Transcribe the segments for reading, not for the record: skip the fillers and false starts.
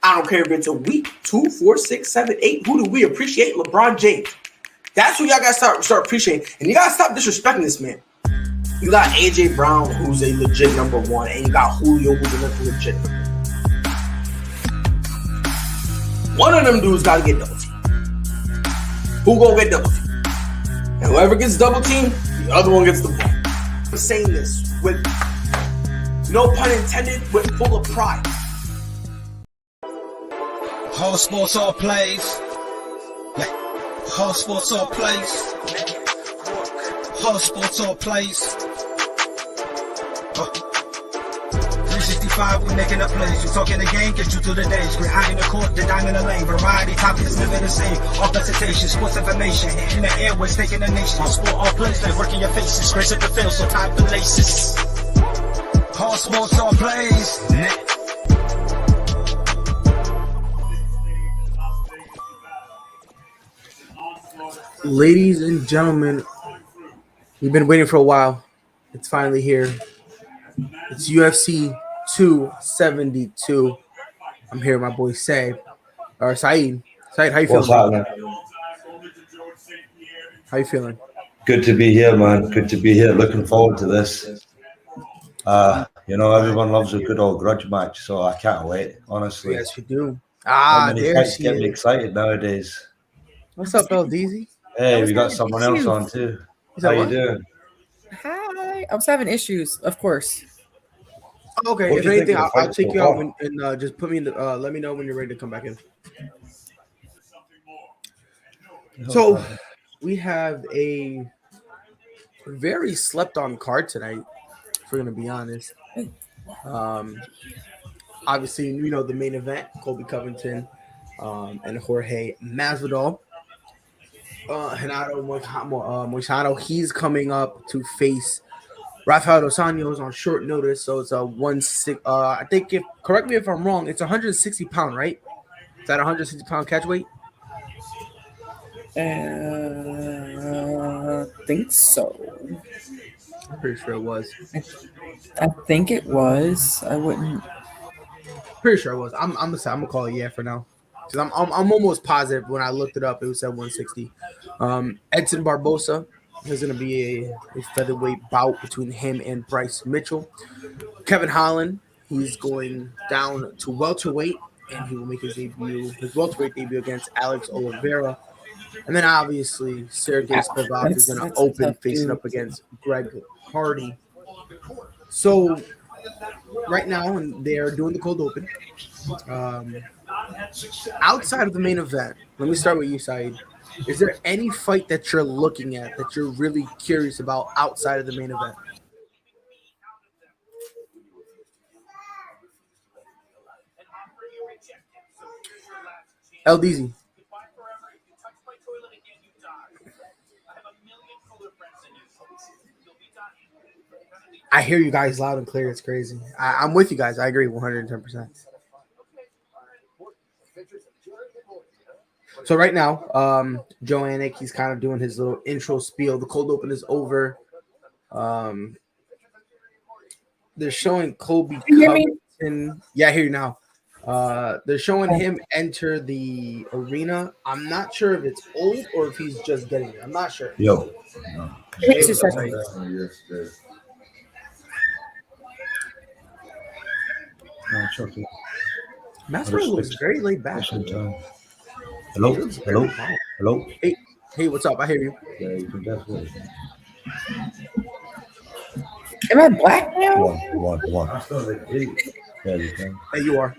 I don't care if it's a week, 2, 4, 6, 7, 8. Who do we appreciate? LeBron James. That's who y'all gotta start appreciating. And you gotta stop disrespecting this man. You got AJ Brown, who's a legit number one, and you got Julio, who's a legit number one. One of them dudes gotta get double teamed. Who gonna get double teamed? And whoever gets double teamed, the other one gets the ball. I'm saying this with no pun intended, but full of pride. All sports, all plays. All sports, all plays. All sports, all plays. 365, we making up plays. You talking the game, get you to the days. We're high in the court, the dime in the lane. Variety, topics, living the same. All presentation, sports information. In the airways, taking the nation. All sport, all plays, they working your faces. Grace at the field, so tie the laces. All sports, all plays. Ladies and gentlemen, we've been waiting for a while. It's finally here. It's UFC 272. I'm here with my boy Said. Or Saeed. Saeed, how you feeling? What's happening? How you feeling? Good to be here, man. Good to be here. Looking forward to this. Everyone loves a good old grudge match, so I can't wait, honestly. Yes, you do. There's get me excited nowadays. What's up, LDZ? Hey, we got someone else on too. How you doing? Hi. I was having issues, of course. Okay, if anything, I'll take you out and just put me in the, let me know when you're ready to come back in. So we have a very slept on card tonight, if we're gonna be honest. Obviously, you know the main event, Colby Covington and Jorge Masvidal. Renato MOICANO, he's coming up to face Rafael dos Anjos on short notice, so it's a 1-6. I think, correct me if I'm wrong, it's 160 pound, right? Is that 160 pound catch weight? Think so. I'm pretty sure it was. I think it was. I wouldn't. Pretty sure it was. I'm gonna call it yeah for now. Because I'm almost positive when I looked it up, it was at 160. Edson Barbosa is going to be a featherweight bout between him and Bryce Mitchell. Kevin Holland, he's going down to welterweight, and he will make his welterweight debut against Alex Oliveira. And then obviously Sergey Spivak is going to open facing up against Greg Hardy. So right now, they are doing the cold open. Outside of the main event, let me start with you, Saeed. Is there any fight that you're looking at that you're really curious about outside of the main event? LDZ. I hear you guys loud and clear. It's crazy. I'm with you guys. I agree 110%. So right now, Joe Anik, he's kind of doing his little intro spiel. The cold open is over. They're showing Colby Covington. Yeah, I hear you now. They're showing him enter the arena. I'm not sure if it's old or if he's just getting it. I'm not sure. Yo. Hey, Masdival looks very laid back. Hello. Hey, what's up? I hear you. Yeah, you can definitely. Am I black now? One. Yeah, you can. Hey, you are.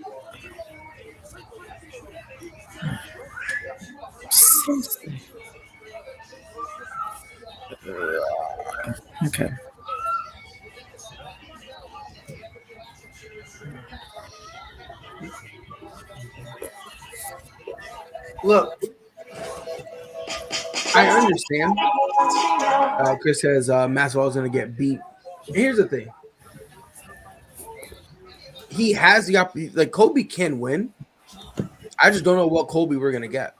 Okay. Look, I understand. Chris says Masvidal is going to get beat. And here's the thing. He has the opportunity. Like, Colby can win. I just don't know what Colby we're going to get.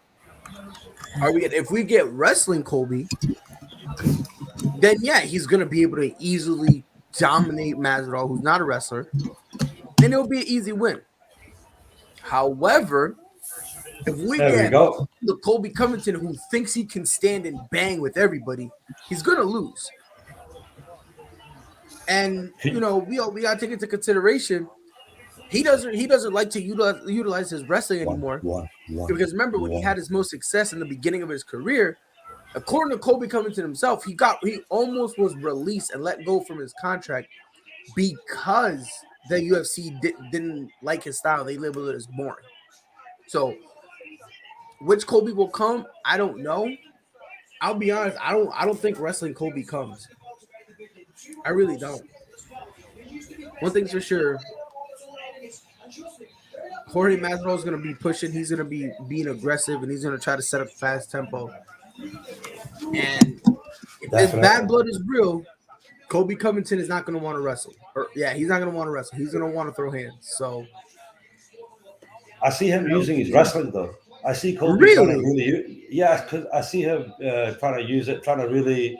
If we get wrestling Colby, then yeah, he's going to be able to easily dominate Masvidal, who's not a wrestler. And it'll be an easy win. However, if we There we get go. the Colby Covington who thinks he can stand and bang with everybody, he's gonna lose. And you know, we gotta take into consideration he doesn't like to utilize his wrestling anymore. Because remember when he had his most success in the beginning of his career, according to Colby Covington himself, he almost was released and let go from his contract because the UFC didn't like his style. They labeled it as boring. So which Colby will come, I don't know. I'll be honest, I don't think wrestling Colby comes. I really don't. One thing's for sure, Jorge Masvidal is going to be pushing. He's going to be being aggressive, and he's going to try to set up fast tempo. And if this bad blood is real, Colby Covington is not going to want to wrestle. He's not going to want to wrestle. He's going to want to throw hands. So I see him using his wrestling though. I see Colby because I see him trying to use it, trying to really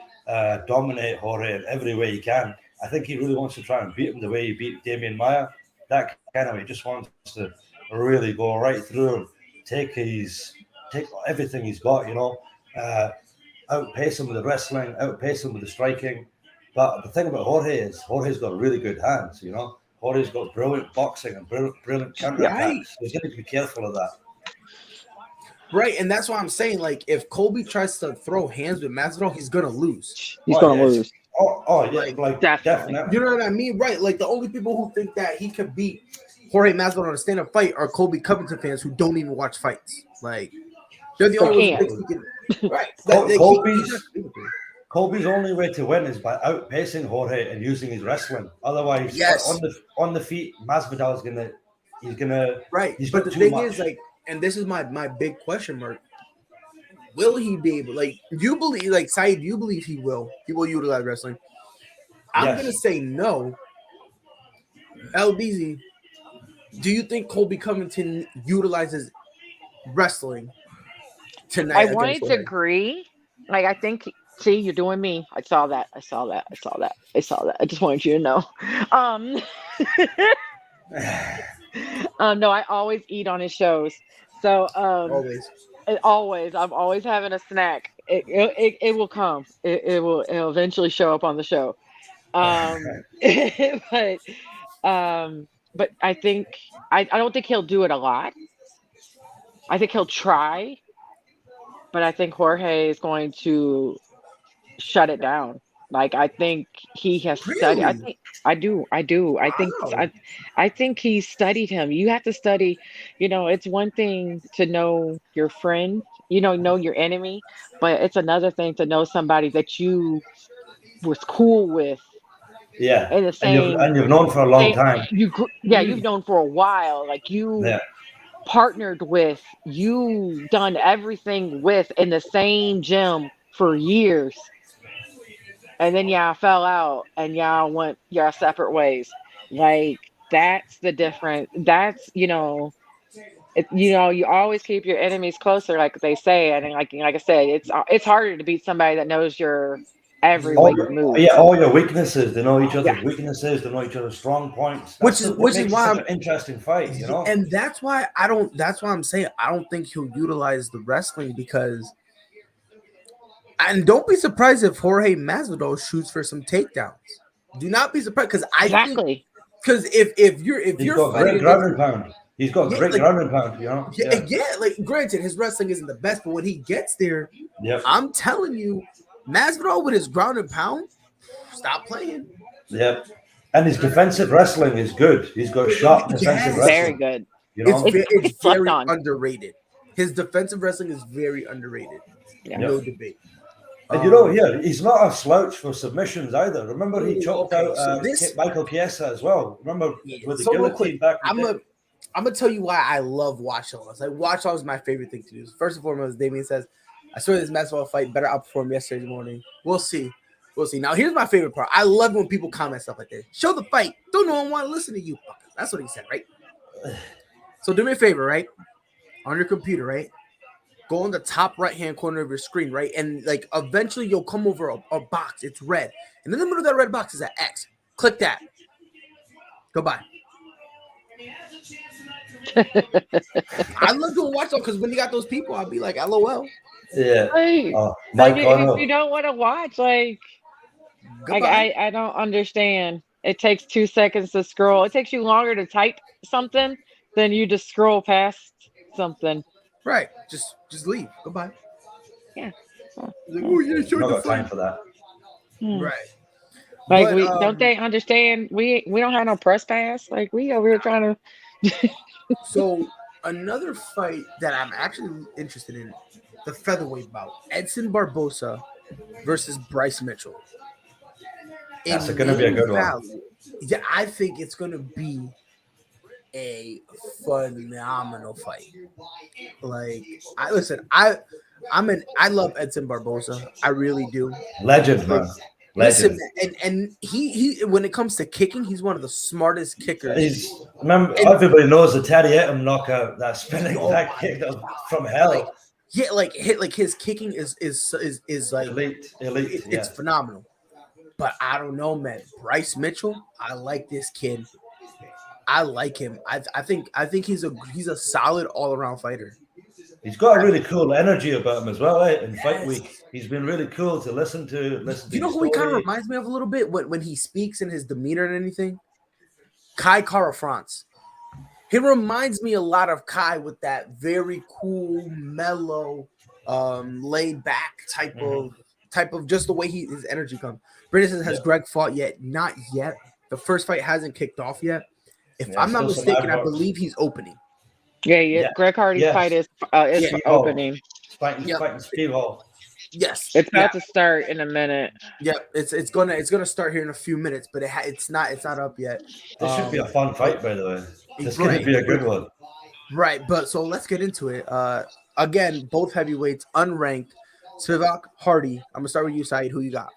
dominate Jorge in every way he can. I think he really wants to try and beat him the way he beat Damian Maia. That kind of way, he just wants to really go right through him, take everything he's got, you know, outpace him with the wrestling, outpace him with the striking. But the thing about Jorge is Jorge's got really good hands, you know. Jorge's got brilliant boxing and brilliant counter attacks. He's going to be careful of that. Right, and that's why I'm saying, like, if Colby tries to throw hands with Masvidal, he's going to lose. He's going to lose. Like definitely. You know what I mean? Right. Like the only people who think that he could beat Jorge Masvidal in a stand-up fight are Colby Covington fans who don't even watch fights. Like they're the only ones who can. Right. Colby's only way to win is by outpacing Jorge and using his wrestling. Otherwise, on the feet, Masvidal is gonna. Right. But the thing is, like, and this is my big question mark. Will he be able, like, you believe, like, Saeed, you believe he will utilize wrestling? I'm going to say no. LBZ, do you think Colby Covington utilizes wrestling tonight? I wanted to agree. Like, I think, see, you're doing me. I saw that. I just wanted you to know. No, I always eat on his shows. So, always. I'm always having a snack. It will come. It'll eventually show up on the show. But I think I don't think he'll do it a lot. I think he'll try, but I think Jorge is going to shut it down. Like, I think he has studied. I do. I think he studied him. You have to study. You know, it's one thing to know your friend, know your enemy, but it's another thing to know somebody that you was cool with. Yeah, in the same, and you've known for a long time. You've known for a while. Like partnered with, you done everything with in the same gym for years. And then y'all fell out and y'all went your separate ways. Like, that's the difference. That's, you always keep your enemies closer, like they say. And like I said, it's harder to beat somebody that knows your every way you move. Yeah, all your weaknesses. They know each other's weaknesses. They know each other's strong points. Which is why an interesting fight, you know. And that's why I'm saying I don't think he'll utilize the wrestling because. And don't be surprised if Jorge Masvidal shoots for some takedowns. Do not be surprised because think if you're great ground and pound. He's got great ground and pound, you know. Yeah, like granted, his wrestling isn't the best, but when he gets there, I'm telling you, Masvidal with his ground and pound, stop playing. Yep. And his defensive wrestling is good. He's got sharp defensive wrestling. Very good. You know? It's very underrated. His defensive wrestling is very underrated. No debate. And he's not a slouch for submissions either. Remember, he choked out Michael Chiesa as well. Remember with the guillotine back. I'm gonna tell you why I love watch alongs. Like, watch alongs is my favorite thing to do. First and foremost, Damien says, "I saw this Masvidal fight better outperform yesterday morning." We'll see. Now, here's my favorite part. I love when people comment stuff like this. Show the fight. Don't no one want to listen to you. That's what he said, right? So do me a favor, right? On your computer, right? Go in the top right-hand corner of your screen, right? And, like, eventually you'll come over a box. It's red. And in the middle of that red box is an X. Click that. Goodbye. I love to watch them because when you got those people, I'll be like, LOL. Yeah. Like, Mike if you don't want to watch, like Goodbye. I don't understand. It takes 2 seconds to scroll. It takes you longer to type something than you just scroll past something. Right. Just leave. Goodbye. Yeah. Like, oh, yeah, Not got time for that. Right. Like But, we don't they understand we don't have no press pass. Like we over here trying to So another fight that I'm actually interested in, the featherweight bout, Edson Barbosa versus Bryce Mitchell. That's going to be a good one. Yeah, I think it's going to be a phenomenal fight. Like, I love Edson Barbosa. I really do. Legend, man. Legend. Listen, and he when it comes to kicking, he's one of the smartest kickers. Everybody knows the Teddy Etam knockout, that spinning back kick from hell. Like his kicking is like elite. It's phenomenal. But I don't know, man. Bryce Mitchell, I like this kid. I like him. I think he's a solid all around fighter. He's got a really cool energy about him as well, eh? In fight week, he's been really cool to listen to. You know who he kind of reminds me of a little bit when he speaks and his demeanor and anything? Kai Kara France. He reminds me a lot of Kai with that very cool, mellow, laid back type of just the way his energy comes. Brendan has Greg fought yet? Not yet. The first fight hasn't kicked off yet. If I'm not mistaken, I believe he's opening. Yeah. Greg Hardy's fight is opening. Fighting SPIVAK. Yes, it's about to start in a minute. Yep, it's gonna start here in a few minutes, but it's not up yet. This should be a fun fight, by the way. This could be a good one. Right, but so let's get into it. Again, both heavyweights, unranked. SPIVAK, Hardy. I'm gonna start with you, Saeed. Who you got?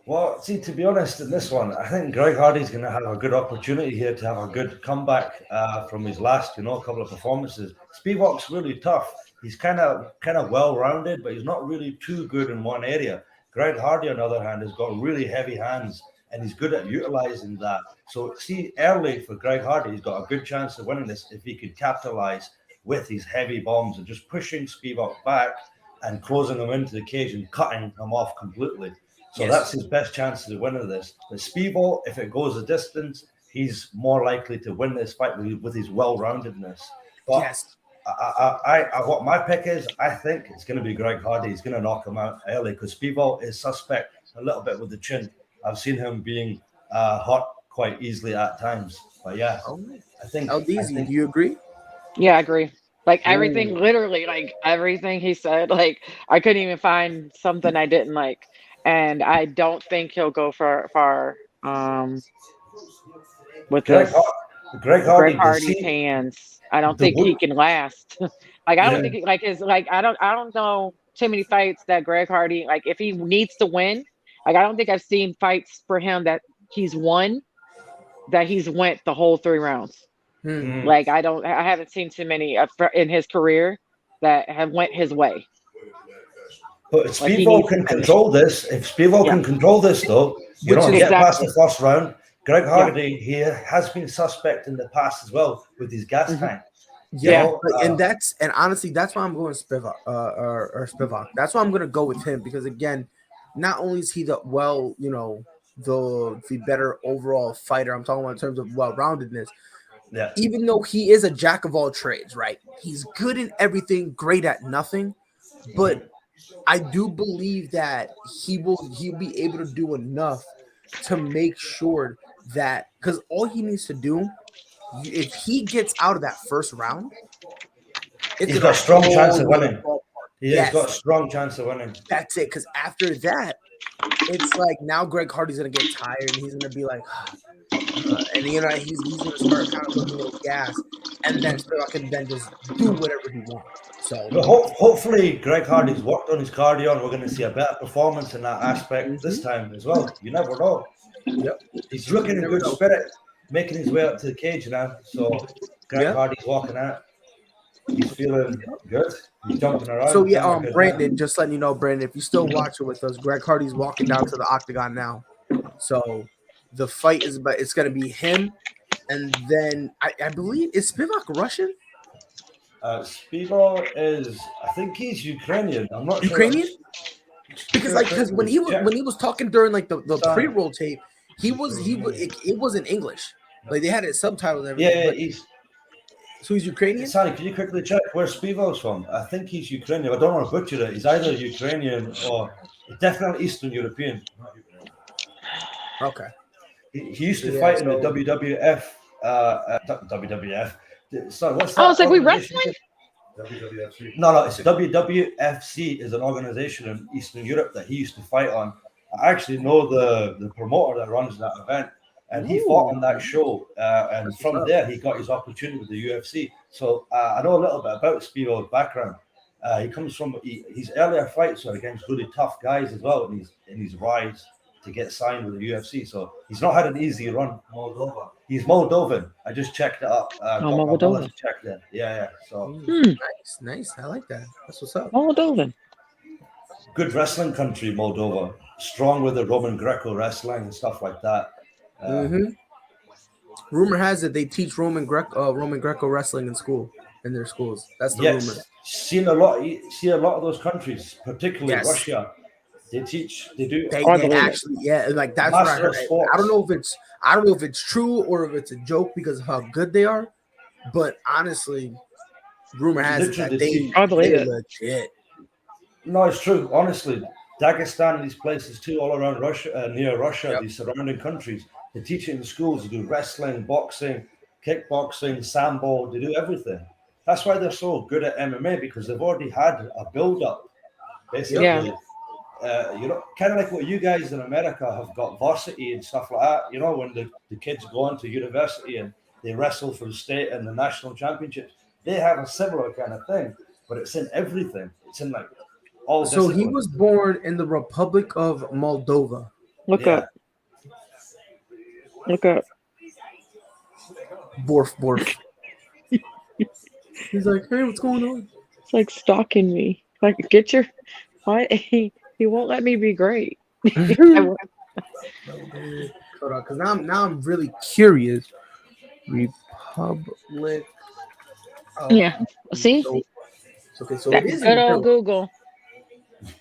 Well, see, to be honest, in this one, I think Greg Hardy's going to have a good opportunity here to have a good comeback from his last, couple of performances. SPIVAK's really tough. He's kind of well-rounded, but he's not really too good in one area. Greg Hardy, on the other hand, has got really heavy hands, and he's good at utilizing that. So, see, early for Greg Hardy, he's got a good chance of winning this if he could capitalize with his heavy bombs and just pushing SPIVAK back and closing him into the cage and cutting him off completely. So that's his best chance to win this. But SPIVAK, if it goes a distance, he's more likely to win this fight with his well-roundedness. But what my pick is, I think it's going to be Greg Hardy. He's going to knock him out early because SPIVAK is suspect a little bit with the chin. I've seen him being hot quite easily at times. But yeah, I think. Do you agree? Yeah, I agree. Like everything, literally, like everything he said, like I couldn't even find something I didn't like. And I don't think he'll go far with Greg Hardy's hands. I don't think he can last. I don't think I don't know too many fights that Greg Hardy, like if he needs to win, like I don't think I've seen fights for him that he's won that he's went the whole 3 rounds. Like I haven't seen too many in his career that have went his way. But if SPIVAK can control this, can control this, though, get past the first round. Greg Hardy here has been suspect in the past as well with his gas tank. And honestly, that's why I'm going SPIVAK or SPIVAK. That's why I'm going to go with him because again, not only is he the better overall fighter, I'm talking about in terms of well-roundedness. Yeah. Even though he is a jack of all trades, right? He's good in everything, great at nothing, but I do believe that he'll be able to do enough to make sure that because all he needs to do, if he gets out of that first round, he's got a strong chance of winning. He's got a strong chance of winning. That's it. Because after that, it's like now Greg Hardy's gonna get tired and he's gonna be like, and he's gonna start kind of looking a little gas, and then SPIVAK can then just do whatever he wants. So hopefully Greg Hardy's worked on his cardio and we're going to see a better performance in that aspect this time as well. You never know. Yep. He's looking in good spirit, making his way up to the cage now. So Greg Hardy's walking out. He's feeling good. He's jumping around. So Brandon, just letting you know, Brandon, if you're still watching with us, Greg Hardy's walking down to the octagon now. So the fight it's going to be him And then I believe is Spivak Russian? Spivak is, I think he's Ukrainian. I'm not Ukrainian? sure. Because when he was talking during like the pre-roll tape, it was in English. Like they had it subtitled and everything. Yeah, so he's Ukrainian? Sonny, can you quickly check where Spivak's from? I think he's Ukrainian. I don't want to butcher it. He's either Ukrainian or definitely Eastern European. Okay. He used to fight in the WWF. WWF. Sorry, what's that? Oh, it's like we wrestling? WWFC. No, it's WWFC is an organization in Eastern Europe that he used to fight on. I actually know the promoter that runs that event, and he fought on that show. And from there, he got his opportunity with the UFC. So I know a little bit about Spivak's background. He comes from his earlier fights are against really tough guys as well, in his rise to get signed with the UFC. So he's not had an easy run. Moldova. He's Moldovan. I just checked it up. Moldova. Checked it. Yeah. So Nice. I like that. That's what's up. Moldovan. Good wrestling country, Moldova. Strong with the Roman Greco wrestling and stuff like that. Rumor has it they teach Roman Greco wrestling in their schools. That's the rumor. See a lot of those countries, particularly Russia. They do. Like that's what I heard. I don't know if it's true or if it's a joke because of how good they are. But honestly, rumor has it that they're legit. No, it's true. Honestly, Dagestan, these places too, all around Russia, near Russia, these surrounding countries, they teach it in schools. They do wrestling, boxing, kickboxing, sambo. They do everything. That's why they're so good at MMA, because they've already had a build-up. Basically, kind of like what you guys in America have got varsity and stuff like that. You know, when the kids go into university and they wrestle for the state and the national championships, they have a similar kind of thing, but it's in everything. It's in like all. So he was born in the Republic of Moldova. Look up. Borf. He's like, hey, what's going on? It's like stalking me. Like, get your. Why he won't let me be great. Hold on, because now I'm really curious. Republic. See. Okay, so that it is good old Google.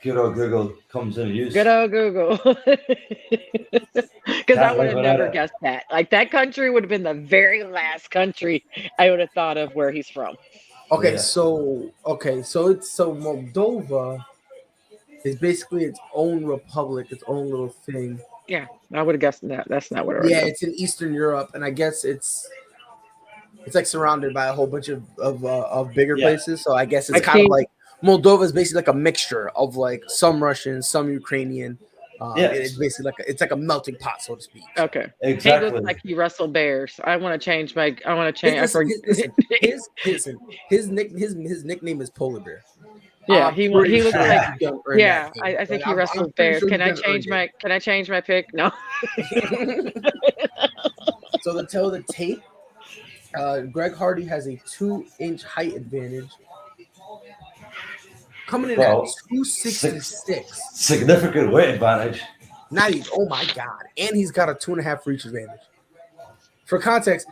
Good old Google comes in use. Good old Google. Because I would have never guessed that. Like that country would have been the very last country I would have thought of where he's from. Okay, so Moldova is basically its own republic, its own little thing. Yeah, I would have guessed that. That's not what it was. Yeah, it's in Eastern Europe, and I guess it's like surrounded by a whole bunch of bigger places. So I guess it's kind of like Moldova is basically like a mixture of like some Russian, some Ukrainian. It's basically like a melting pot, so to speak. Okay, exactly. He looks like he wrestled bears. I want to change. His nickname is Polar Bear. Yeah, he looks like. Yeah, I think he wrestled bears. Can I change my pick? No. So to tell the tape, Greg Hardy has a 2-inch height advantage. Coming in at 266. Significant weight advantage. Not even, oh my God. And he's got a 2.5 reach advantage. For context,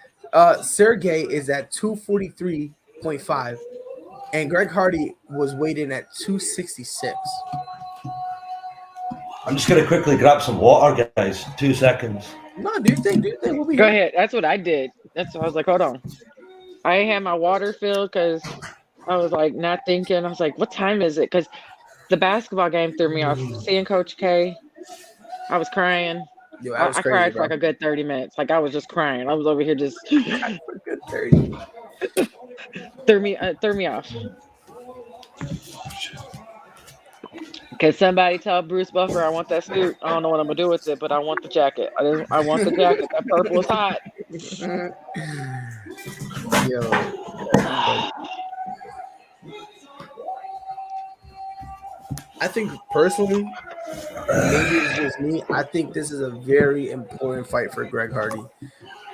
Sergey is at 243.5. And Greg Hardy was weighed in at 266. I'm just going to quickly grab some water, guys. 2 seconds. No, do you think? We'll be Go here. ahead. That's what I did. That's what I was like, hold on. I had my water filled because I was like not thinking. I was like, what time is it? Because the basketball game threw me off. Seeing Coach K, I was crying. Yo, I cried for like a good 30 minutes. Like I was just crying. I was over here just good 30. threw me off. Can somebody tell Bruce Buffer I want that suit? I don't know what I'm gonna do with it, but I want the jacket. I want the jacket. That purple is hot. Yo. I think personally, maybe it's just me. I think this is a very important fight for Greg Hardy.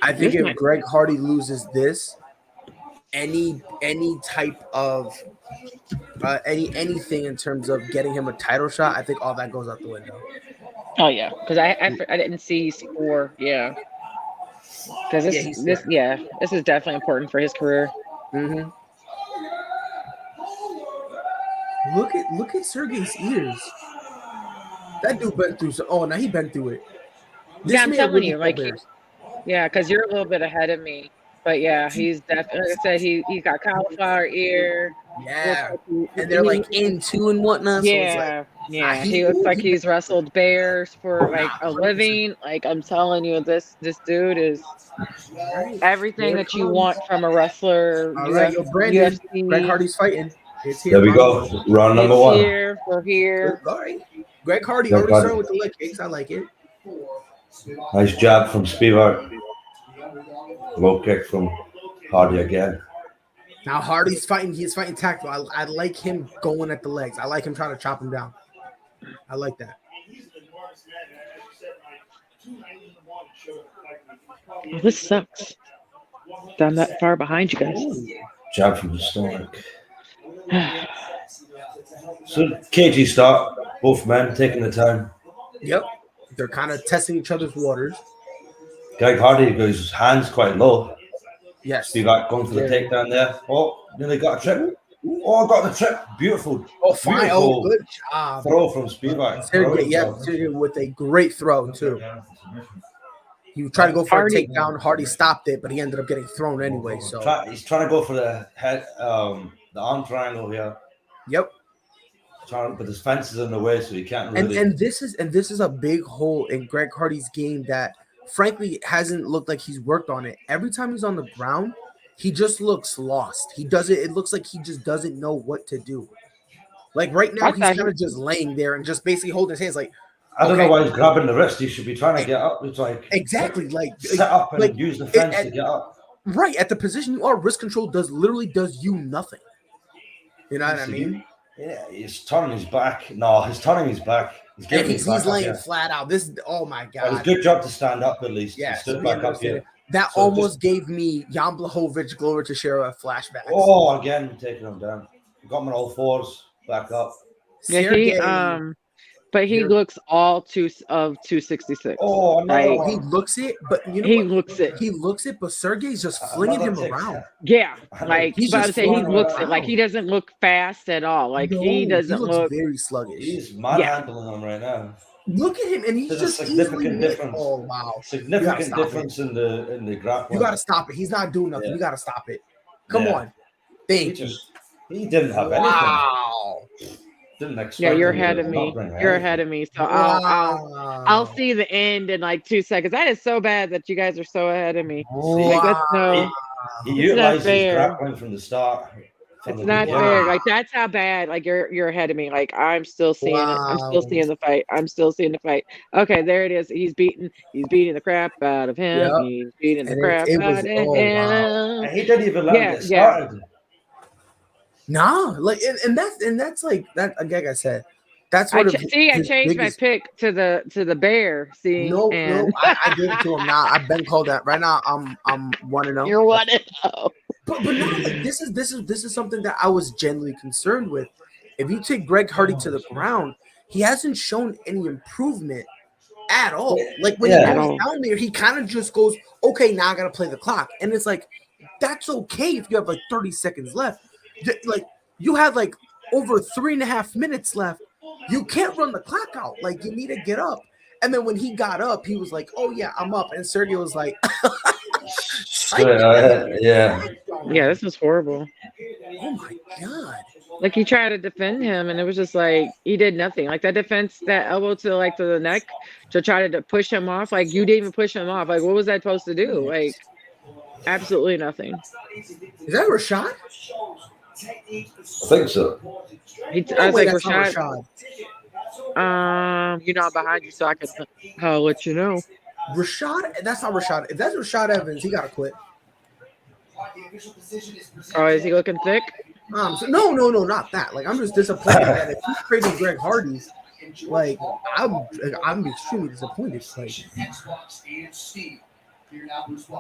I think if Greg Hardy loses this, any type of anything in terms of getting him a title shot, I think all that goes out the window. Oh yeah, because I didn't see score. Yeah, Because this is definitely important for his career. Mm-hmm. Look at Sergey's ears. That dude been through so. Oh, now he been through it. This I'm man telling really you, like, because you're a little bit ahead of me. But yeah, he's definitely. Like I said, he's got cauliflower ear. Yeah, and they're like in two and whatnot. Yeah, so it's like, he looks like he's wrestled bears for like a living. Like I'm telling you, this dude is everything that you want from a wrestler. All right, yo, Brandon, UFC. Greg Hardy's fighting. It's here. There we go. Round number one. Here, we're here. All right. Greg Hardy already started with the leg kicks. I like it. Nice jab from SPIVAK. Low kick from Hardy again. Now Hardy's fighting. He's fighting tactical. I like him going at the legs. I like him trying to chop him down. I like that. Well, this sucks. I'm that far behind you guys. Jab from the stomach. So KG start. Both men taking the time. Yep. They're kind of testing each other's waters. Greg Hardy goes his hands quite low. Yes. SPIVAK going for the takedown there. Oh, nearly got a trip. Oh, got the trip. Beautiful. Oh, fine. Beautiful Oh, good job. throw from SPIVAK. Sergey with a great throw, too. He tried to go for a takedown. Hardy stopped it, but he ended up getting thrown anyway. So he's trying to go for the head, the arm triangle here. Yep. But his fence is in the way, so he can't really. And this is a big hole in Greg Hardy's game that, frankly, hasn't looked like he's worked on it. Every time he's on the ground, he just looks lost. He doesn't. It looks like he just doesn't know what to do. Like right now, he's kind of just laying there and just basically holding his hands. Like I don't know why he's grabbing the wrist. He should be trying to get up. It's like exactly like set up and use the fence to get up. Right at the position you are, wrist control literally does you nothing. You know what I mean? Yeah, he's turning his back. No, he's turning his back. He's laying flat out. This, oh my god! Well, it's a good job to stand up at least. Yeah, he stood back up here. That almost gave me Jan Blachowicz, Glover Teixeira flashbacks. Oh, again taking him down. Got him on all fours, back up. Yeah, but he looks all 266. Oh no, right? He looks it, but you know he looks it. He looks it, but Sergey's just flinging him around. Yeah, like he's about to say, he looks it. Like he doesn't look fast at all. Like he doesn't look very sluggish. He's manhandling him right now. Look at him, and he's just significant difference. Oh wow, significant difference in the grappling. You got to stop it. He's not doing nothing. You got to stop it. Come on, thank you. He didn't have anything. Wow. Didn't expect. Yeah, you're ahead of me. You're ahead of me. So I'll see the end in like 2 seconds. That is so bad that you guys are so ahead of me. Wow. He utilized his grappling from the start. It's not fair. Like that's how bad. Like you're ahead of me. Like I'm still seeing it. I'm still seeing the fight. I'm still seeing the fight. Okay, there it is. He's beating the crap out of him. Yep. He's beating the crap out of him. Wow. And he didn't even let him get started. No, like and that's like that. Like I said, that's what I changed my pick to the bear. See, no, I did it to him. Now I've been called that. Right now, I'm 1-0. You're 1-0. But no, like, this is something that I was genuinely concerned with. If you take Greg Hardy to the ground, he hasn't shown any improvement at all. Like when he goes down there, he kind of just goes, "Okay, now I gotta play the clock," and it's like that's okay if you have like 30 seconds left. Like you have like over 3.5 minutes left. You can't run the clock out. Like you need to get up. And then when he got up, he was like, "Oh yeah, I'm up." And Sergey was like, "Yeah, this was horrible." Oh my god! Like he tried to defend him, and it was just like he did nothing. Like that defense, that elbow to the neck to try to push him off. Like you didn't even push him off. Like what was that supposed to do? Like absolutely nothing. Is that Rashad? I think so. I was like Rashad. I'm behind you, so I can let you know. Rashad, that's not Rashad. If that's Rashad Evans, he gotta quit. Oh, is he looking thick? No, not that. Like I'm just disappointed that if he's trading Greg Hardy, like I'm extremely disappointed.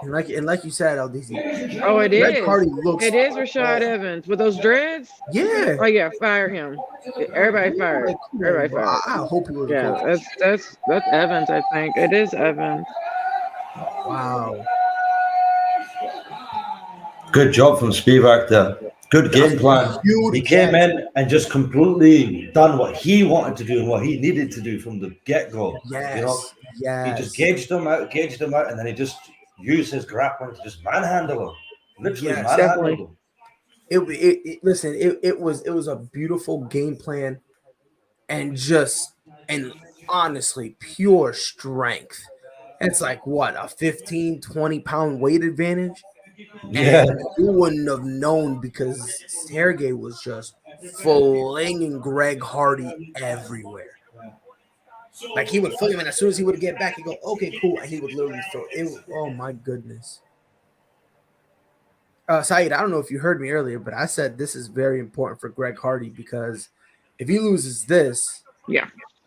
Like, and like you said, LDZ. Oh, it Greg is. Hardy looks. It is Rashad Evans with those dreads. Yeah. Oh yeah, fire him. Everybody fired. Everybody fired. I hope he was. Yeah, that's Evans. I think it is Evans. Wow. Good job from Spivak there. Good game plan. He came in and just completely done what he wanted to do and what he needed to do from the get-go. Yes, You know, he just gauged them out, and then he just used his grappling to just manhandle him. Literally manhandle him. It was a beautiful game plan, and honestly pure strength. It's like what, a 15-20 pound weight advantage. Yeah, and you wouldn't have known because Sergey was just flinging Greg Hardy everywhere. Like he would fling him, and as soon as he would get back, he'd go, "Okay, cool," and he would literally throw it. Oh my goodness. Saeed, I don't know if you heard me earlier, but I said this is very important for Greg Hardy because if he loses this,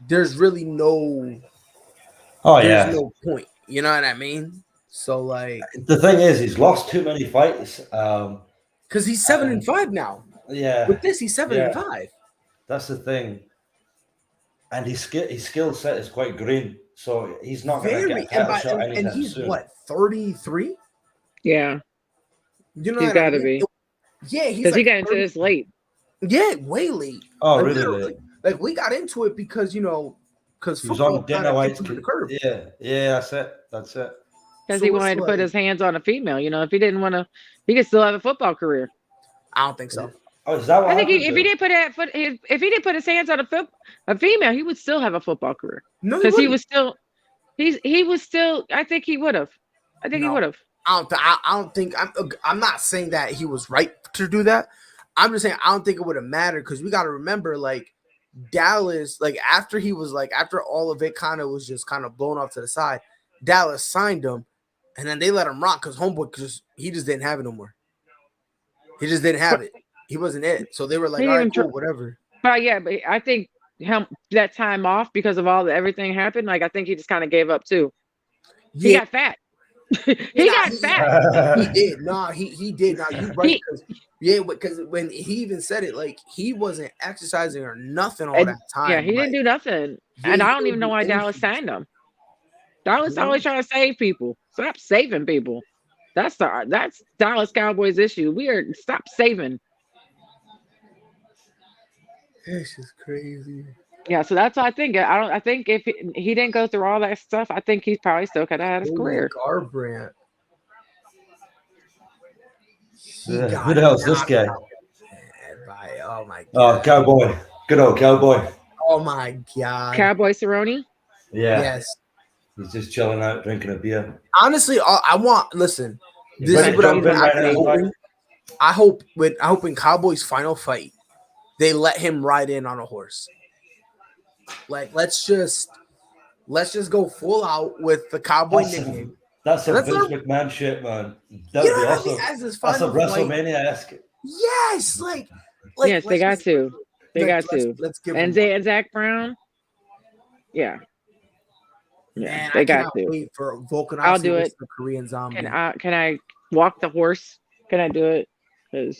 there's really no no point. You know what I mean? So like the thing is, he's lost too many fights. Because he's 7-5 now. Yeah. With this, he's 7-5. That's the thing. And his skill set is quite green, so he's not going to get a title shot anytime and he's soon. What, 33? Yeah. You know he's got to be. Yeah, he's because he got into this late. Yeah, way late. Oh, really late. Like we got into it because he was on Dana White's curve. Yeah, that's it. Because he wanted to put his hands on a female. You know, if he didn't want to, he could still have a football career. I don't think so. Oh, is that what I think if he didn't put his hands on a female, he would still have a football career. No, because he was still. I think he would have. I think he would have. I don't think I'm not saying that he was right to do that. I'm just saying I don't think it would have mattered because we got to remember, like, Dallas, like after all of it kind of was just kind of blown off to the side, Dallas signed him, and then they let him rock because homeboy he just didn't have it no more. He just didn't have it. He wasn't it. So they were like, all right, cool, whatever. But I think that time off because of everything happened. Like I think he just kind of gave up too. He got fat. He got fat. He did. No, he did. Now you right because when he even said it, like he wasn't exercising or nothing all that time. Yeah, he didn't do nothing. And I don't even know why Dallas signed him. Dallas always trying to save people. Stop saving people. That's Dallas Cowboys' issue. Stop saving. This is crazy. Yeah, so that's what I think. I think if he didn't go through all that stuff, I think he's probably still could have had his career. Garbrandt. Who the hell is this guy? Oh my god. Oh, Cowboy. Good old Cowboy. Oh my god. Cowboy Cerrone? Yeah. Yes. He's just chilling out, drinking a beer. Honestly, listen. This is what I hope in Cowboy's final fight, they let him ride in on a horse. Like let's just go full out with the Cowboy nickname. That's a Vince McMahon shit, man. That'd be awesome. That's a WrestleMania-esque. Yes, yes, they got to. Let's give and Zach Brown. Yeah. Man, they got to. Wait for Volkanovski. I'll do it. The Korean Zombie. Can I walk the horse? Can I do it? And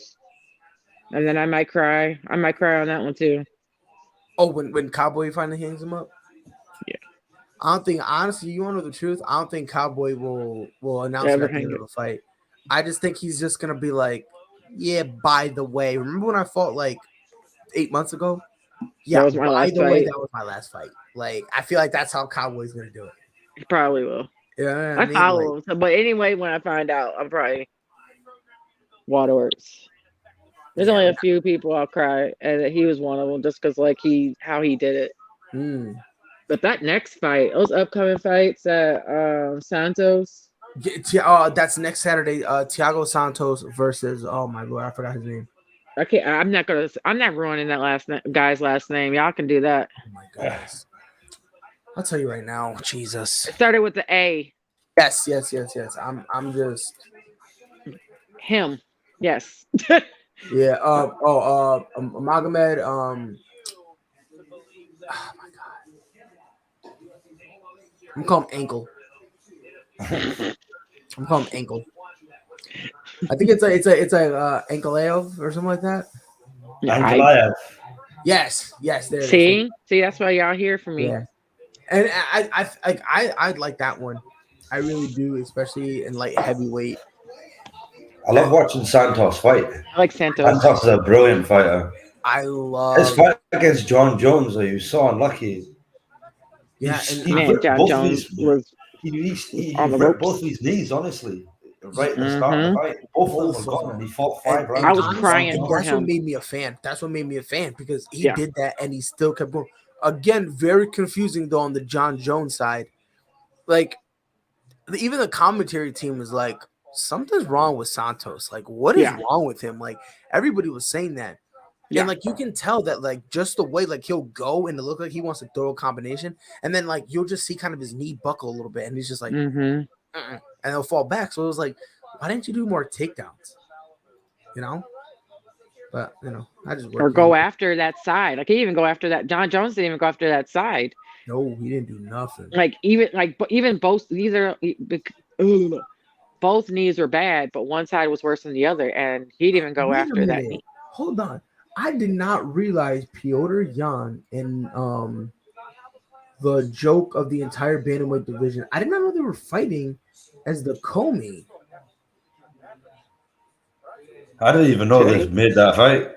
then I might cry. I might cry on that one too. Oh, when Cowboy finally hangs him up? Yeah. I don't think, honestly, you want to know the truth? I don't think Cowboy will announce it at the end of the fight. I just think he's just going to be like, yeah, by the way. Remember when I fought like 8 months ago? Yeah, that was my last fight. That was my last fight. Like, I feel like that's how Cowboy's going to do it. He probably will. Yeah, I follow him. So, but anyway, when I find out, I'm probably Waterworks. There's only a few people I'll cry, and he was one of them, just because like how he did it. But that next fight, those upcoming fights at Santos. That's next Saturday. Thiago Santos versus my lord, I forgot his name. Okay, I'm not ruining that guy's last name. Y'all can do that. Oh my goodness. I'll tell you right now, Jesus. It started with the A. Yes. I'm just him. Yes. Yeah. Magomed. Oh my god. I'm calling him Ankle. I think it's a Ankalaev or something like that. Ankalaev. Yes. There. See, that's why y'all hear from me. Yeah. And I like that one. I really do, especially in light heavyweight. I love watching Santos fight. I like Santos. Santos is a brilliant fighter. I His love. fight against John Jones, though, he was so unlucky. Yeah, He and Man, ripped John both Jones of his- was he on the ripped ropes. both of his knees, honestly. Right at the start of the fight. Both of them were gone, and he fought 5 rounds. I was honestly, crying and for that's what him. made me a fan. That's what made me a fan because he Yeah. did that and he still kept going. Again, very confusing though on the John Jones side. Like, even the commentary team was like, something's wrong with Santos. Like, what is wrong with him? Like, everybody was saying that. Yeah. And like you can tell that like just the way like he'll go and it look like he wants to throw a combination, and then like you'll just see kind of his knee buckle a little bit, and he's just like, and he'll fall back. So it was like, why didn't you do more takedowns? You know, but you know, I just or go after that side. Like he even go after that. John Jones didn't even go after that side. No, he didn't do nothing. Like even both these are both knees were bad, but one side was worse than the other, and he didn't even go after that knee. Hold on. I did not realize Piotr Jan in the joke of the entire bantamweight division. I did not know they were fighting as the co-main. I didn't even know they made that fight.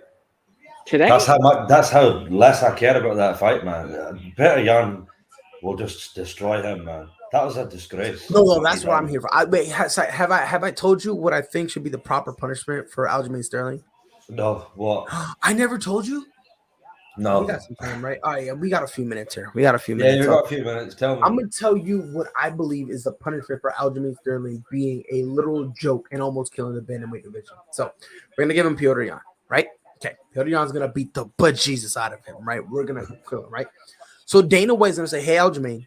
Today? That's how less I care about that fight, man. Peter Yan will just destroy him, man. That was a disgrace. No, that's what I'm here for. Wait, have I told you what I think should be the proper punishment for Aljamain Sterling? No, what? I never told you. No. We got some time, right? All right, yeah, we got a few minutes here. Yeah, you got a few minutes. Tell me. I'm gonna tell you what I believe is the punishment for Aljamain Sterling being a literal joke and almost killing the bantamweight division. So we're gonna give him Piotr Jan, right? Okay, Piotr Jan's gonna beat the bejesus out of him, right? We're gonna kill him, right? So Dana White's gonna say, "Hey, Aljamain,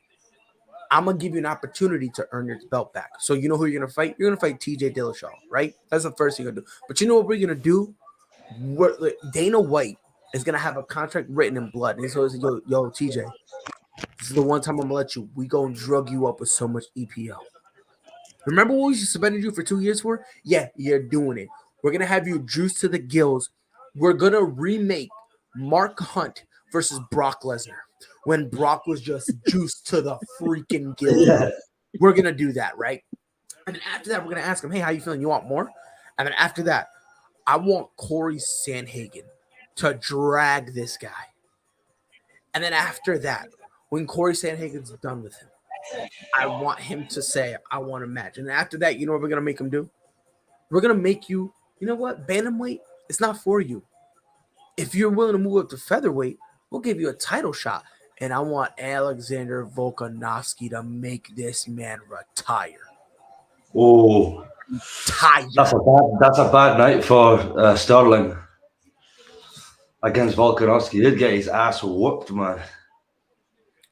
I'm gonna give you an opportunity to earn your belt back. So you know who you're gonna fight? You're gonna fight TJ Dillashaw, right? That's the first thing you're gonna do. But you know what we're gonna do? Dana White is gonna have a contract written in blood. And so it's yo, TJ, this is the one time I'm gonna let you. We gonna drug you up with so much EPO. Remember what we suspended you for 2 years for? Yeah, you're doing it. We're gonna have you juiced to the gills. We're gonna remake Mark Hunt versus Brock Lesnar when Brock was just juiced to the freaking gills. Yeah. We're gonna do that, right? And after that, we're gonna ask him, hey, how you feeling? You want more? And then after that, I want Corey Sandhagen to drag this guy. And then after that, when Corey Sandhagen's done with him, I want him to say, I want a match. And after that, you know what we're going to make him do? We're going to make you know what? Bantamweight, it's not for you. If you're willing to move up to featherweight, we'll give you a title shot. And I want Alexander Volkanovski to make this man retire. Oh, that's a bad night for Sterling against Volkanovski. He'd get his ass whooped, man.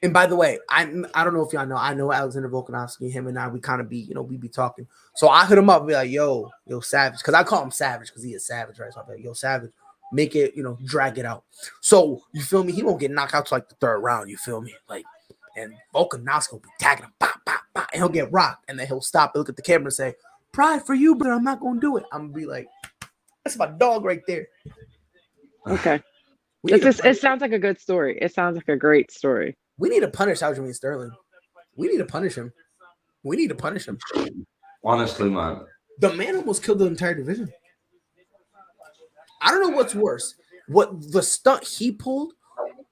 And by the way, I don't know if y'all know. I know Alexander Volkanovski. Him and I, we kind of be, we be talking. So I hit him up and be like, yo, Savage, because I call him Savage because he is Savage, right? So I'm like, yo, Savage, make it, drag it out. So you feel me? He won't get knocked out to like the third round. You feel me? Like, and Volkanovski will be tagging him, bah, bah, bah, and he'll get rocked, and then he'll stop and look at the camera and say, "Pride for you, but I'm not gonna do it." I'm gonna be like, "That's my dog right there." Okay, it sounds like a good story. It sounds like a great story. We need to punish Aljamain Sterling. We need to punish him. Honestly, man, the man almost killed the entire division. I don't know what's worse, what the stunt he pulled,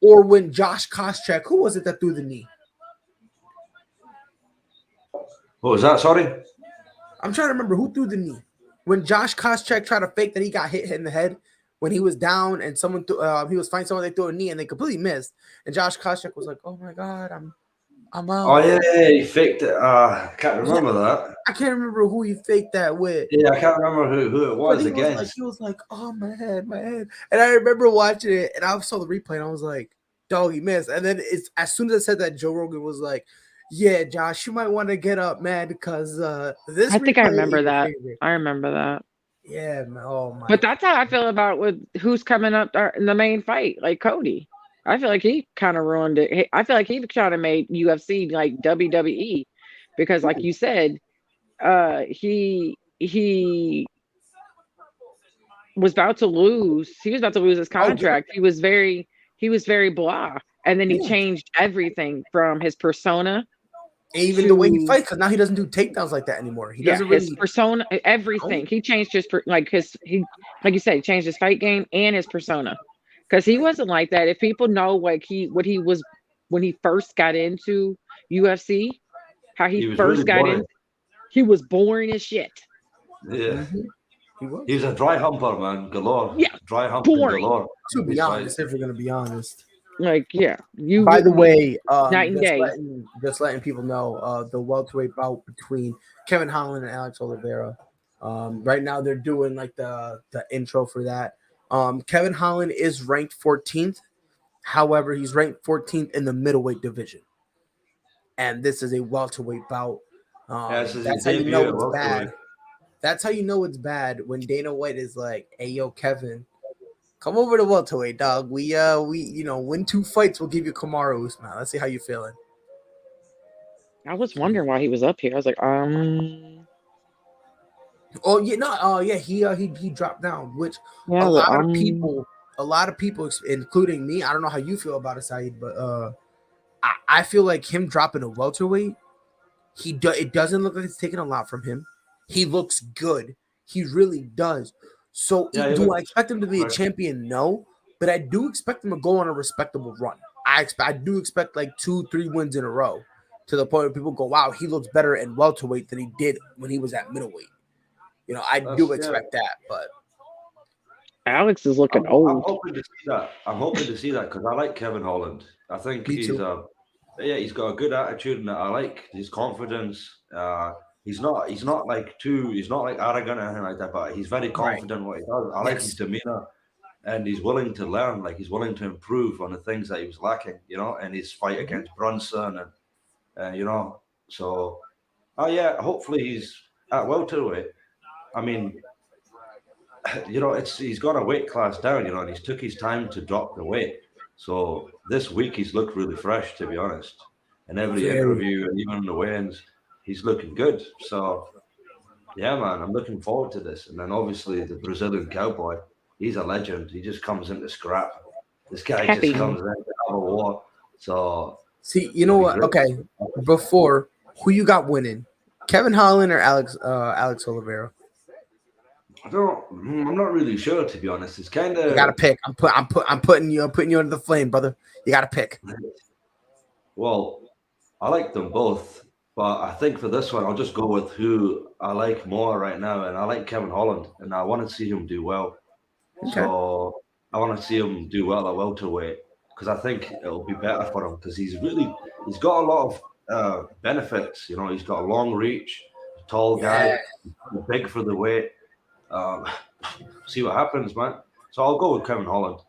or when Josh Koscheck, who was it that threw the knee? What was that? Sorry? I'm trying to remember who threw the knee. When Josh Koscheck tried to fake that he got hit in the head when he was down and someone he was fighting someone, they threw a knee and they completely missed. And Josh Koscheck was like, "Oh my God, I'm out." Oh yeah, he faked it. I can't remember that. I can't remember who he faked that with. Yeah, I can't remember who it was against. He was like, "Oh, my head." And I remember watching it, and I saw the replay, and I was like, "Dog, he missed." And then as soon as I said that, Joe Rogan was like, "Yeah, Josh, you might want to get up, man, because this." I think I remember that. I remember that. Yeah, man. Oh my. But that's how I feel about with who's coming up in the main fight, like Cody. I feel like he kind of ruined it. I feel like he kind of made UFC like WWE because, like you said, he was about to lose. He was about to lose his contract. He was very blah, and then he changed everything from his persona Even the way he fights, because now he doesn't do takedowns like that anymore. He doesn't his really persona, everything. He changed his like you said, he changed his fight game and his persona. Because he wasn't like that. If people know like what he was when he first got into UFC, how he first really got boring. in, he was boring as shit. Yeah. Mm-hmm. He was a dry humper, man, galore. Yeah, Dry humping boring. galore. To be honest, if we're gonna be honest. Like, yeah. You. By the way, night and day. Just letting people know, the welterweight bout between Kevin Holland and Alex Oliveira. Right now they're doing like the intro for that. Kevin Holland is ranked 14th. However, he's ranked 14th in the middleweight division. And this is a welterweight bout. That's how you know it's bad. That's how you know it's bad when Dana White is like, "Hey, yo, Kevin, come over to welterweight, dog. We win 2 fights, we'll give you Kamaru Usman. Let's see how you feeling." I was wondering why he was up here. I was like, Oh yeah, no, he dropped down, which a lot of people, including me, I don't know how you feel about it, Saeed, but I feel like him dropping a welterweight, it doesn't look like it's taking a lot from him. He looks good. He really does. So do I expect him to be a champion? No, but I do expect him to go on a respectable run. I do expect like 2-3 wins in a row, to the point where people go, "Wow, he looks better in welterweight than he did when he was at middleweight." You know, I do expect that, but Alex is looking old. I'm hoping to see that. I'm hoping to see that because I like Kevin Holland. I think he's got a good attitude, and I like his confidence. He's not like arrogant or anything like that, but he's very confident in what he does. I like his demeanor, and he's willing to learn. Like, he's willing to improve on the things that he was lacking, and his fight against Brunson, and so hopefully he's at welterweight. I mean, he's got a weight class down, and he's took his time to drop the weight. So this week he's looked really fresh, to be honest. In every interview and even in the weigh-ins, he's looking good. So yeah, man, I'm looking forward to this. And then obviously the Brazilian Cowboy, he's a legend. He just comes into scrap. This guy just comes in to have a war. So see, you know what? Great. Okay, before, who you got winning, Kevin Holland or Alex Oliveira? I'm not really sure, to be honest. It's kind of, you gotta pick. I'm putting you under the flame, brother. You gotta pick. Well, I like them both, but I think for this one I'll just go with who I like more right now, and I like Kevin Holland, and I want to see him do well. Okay. So I want to see him do well at welterweight, because I think it'll be better for him, because he's got a lot of benefits. He's got a long reach, tall guy, big for the weight. See what happens, man. So I'll go with Kevin Holland,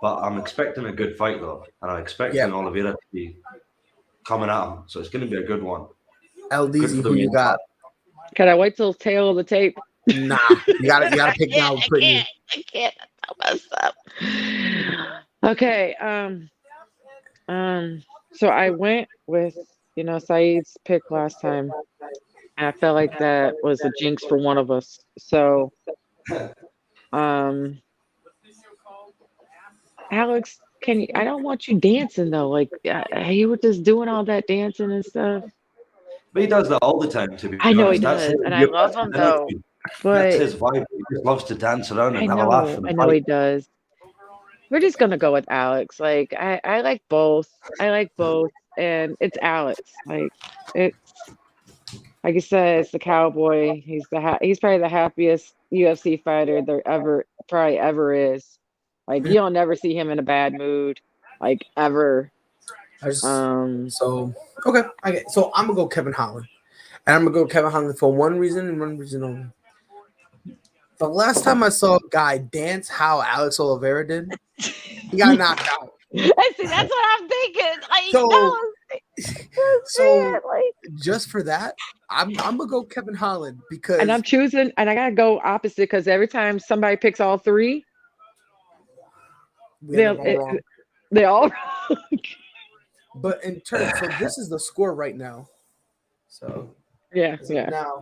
but I'm expecting a good fight though, and I'm expecting Oliveira to be coming at him. So it's going to be a good one. LDZ, who you got? Can I wait till tail of the tape? Nah, you gotta pick now. I can't tell myself. Okay. So I went with Saeed's pick last time. And I felt like that was a jinx for one of us. So, Alex, I don't want you dancing though. Like, you were just doing all that dancing and stuff. But he does that all the time, to be honest. I know he does, and I love him though. But that's his vibe. He just loves to dance around and have a laugh. I know he does. We're just gonna go with Alex. Like, I like both. And it's Alex. Like, it's. Like I said, it's the Cowboy. He's probably the happiest UFC fighter there ever is. Like, you'll never see him in a bad mood, like, ever. So I'm gonna go Kevin Holland, and I'm gonna go Kevin Holland for one reason and one reason only. The last time I saw a guy dance how Alex Oliveira did, he got knocked out. See, that's what I'm thinking. Just for that, I'm gonna go Kevin Holland, because, and I'm choosing, and I gotta go opposite, because every time somebody picks all three, they all wrong. But in terms, so this is the score right now. So now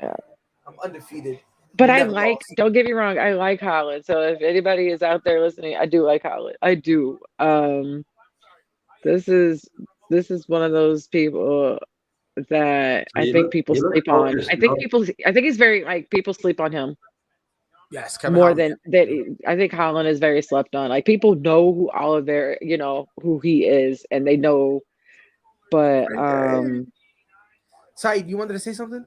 I'm undefeated. But don't get me wrong, I like Holland. So if anybody is out there listening, I do like Holland. I do. This is one of those people. that I He think look- people he look sleep on. focused, I you think know? he's very like people sleep on him Yes, Kevin more Holland. than that. I think Holland is very slept on. Like people know who Oliveira, who he is, and they know. But Saeed, you wanted to say something?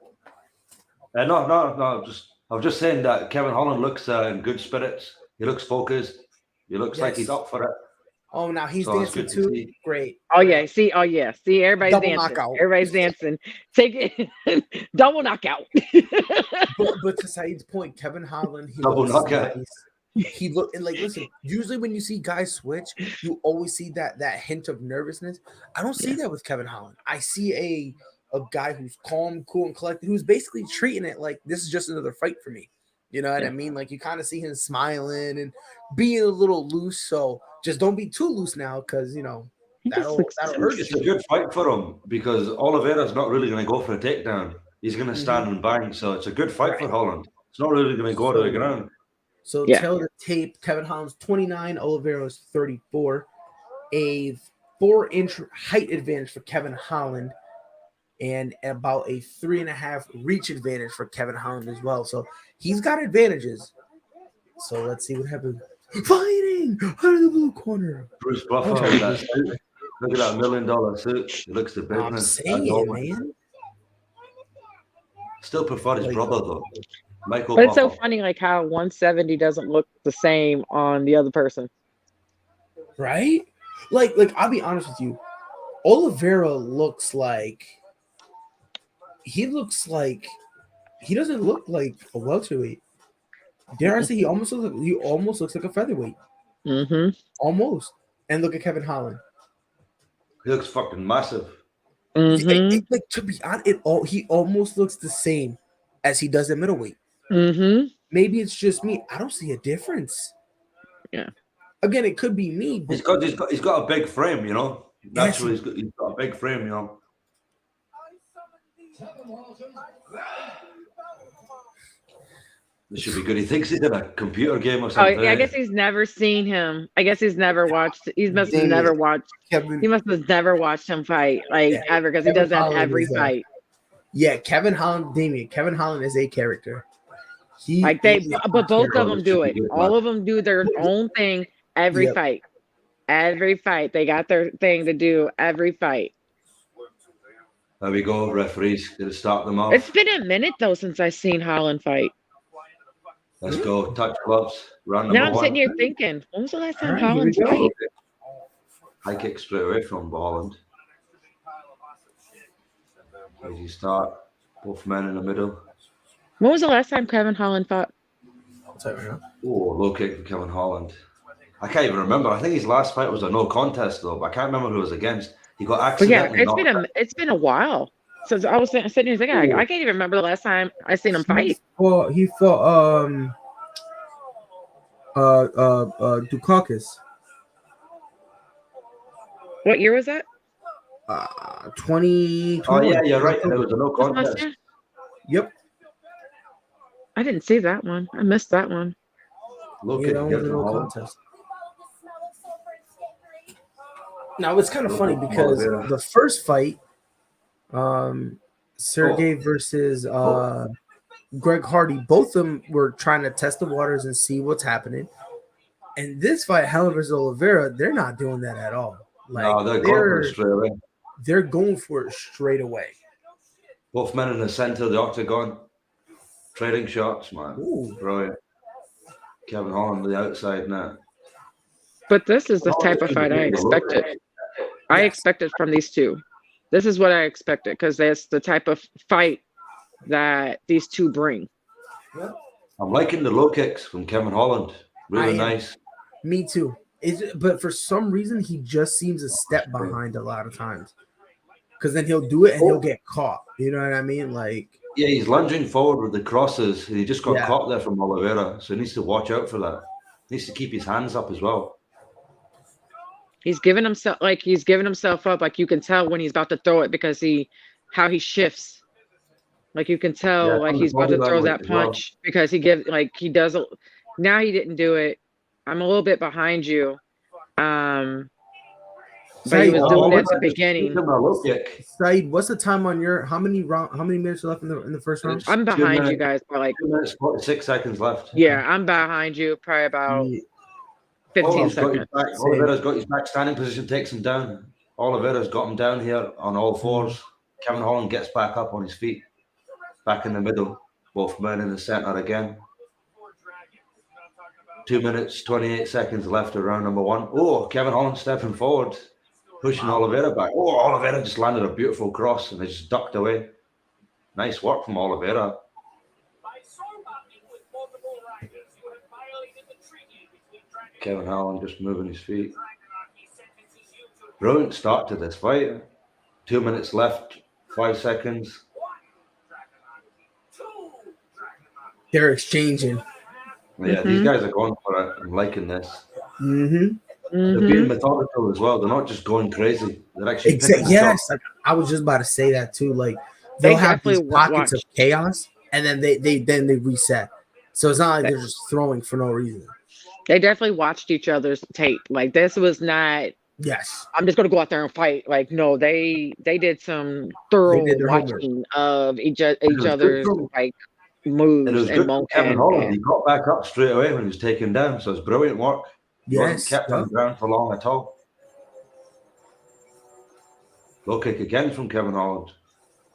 No. I was just saying that Kevin Holland looks in good spirits. He looks focused. He looks like he's Yes. up for it. Oh, now he's So it's dancing good to too. see. Great. oh yeah, see, everybody's Double dancing. knockout. Everybody's dancing. Take it, double knockout. But to Saeed's point, Kevin Holland, he Double looks knockout. nice. He look and like listen. Usually, when you see guys switch, you always see that hint of nervousness. I don't see that with Kevin Holland. I see a guy who's calm, cool, and collected, who's basically treating it like this is just another fight for me. You know what I mean? Like you kind of see him smiling and being a little loose. So just don't be too loose now, because that'll hurt It's you. a good fight for him because Oliveira's not really going to go for a takedown. He's going to stand and bang. So it's a good fight for Holland. It's not really going to go to the ground. So Yeah. tell the tape, Kevin Holland's 29, Oliveira's 34. A 4-inch height advantage for Kevin Holland, and about a 3.5 reach advantage for Kevin Holland as well. So he's got advantages. So let's see what happens. Fighting out of the blue corner. Bruce Buffer, with that suit. Look at that $1 million suit. He looks the I'm business. saying, man. Still prefer his brother though, Michael. But it's so Buffer. funny, like how 170 doesn't look the same on the other person. Right? Like I'll be honest with you. Oliveira looks like he doesn't look like a welterweight. Dare I say he almost looks like a featherweight. Mm-hmm. Almost. And look at Kevin Holland. He looks fucking massive. Mm-hmm. Like to be honest, he almost looks the same as he does at middleweight. Mm-hmm. Maybe it's just me. I don't see a difference. Yeah. Again, it could be me. But He's got a big frame, you know. Naturally, he's got a big frame, you know. This should be good. He thinks he's in a computer game or Oh, something. yeah, I guess he's never seen him. I guess he's never watched. He must have never watched. Kevin, He must have never watched him fight, like ever, because he does that Holland every is fight. yeah, Kevin Holland, Damien. Kevin Holland is a character. Like but both of them do it. All of them do their own thing every fight. Every fight, they got their thing to do every fight. There we go, referees. Gonna start them off. It's been a minute though since I've seen Holland fight. Let's go. Touch gloves. Round Now number I'm one. sitting here thinking, when was the last time All right, here Holland we go. fight? High kick straight away from Holland. As you start, both men in the middle. When was the last time Kevin Holland fought? Oh, low kick for Kevin Holland. I can't even remember. I think his last fight was a no contest though, but I can't remember who it was against. He got But yeah, accidentally it's been a while since I was sitting here thinking. I can't even remember the last time I seen him fight. Well, he fought Dukakis. What year was that? 20. Oh yeah, you're right. It was a no Was it last contest. year? Yep. I didn't see that one. I missed that one. Low Yeah, kick that was a against no Holland. contest. Now it's kind of funny because the first fight, Sergey versus Greg Hardy, both of them were trying to test the waters and see what's happening. And this fight, Helen versus Oliveira, they're not doing that at all. Like No, they're going for it straight away. they're going for it straight away. Both men in the center of the octagon. Trading shots, man. Ooh. Brilliant. Kevin Holland on the outside now. But this is the type of fight I expected. I expected from these two. This is what I expected because that's the type of fight that these two bring. I'm liking the low kicks from Kevin Holland. Really nice. Me too. But for some reason, he just seems a step behind a lot of times. Because then he'll do it and he'll get caught. You know what I mean? Like, yeah, he's lunging forward with the crosses. He just got caught there from Oliveira, so he needs to watch out for that. He needs to keep his hands up as well. He's giving himself up. Like you can tell when he's about to throw it because how he shifts. Like you can tell like he's about to throw that punch because he does. Now he didn't do it. I'm a little bit behind you. But he was Saeed, doing it at the Just beginning. give him a low kick. Saeed, what's the time on your? How many minutes are left in the first round? I'm behind you guys by like 2 minutes, 46 seconds left. yeah, I'm behind you probably about Yeah. 15 seconds. Oliveira's got his back standing position, takes him down. Oliveira's got him down here on all fours. Kevin Holland gets back up on his feet, back in the middle. Both men in the center again. 2 minutes, 28 seconds left of round number one. Oh, Kevin Holland stepping forward, pushing Oliveira back. Oh, Oliveira just landed a beautiful cross and they just ducked away. Nice work from Oliveira. Kevin Holland just moving his feet. Brilliant start to this fight. 2 minutes left, 5 seconds. They're exchanging. Yeah, these guys are going for it. I'm liking this. Mm-hmm. They're being methodical as well. They're not just going crazy. They're actually picking Yes, shots. like, I was just about to say that too. Like They they'll have these definitely pockets of watch. chaos, and then they reset. So it's not like they're just throwing for no reason. They definitely watched each other's tape. Like this was not Yes, I'm just gonna go out there and fight. Like no, they did some thorough did their homework. watching of each was other's good. like And it moves was and good for motion. Kevin Holland. He got back up straight away when he was taken down. So it's brilliant work. He wasn't yes. kept on the ground for long at all. Low kick again from Kevin Holland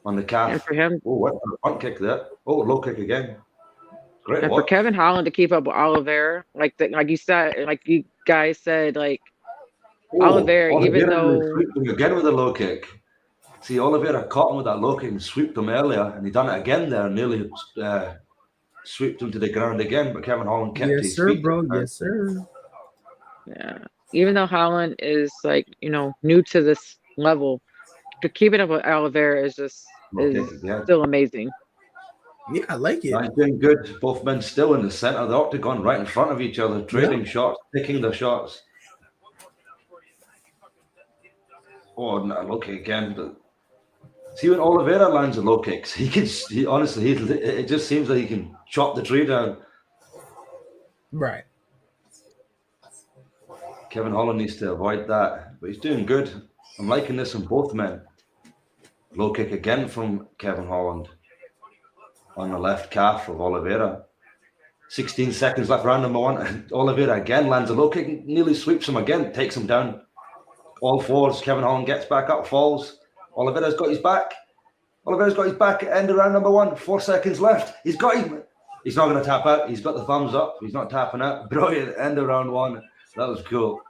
on the calf. And for him, Oh, what a front kick there. Oh, low kick again. Great and for work. Kevin Holland to keep up with Oliveira, like you said, like you guys said, like Oh, Oliveira, even though sweeped him again with a low kick. See, Oliveira caught him with that low kick and swept him earlier, and he done it again there, and nearly swept him to the ground again. But Kevin Holland kept Yes, his sir, feet. bro. Yes, sir. yeah, even though Holland is like new to this level, to keep it up with Oliveira is just Yeah. still amazing. Yeah, I like it. He's doing good. Both men still in the center of the octagon, right in front of each other, trading shots, picking their shots. Oh, no, low kick again. But see, when Oliveira lands a low kicks, it just seems like he can chop the tree down. Right. Kevin Holland needs to avoid that, but he's doing good. I'm liking this in both men. Low kick again from Kevin Holland on the left calf of Oliveira. 16 seconds left, round number one. And Oliveira again lands a low kick, nearly sweeps him again, takes him down. All fours. Kevin Holland gets back up, falls. Oliveira's got his back. Oliveira's got his back at end of round number one. 4 seconds left. He's got him. He's not going to tap out. He's got the thumbs up. He's not tapping out. Brilliant. End of round one. That was cool.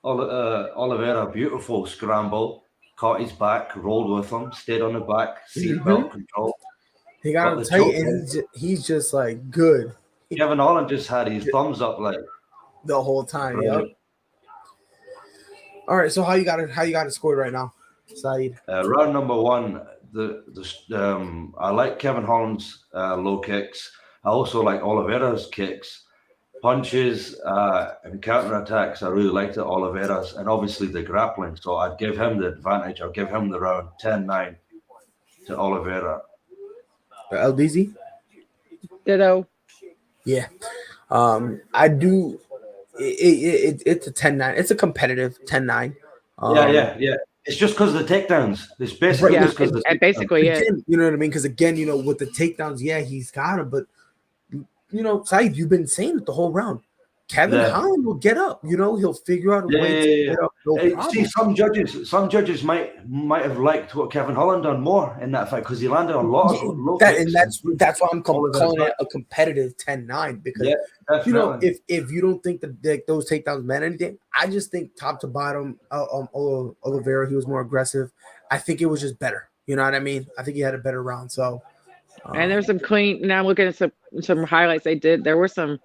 Oliveira, beautiful scramble. Caught his back, rolled with him, stayed on the back, seatbelt control. He got him tight, and he's just like good Kevin Holland just had his thumbs up like the whole time. Yep. All right, so how you got it scored right now, Saeed? round number one. I like Kevin Holland's low kicks. I also like Oliveira's kicks, punches, and counter attacks. I really liked it, Oliveira's, and obviously the grappling. So I'd give him the advantage. I'll give him the round 10-9 to Oliveira. LDZ? Ditto. Yeah. I do. It's a 10-9. It's a competitive 10-9. Yeah. It's just because of the takedowns. It's basically just because of the takedowns. Basically Again, you know what I mean? Because again, with the takedowns, yeah, he's got him, but Saeed, you've been saying it the whole round. Kevin Holland will get up. He'll figure out a way to get up. No problem. See, some judges might have liked what Kevin Holland done more in that fight because he landed a lot of low kicks. And that's why I'm calling it a competitive 10-9 because if you don't think that those takedowns meant anything, I just think top to bottom, Oliveira, he was more aggressive. I think it was just better. You know what I mean? I think he had a better round. So, and there's some clean. Now I'm looking at some highlights they did. There were some.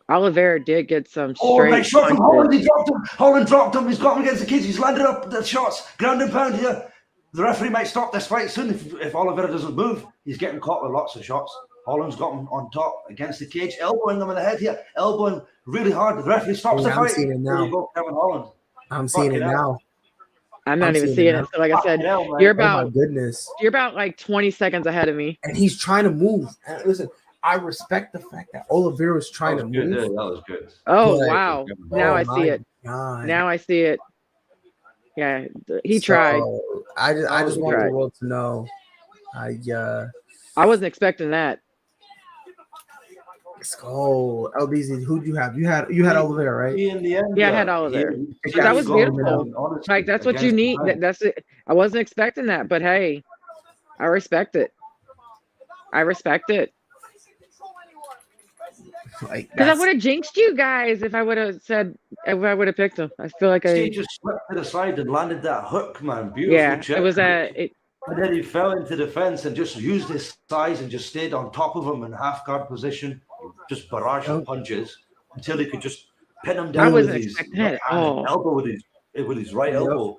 Oliveira did get some straight. Nice shot from Holland. He dropped him. Holland dropped him. He's got him against the cage. He's landed up the shots. Ground and pound here. The referee might stop this fight soon if Oliveira doesn't move. He's getting caught with lots of shots. Holland's got him on top against the cage, elbowing him in the head here, elbowing really hard. The referee stops the fight. I'm seeing it now. There you go, Kevin Holland. I'm seeing it now. I'm not even seeing it. So like I said, you're about oh my goodness. You're about like 20 seconds ahead of me. And he's trying to move. And listen, I respect the fact that Oliveira is trying to move. Yeah, that was good. Oh, wow. Now I see it. God. Now I see it. Yeah, he tried. I just want tried. the world to know. I wasn't expecting that. Let's go. LBZ, who'd you have? You had Oliveira, right? In the end, Yeah, I had all of there. But that was beautiful. Like that's what you need. That's it. I wasn't expecting that, but hey, I respect it. I respect it. Like, because I would have jinxed you guys if I would have picked him. I feel like he just slipped to the side and landed that hook, man. Beautiful. Yeah, check. it was and then he fell into the fence and just used his size and just stayed on top of him in half guard position, just barrage of punches until he could just pin him down with his right elbow with his right elbow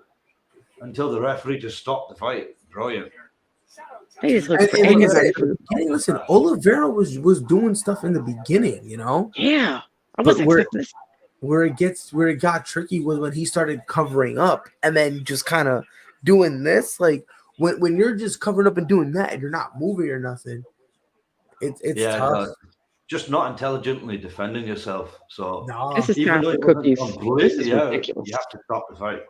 until the referee just stopped the fight. Brilliant. Listen, Oliveira was doing stuff in the beginning, you know. Yeah, I wasn't expecting this. Where it got tricky was when he started covering up and then just kind of doing this. Like when you're just covering up and doing that and you're not moving or nothing, it's tough. Just not intelligently defending yourself. So this is time for cookies. This is ridiculous. You have to stop the fight.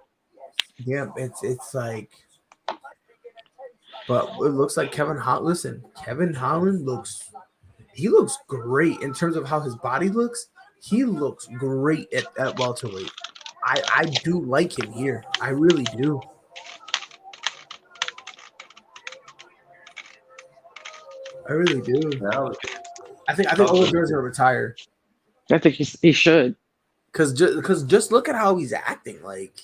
Yeah, it's like. But it looks like Kevin Holland looks great in terms of how his body looks. He looks great at welterweight. I do like him here. I really do. I really do. I think Oliveira's gonna retire. I think he should. Because just look at how he's acting. Like.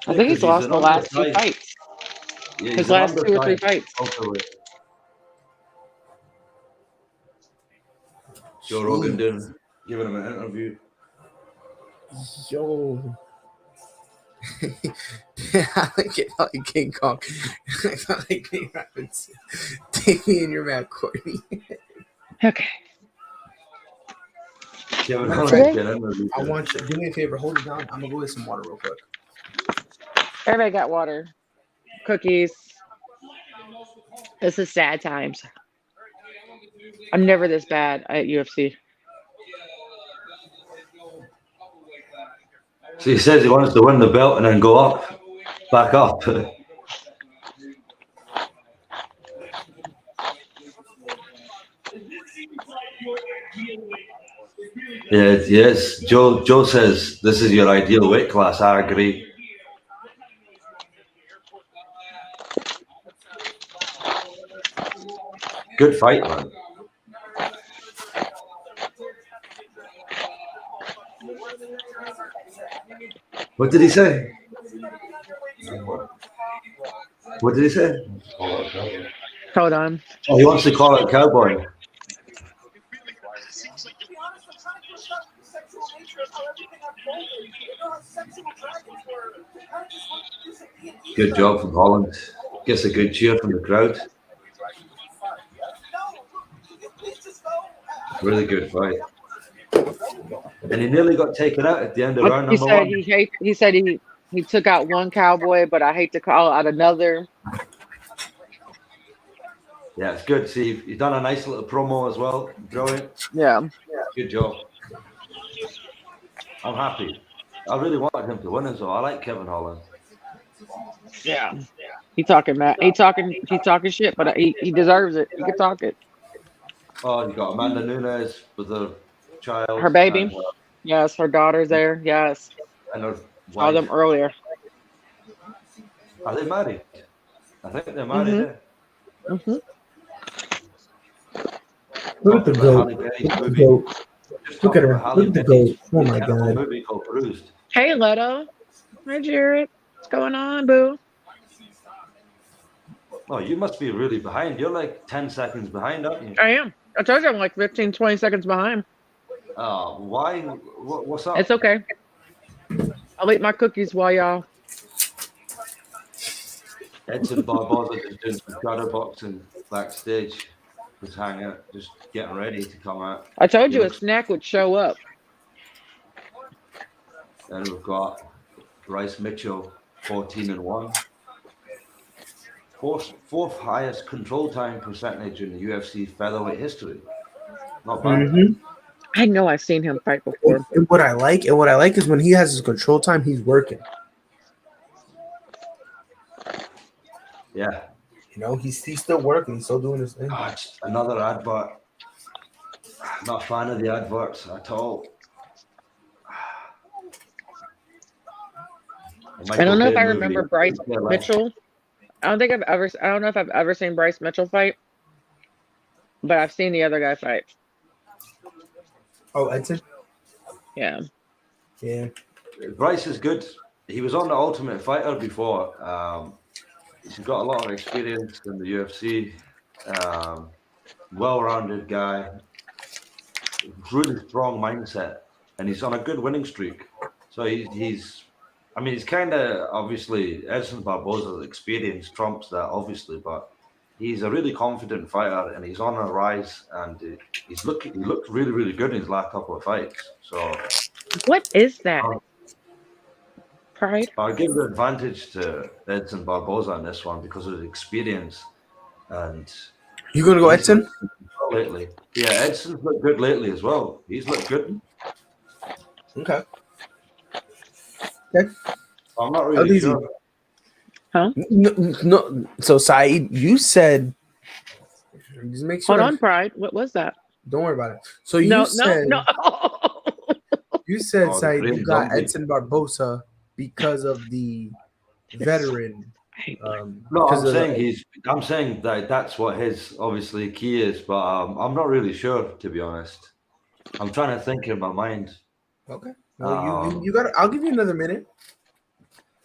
I think he's lost the last 2 fights. Yeah, his last 2 or 3 fights. Joe Rogan giving him an interview. Yo. I like it like King Kong. I like King Rapids. Take me in your map, Courtney. Okay. I want you. Do me a favor. Hold it down. I'm gonna go get some water real quick. Everybody got water, cookies. This is sad times. I'm never this bad at UFC. So he says he wants to win the belt and then go back up. Yes. Joe says this is your ideal weight class. I agree. Good fight, man. What did he say? What did he say? Hold on. Oh, he wants to call it cowboy. Good job from Holland. Gets a good cheer from the crowd. Really good fight. And he nearly got taken out at the end of round number 1. He said he took out one cowboy, but I hate to call out another. Yeah, it's good. See, he's done a nice little promo as well. Brilliant. Yeah. Good job. I'm happy. I really wanted him to win as well. I like Kevin Holland. Yeah. He talking shit, but he deserves it. He can talk it. Oh, you got Amanda Nunes with her child. Her baby. Yes, her daughter's there. Yes. And her wife. Saw them earlier. Are they married? I think they're married. Mm-hmm. Mm-hmm. Look at the goat. Look at her. Look at the goat. Oh my god. Movie called Bruised. Hey, Leto. Hi, Jared. What's going on, boo? Oh, you must be really behind. You're like 10 seconds behind, aren't you? I am. I told you I'm like 15, 20 seconds behind. Oh, why? What's up? It's okay. I'll eat my cookies while y'all. Edson Barbosa just doing some shadow boxing backstage. Just hanging out, just getting ready to come out. I told you a snack would show up. Then we've got Bryce Mitchell, 14-1. Fourth highest control time percentage in the UFC featherweight history. Not bad. Mm-hmm. I know I've seen him fight before. And what I like is when he has his control time, he's working. Yeah. You know, he's still working. He's still doing his thing. It's another advert. Not a fan of the adverts at all. I don't know if I remember Bryce Mitchell. I don't know if I've ever seen Bryce Mitchell fight, but I've seen the other guy fight. Oh, Edson? Yeah. Yeah. Bryce is good. He was on the Ultimate Fighter before. He's got a lot of experience in the UFC. Well-rounded guy. Really strong mindset. And he's on a good winning streak. So he's kind of, obviously, Edson Barbosa's experience trumps that, obviously, but he's a really confident fighter, and he's on a rise, and he looked really, really good in his last couple of fights. So, what is that? Pride? I'll give the advantage to Edson Barbosa in this one because of his experience. And you gonna go Edson? Lately, yeah, Edson's looked good lately as well. He's looked good. Okay. I'm not really sure. Huh? No. So, Saeed, you said. Just make sure. Hold on, Pride. What was that? Don't worry about it. So you said. No. You said, Saeed, you got Edson Barbosa because of the veteran. No, I'm saying that that's what his obviously key is, but I'm not really sure, to be honest. I'm trying to think in my mind. Okay. Well, you got. I'll give you another minute.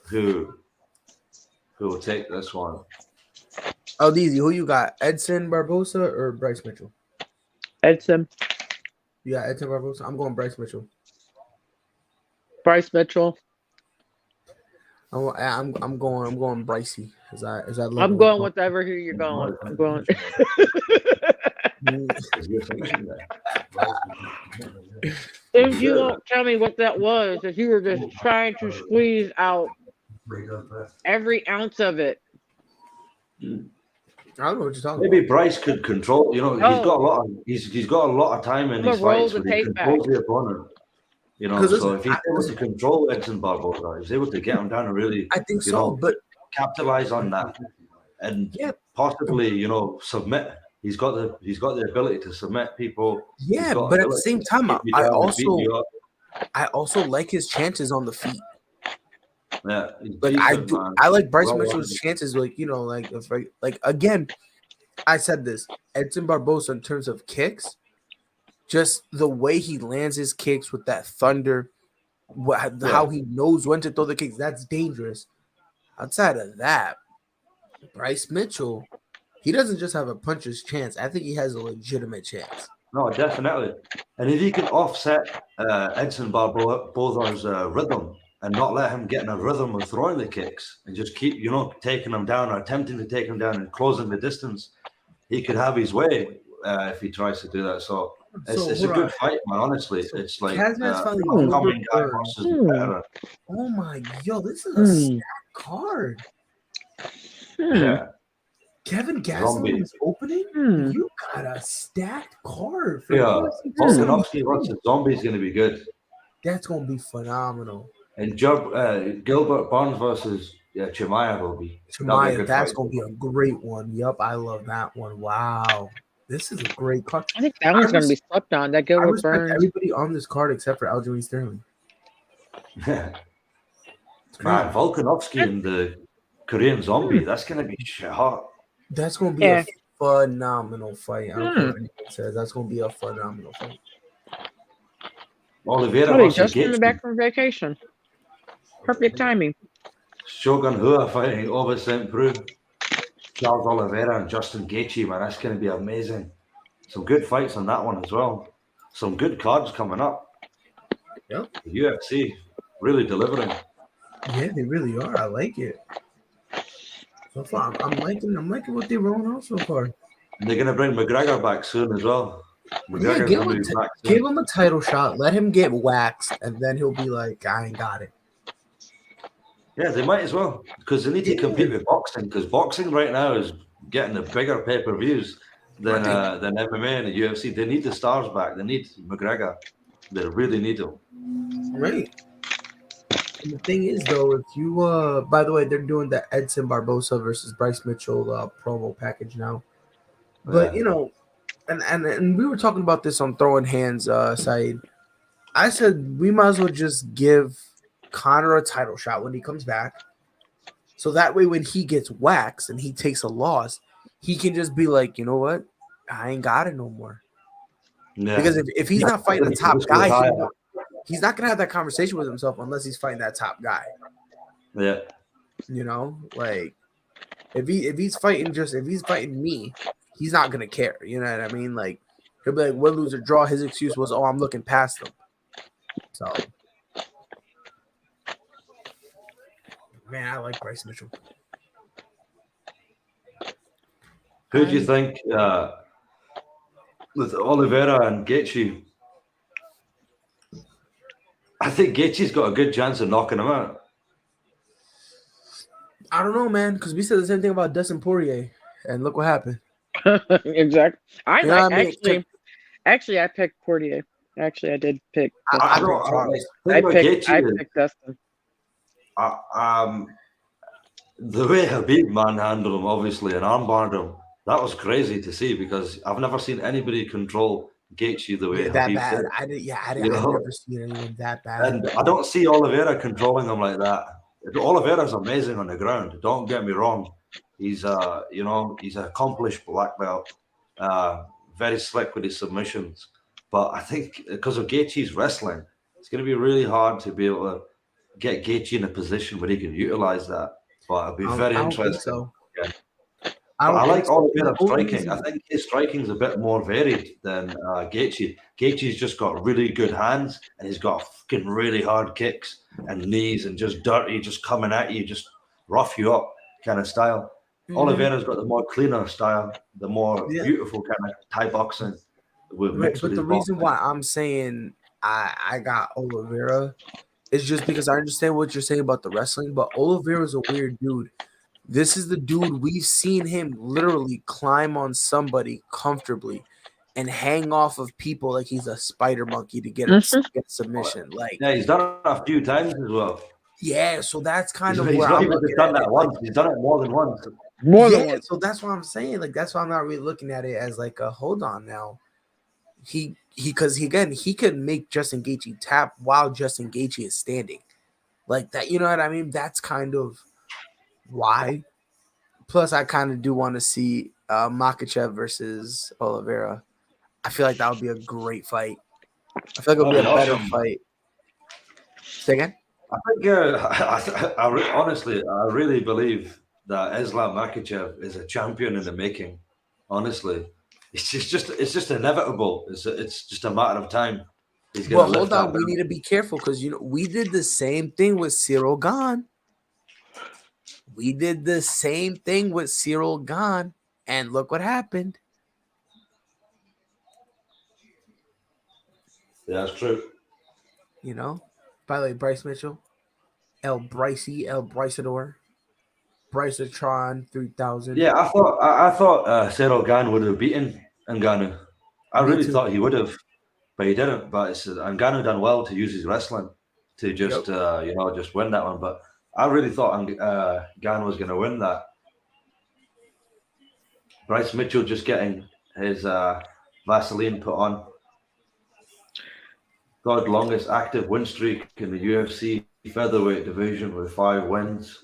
Who will take this one? Oh, easy. Who you got? Edson Barbosa or Bryce Mitchell? Edson. You got Edson Barbosa. I'm going Bryce Mitchell. Bryce Mitchell. I'm going Brycey. I'm going whatever who you're going. I'm going. If you won't tell me what that was, if you were just trying to squeeze out every ounce of it. I don't know what you're talking Maybe about. Bryce could control. You know, he's got a lot of time in his fights where he controls the opponent. You know, so if he's able to control Edson Barbosa, he's able to get him down and really, I think so, but capitalize on that and possibly, submit. He's got the ability to submit people. Yeah, but at the same time, I also like his chances on the feet. Yeah, like I like Bryce Mitchell's chances. Again, I said this. Edson Barbosa in terms of kicks, just the way he lands his kicks with that thunder, how he knows when to throw the kicks, that's dangerous. Outside of that, Bryce Mitchell, he doesn't just have a puncher's chance. I think he has a legitimate chance. No, definitely. And if he can offset Edson Barbosa's rhythm and not let him get in a rhythm of throwing the kicks and just keep, taking him down or attempting to take him down and closing the distance, he could have his way if he tries to do that. So it's a good fight, man. Honestly, it's like coming guy versus better. Oh my, this is a stacked card. Yeah. Kevin Gastelum is opening. You got a stacked card. Volkanovski versus Zombie is going to be good. That's going to be phenomenal. And Gilbert Burns versus Chimaev will be. Chimaev, that's going to be a great one. Yep, I love that one. Wow. This is a great card. I think that one's going to be slept on. That Gilbert Burns. Everybody on this card except for Aljamain Sterling. Man, Volkanovski and the Korean Zombie, that's going to be hot. That's going to be a phenomenal fight. I don't care what anyone says. That's going to be a phenomenal fight. Oliveira just coming back from vacation. Perfect timing. Shogun Rua fighting over St. Preux. Charles Oliveira and Justin Gaethje, man, that's going to be amazing. Some good fights on that one as well. Some good cards coming up. Yep. The UFC really delivering. Yeah, they really are. I like it. So far, I'm liking what they're rolling out so far. And they're going to bring McGregor back soon as well. Give him a title shot. Let him get waxed, and then he'll be like, I ain't got it. Yeah, they might as well, because they need to compete with boxing, because boxing right now is getting the bigger pay-per-views. than MMA and the UFC. They need the stars back. They need McGregor. They really need him. Right. And the thing is, though, if you by the way, they're doing the Edson Barbosa versus Bryce Mitchell promo package now. But Yeah. you know, and we were talking about this on Throwing Hands, Saeed. I said we might as well just give Conor a title shot when he comes back. So that way when he gets waxed and he takes a loss, he can just be like, you know what? I ain't got it no more. Yeah. Because if he's not fighting the top Just go guy, higher. he's not gonna have that conversation with himself unless he's fighting that top guy. Yeah. You know, like if he's fighting me, he's not gonna care. You know what I mean? Like he'll be like, win, lose, or draw. His excuse was, oh, I'm looking past him. So man, I like Bryce Mitchell. Who do you think with Oliveira and Gaethje? I think Gaethje's got a good chance of knocking him out. I don't know, man, because we said the same thing about Dustin Poirier, and look what happened. Exactly. I You know like what I mean? actually I picked Portier. Actually, I did pick. I Dustin. I picked Dustin. The way Habib manhandled him, obviously, and armbarred him, that was crazy to see because I've never seen anybody control Gaethje the way that Habib bad. did. I've You know? never seen anyone that bad. And I don't see Oliveira controlling him like that. Oliveira's amazing on the ground. Don't get me wrong. He's he's an accomplished black belt, very slick with his submissions. But I think because of Gaethje's wrestling, it's going to be really hard to be able to get Gaethje in a position where he can utilize that. But it'll be very interesting. So. Yeah. I like Oliveira's striking. I think his striking's a bit more varied than Gaethje. Gaethje's just got really good hands, and he's got fucking really hard kicks and knees, and just dirty, just coming at you, just rough you up kind of style. Mm-hmm. Oliveira's got the more cleaner style, the more beautiful kind of Thai boxing. But the reason why I'm saying I got Oliveira is just because I understand what you're saying about the wrestling, but Oliveira's a weird dude. This is the dude we've seen him literally climb on somebody comfortably and hang off of people like he's a spider monkey to get a submission. Like, yeah, he's done it a few times as well. Yeah, so that's kind of he's where not I'm even looking done at that it. once. He's done it more than once. So that's what I'm saying. Like, that's why I'm not really looking at it as like a hold on now. He could make Justin Gaethje tap while Justin Gaethje is standing, like that. You know what I mean? That's kind of why. Plus, I kind of do want to see Makhachev versus Oliveira. I feel like that would be a great fight. I feel like it would be a better fight. Say again? I think, honestly, I really believe that Islam Makhachev is a champion in the making. Honestly, it's just inevitable. It's just a matter of time. He's gonna hold on. We need to be careful because we did the same thing with Cyril Gane. We did the same thing with Cyril Gane, and look what happened. Yeah, that's true. You know, by the way, Bryce Mitchell, El Bryceador, Bryceatron 3000. Yeah, I thought Cyril Gane would have beaten Ngannou. I really thought he would have, but he didn't. But Ngannou done well to use his wrestling to just just win that one. But I really thought Gane was going to win that. Bryce Mitchell just getting his Vaseline put on. God, longest active win streak in the UFC featherweight division with 5 wins.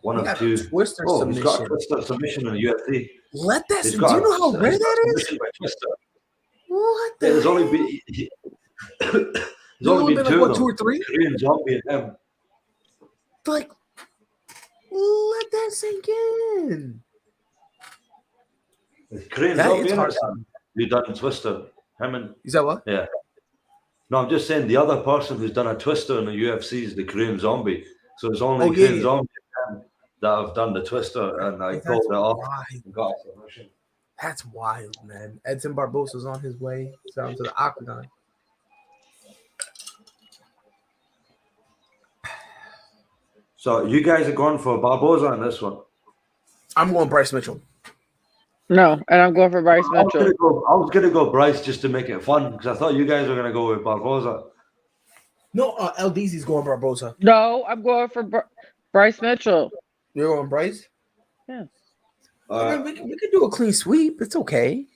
One of 2. Twister submission. He's got a twister submission in the UFC. Let that. Do you know how rare that is? What? There's only been there's only been 2 of them. 2 or 3. Korean Zombie and him. Like, let that sink in. Korean Zombie and him. Who done Twister? Him and is that what? Yeah. No, I'm just saying the other person who's done a Twister in the UFC is the Korean Zombie. So it's only Korean Zombie that have done the Twister, and I called it off and got a submission. That's wild, man. Edson Barbosa's on his way down to the octagon. So you guys are going for Barbosa on this one? I'm going Bryce Mitchell. No, and I'm going for Bryce Mitchell. I was gonna go Bryce just to make it fun because I thought you guys were gonna go with Barbosa. No, LDZ's going Barbosa. No, I'm going for Bryce Mitchell. You're going Bryce? Yeah. We could do a clean sweep. It's okay.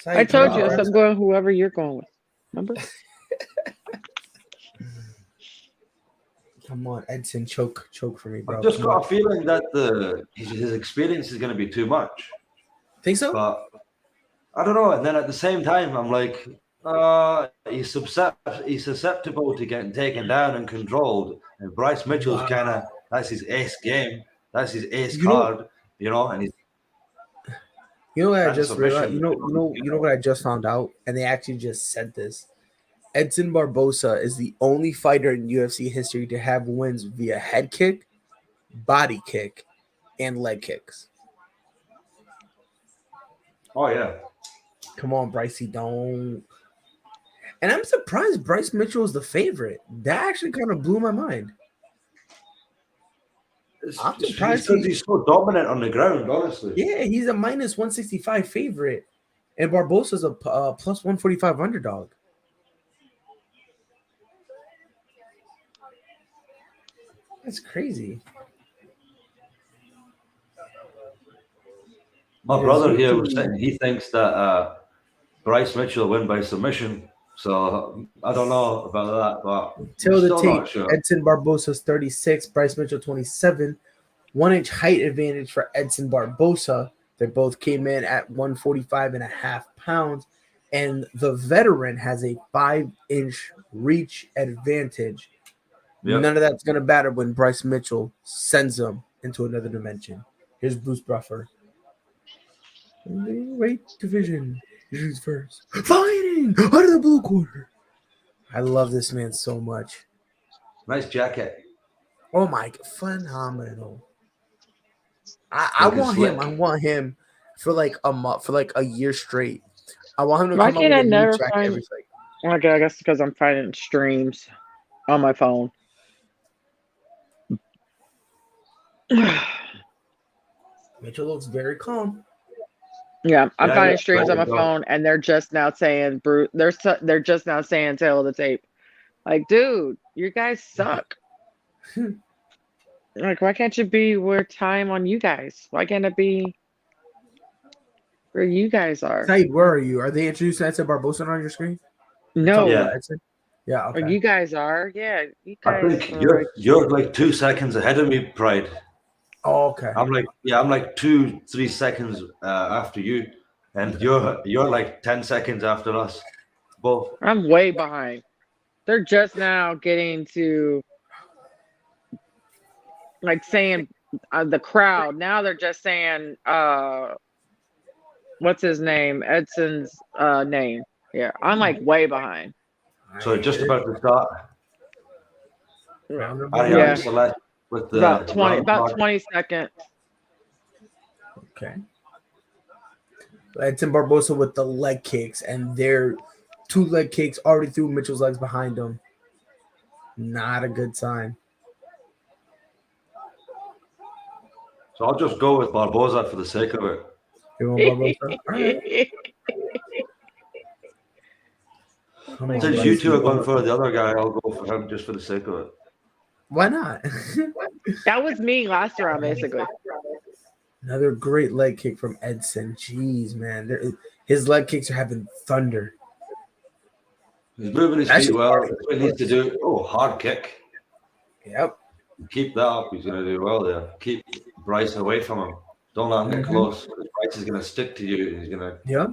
I told you, so I'm going whoever you're going with. Remember? Come on, Edson, choke for me, bro. I've just got a feeling that his experience is going to be too much. Think so? But I don't know. And then at the same time, I'm like, he's susceptible to getting taken down and controlled. And Bryce Mitchell's that's his ace game. That's his ace card, and he's. You know what I just realized? You know what I just found out? And they actually just said this. Edson Barbosa is the only fighter in UFC history to have wins via head kick, body kick, and leg kicks. Oh, yeah. Come on, Brycey, don't. And I'm surprised Bryce Mitchell is the favorite. That actually kind of blew my mind. I'm surprised he's so dominant on the ground, honestly. Yeah, he's a minus 165 favorite. And Barbosa's a plus 145 underdog. That's crazy. My brother here was saying he thinks that Bryce Mitchell will win by submission. So I don't know about that, but Till the tape, sure. Edson Barbosa's 36, Bryce Mitchell 27. 1 inch height advantage for Edson Barbosa. They both came in at 145.5 pounds. And the veteran has a 5-inch reach advantage. Yep. None of that's going to matter when Bryce Mitchell sends him into another dimension. Here's Bruce Buffer. Weight division. Who's first? Fighting out of the blue corner. I love this man so much. Nice jacket. Oh my, phenomenal. I want him for like a month, for like a year straight. I want him to come up with a new track every fight. Okay, I guess because I'm finding streams on my phone. Mitchell looks very calm. Yeah, I'm finding streams on my phone, and they're just now saying Bruce. They're just now saying tail of the tape. Like, dude, you guys suck. Like, why can't you be where time on you guys? Why can't it be where you guys are? Said, where are you? Are they introducing Edson Barbosa on your screen? No. Yeah. Okay. Or you guys are. Yeah. You guys I think you're like 2 seconds ahead of me, Pride. Oh, okay. I'm like 2-3 seconds after you, and you're like 10 seconds after us both. I'm way behind. They're just now getting to like saying the crowd. Now they're just saying what's his name? Edson's name. Yeah, I'm like way behind. So just about to start. Yeah. Celeste with the about 20 seconds. Okay. Edson Barbosa with the leg kicks, and their 2 leg kicks already threw Mitchell's legs behind him. Not a good sign. So I'll just go with Barbosa for the sake of it. You want Barbosa? Right. Since you two are going for the other guy, I'll go for him just for the sake of it. Why not? That was me last round, basically. Another great leg kick from Edson. Jeez, man. His leg kicks are having thunder. He's moving his feet well. That's what he needs to do. Oh, hard kick. Yep. Keep that up. He's going to do well there. Keep Bryce away from him. Don't let him get close. Bryce is going to stick to you. He's going to. Yep.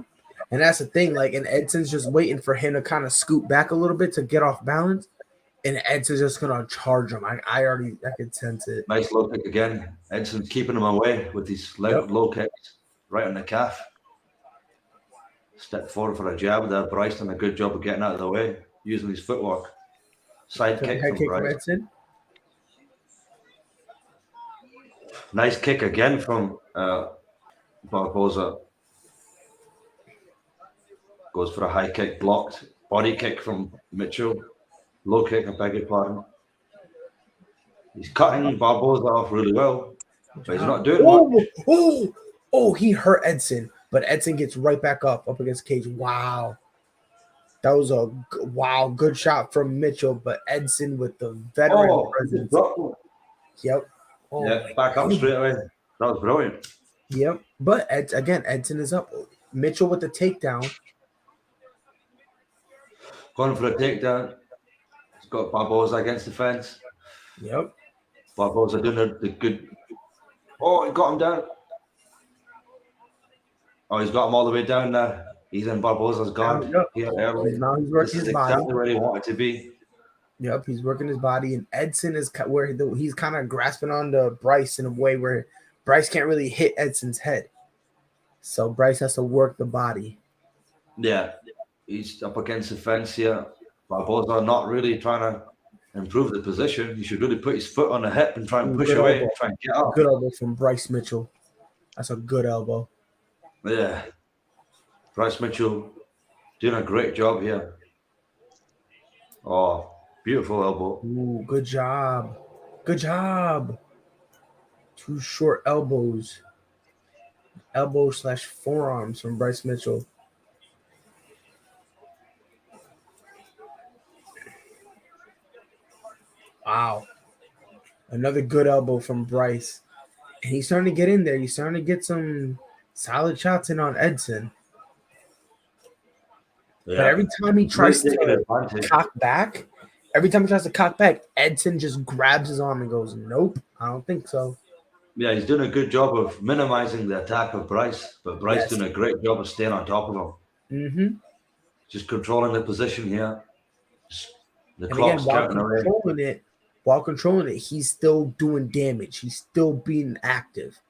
And that's the thing. Like, and Edson's just waiting for him to kind of scoot back a little bit to get off balance. And Edson's just going to charge him. I could sense it. Nice low kick again. Edson's keeping him away with these low kicks right on the calf. Step forward for a jab there. Bryce done a good job of getting out of the way, using his footwork. Side kick from Bryce. Edson. Nice kick again from Barbosa. Goes for a high kick, blocked. Body kick from Mitchell. Low kick, I beg your pardon. He's cutting Barbosa off really well, but he's not doing much. Oh, he hurt Edson, but Edson gets right back up against Cage. Wow. That was a good shot from Mitchell, but Edson with the veteran presence. Yep. Oh, yeah, back up straight away. That was brilliant. Yep. But Edson is up. Mitchell with the takedown. Going for a takedown. He's got Barbosa against the fence. Yep. Barbosa doing the good. Oh, he got him down. Oh, he's got him all the way down now. He's in Barbosa's guard. Yep. Now he's working his body. Exactly where he wanted to be. Yep, he's working his body, and Edson is where he's kind of grasping on to Bryce in a way where Bryce can't really hit Edson's head. So Bryce has to work the body. Yeah, he's up against the fence here. Barbosa not really trying to improve the position. He should really put his foot on the hip and try and push away and try and get up. Good elbow from Bryce Mitchell. That's a good elbow. Yeah. Bryce Mitchell doing a great job here. Oh, beautiful elbow. Ooh, good job. Good job. 2 short elbows. Elbow/forearms from Bryce Mitchell. Wow. Another good elbow from Bryce. And he's starting to get in there. He's starting to get some solid shots in on Edson. Yeah. But every time he tries to cock back, Edson just grabs his arm and goes, nope, I don't think so. Yeah, he's doing a good job of minimizing the attack of Bryce, but Bryce doing a great job of staying on top of him. Mm-hmm. Just controlling the position here. The clock's counting away. While controlling it, he's still doing damage. He's still being active.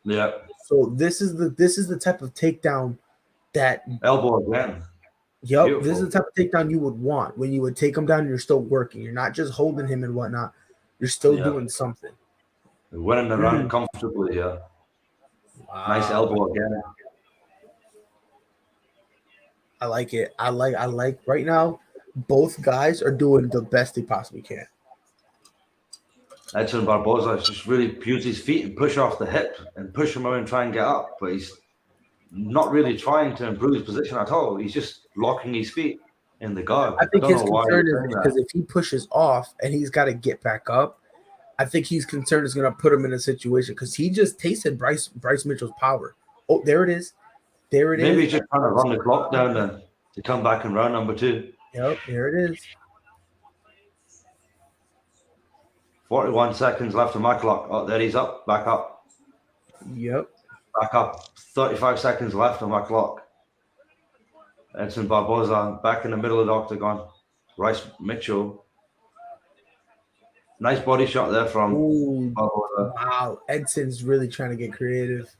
Yeah. So this is the type of takedown that elbow again. Yep, beautiful. This is the type of takedown you would want when you would take him down and you're still working. You're not just holding him and whatnot. You're still doing something. Winning the round comfortably, yeah. Wow. Nice elbow again. I like it. I like right now, both guys are doing the best they possibly can. Edson Barbosa just really use his feet and push off the hip and push him out and try and get up, but he's not really trying to improve his position at all. He's just locking his feet in the guard. I think his concern is because if he pushes off and he's got to get back up, I think he's concerned is going to put him in a situation because he just tasted Bryce Mitchell's power. Oh, there it is. There it is. Maybe he's just trying to run the clock down to come back in round number 2. Yep, there it is. 41 seconds left on my clock. Oh, there he's up, back up. Yep. Back up. 35 seconds left on my clock. Edson Barbosa back in the middle of the octagon. Bryce Mitchell. Nice body shot there from Barbosa. Wow. Edson's really trying to get creative.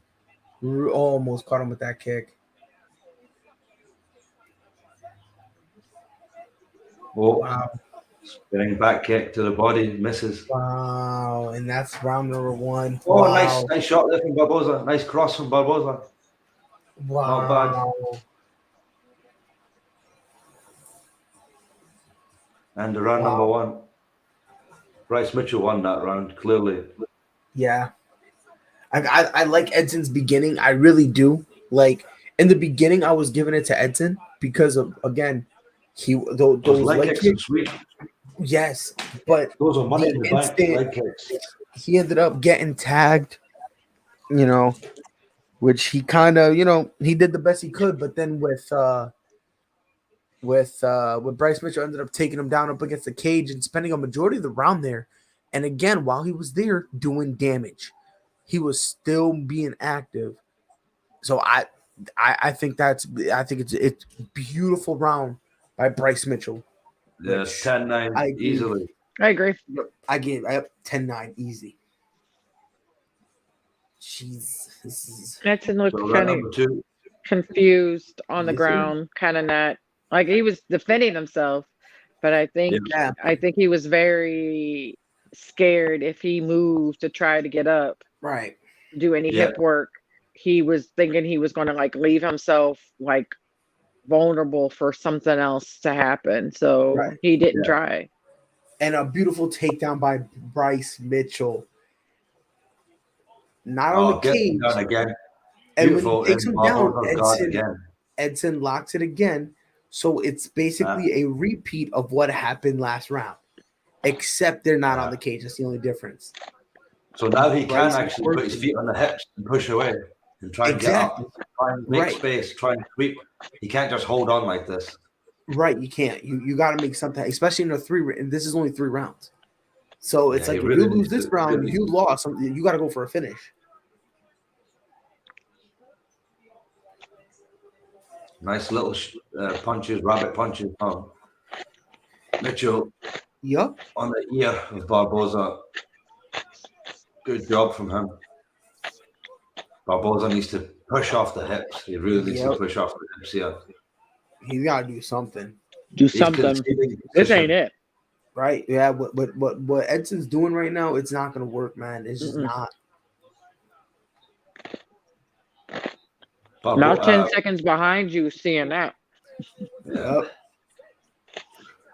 Almost caught him with that kick. Oh, wow. Spinning back kick to the body, misses. Wow, and that's round number 1. Oh, wow. nice shot there from Barbosa. Nice cross from Barbosa. Wow. Not bad. And the round number 1. Bryce Mitchell won that round, clearly. Yeah. I like Edson's beginning. I really do. Like, in the beginning, I was giving it to Edson because of, again, those leg kicks. Sweet. Yes, but those are money in the bank leg kicks. He ended up getting tagged, which he kind of, he did the best he could. But then with Bryce Mitchell ended up taking him down up against the cage and spending a majority of the round there. And again, while he was there doing damage, he was still being active. So I think it's beautiful round by Bryce Mitchell. Yeah, 10-9 easily. I agree. I gave 10-9 easy. Jeez. Edson looked kind of confused on the ground, kind of not like he was defending himself, but I think he was very scared if he moved to try to get up, right? Do any hip work. He was thinking he was going to like leave himself like vulnerable for something else to happen, so he didn't try. And a beautiful takedown by Bryce Mitchell. Not on the cage. Again. And when Beautiful. he takes And him down, Barbosa guard again. Edson locks it again. So it's basically a repeat of what happened last round, except they're not on the cage. That's the only difference. So now he can Bryce is actually put his working. feet on the hips and push away and try and get up, try and make space, try and sweep. He can't just hold on like this. Right, you can't. You got to make something, especially in a 3. And this is only 3 rounds. So it's Yeah, like he if really you lose needs this to- round, really- you lost. You got to go for a finish. Nice little punches, rabbit punches from Mitchell Yup. on the ear of Barbosa. Good job from him. Barbosa needs to push off the hips. He really needs to push off the hips here. He's got to do something. Do He's something. conceding This position. ain't it. Right? Yeah. What Edson's doing right now, it's not going to work, man. It's just not. Now 10 seconds behind you, seeing that. Yep.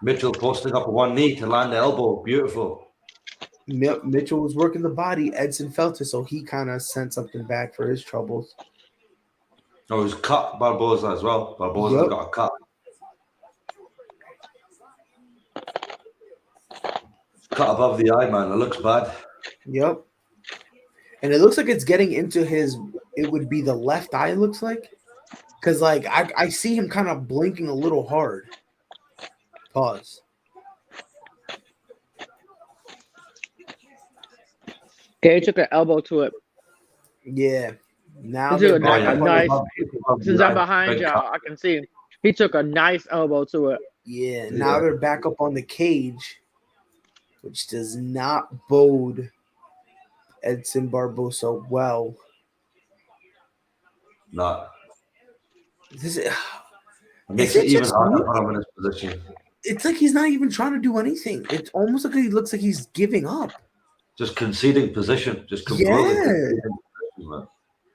Mitchell posting up one knee to land the elbow. Beautiful. Mitchell was working the body. Edson felt it, so he kind of sent something back for his troubles. Oh, it was cut Barbosa as well. Barbosa got a cut. Cut above the eye, man. It looks bad. Yep. And it looks like it's getting into his, it would be the left eye, it looks like. Because, like, I see him kind of blinking a little hard. Pause. Okay, he took an elbow to it. Yeah. Now He took they're a back nice, up. since I'm behind y'all, I can see him. He took a nice elbow to it. Yeah, now they're back up on the cage, which does not bode Edson Barbosa well. Not. This It makes it even harder for him in this position. It's like he's not even trying to do anything. It's almost like he looks like he's giving up. Just conceding position. Just completely conceding position, man.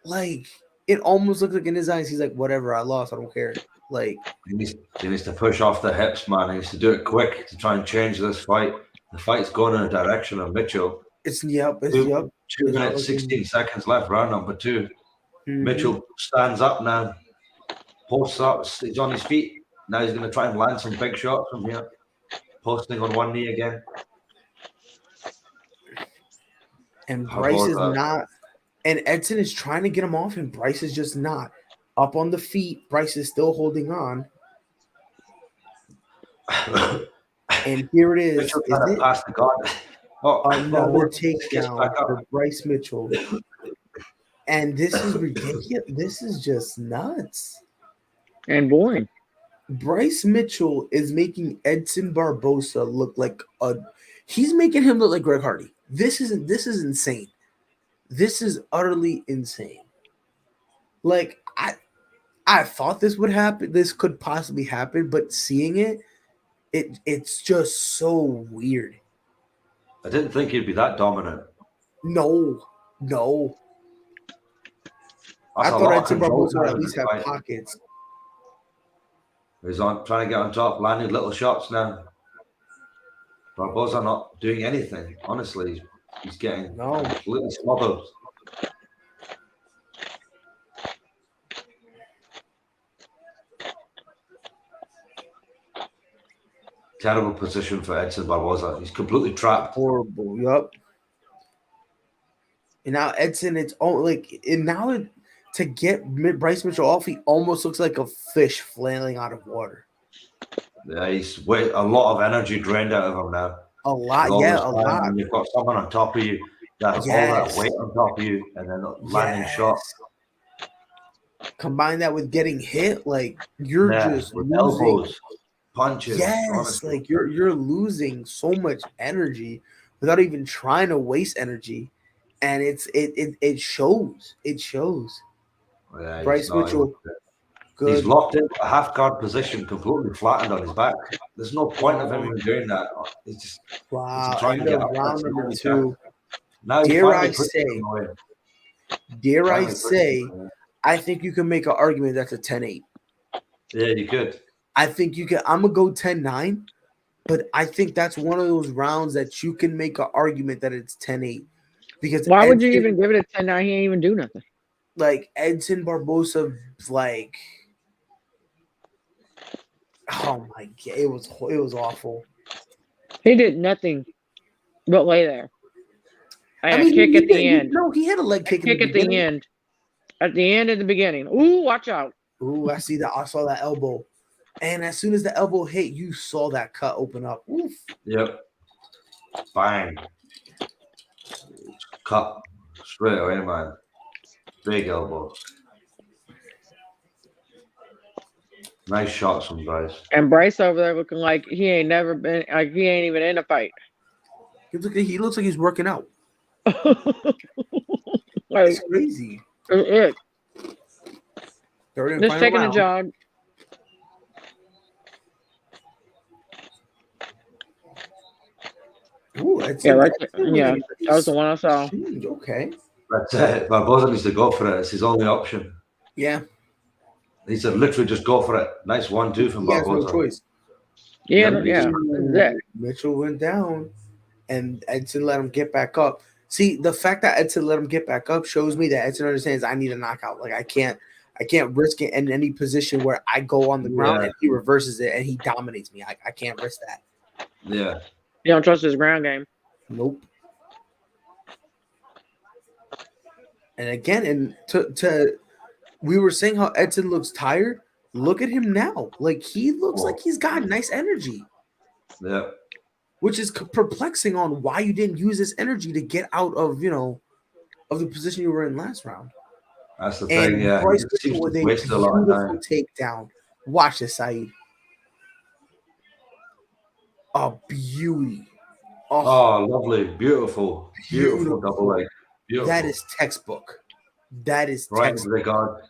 Like, it almost looks like in his eyes, he's like, whatever, I lost, I don't care. Like, He needs to push off the hips, man. He needs to do it quick to try and change this fight. The fight's going in a direction of Mitchell. it's 2 It's minutes, 16 seconds left, round number 2. Mitchell stands up now. Posts up, he's on his feet. Now he's going to try and land some big shots from here. Posting on one knee again. And Bryce is not, and Edson is trying to get him off, and Bryce is just not. Up on the feet, Bryce is still holding on. And here it is. Mitchell trying to pass the guard. Another takedown for Bryce Mitchell. And this is ridiculous. This is just nuts. And boring. Bryce Mitchell is making Edson Barbosa look like he's making him look like Greg Hardy. This is insane. This is utterly insane. Like, I thought this would happen. This could possibly happen, but seeing it's just so weird. I didn't think he'd be that dominant. No. I thought Edson Barbosa would at least have pockets. He's trying to get on top, landing little shots now. Barbosa not doing anything. Honestly, he's getting completely smothered. Terrible position for Edson Barbosa. He's completely trapped. Horrible. Yup. And now Edson, to get Bryce Mitchell off, he almost looks like a fish flailing out of water. Yeah, he's a lot of energy drained out of him now. A lot. When you've got someone on top of you that has all that weight on top of you, and then landing shots. Combine that with getting hit, like you're just with losing. Elbows, punches. Yes, honestly. like you're losing so much energy without even trying to waste energy, and it shows. It shows. Yeah, Bryce Mitchell, good. He's locked into a half guard position, completely flattened on his back. There's no point of him even doing that. He's just wow. trying to get up round number 2. Now Dare I say, I think you can make an argument that's a 10-8. Yeah, you could. I think you can. I'm gonna go 10-9, but I think that's one of those rounds that you can make an argument that it's 10-8. Because why would you even give it a 10-9? He ain't even do nothing. like Edson Barbosa, like, oh my god, it was awful. He did nothing but lay there. I And mean, a kick at the end. No, he had a leg kick in the Kick at the beginning. end. At the end and the beginning. Ooh, watch out. Ooh, I see that. I saw that elbow. And as soon as the elbow hit, you saw that cut open up. Oof. Yep. Bang. Cut straight away, man. Big elbow. Nice shots from Bryce. And Bryce over there looking like he ain't never been, like he ain't even in a fight. He looks like he's working out. Like, It's crazy. it. Third and Just final taking a round. jog. Ooh, that's Yeah, right. that's Yeah, that was the one I saw. Okay. That's it. Barbosa needs to go for it. It's his only option. Yeah. He said, literally, just go for it. Nice 1-2 from He has no Barbosa. choice. Yeah, Yeah, yeah. That- Mitchell went down, and Edson let him get back up. See, the fact that Edson let him get back up shows me that Edson understands I need a knockout. Like I can't risk it in any position where I go on the ground Yeah. and he reverses it and he dominates me. I can't risk that. Yeah. You don't trust his ground game. Nope. And again, and to we were saying how Edson looks tired. Look at him now. Like he looks like he's got nice energy. Yeah. Which is perplexing on why you didn't use this energy to get out of, of the position you were in last round. That's the And thing, yeah. Bryce He Mitchell seems with to a waste a lot of beautiful time. takedown. Watch this, Saeed. A beauty. Oh, lovely. Beautiful. Beautiful double leg. Beautiful. That is textbook. That is right into textbook. the guard.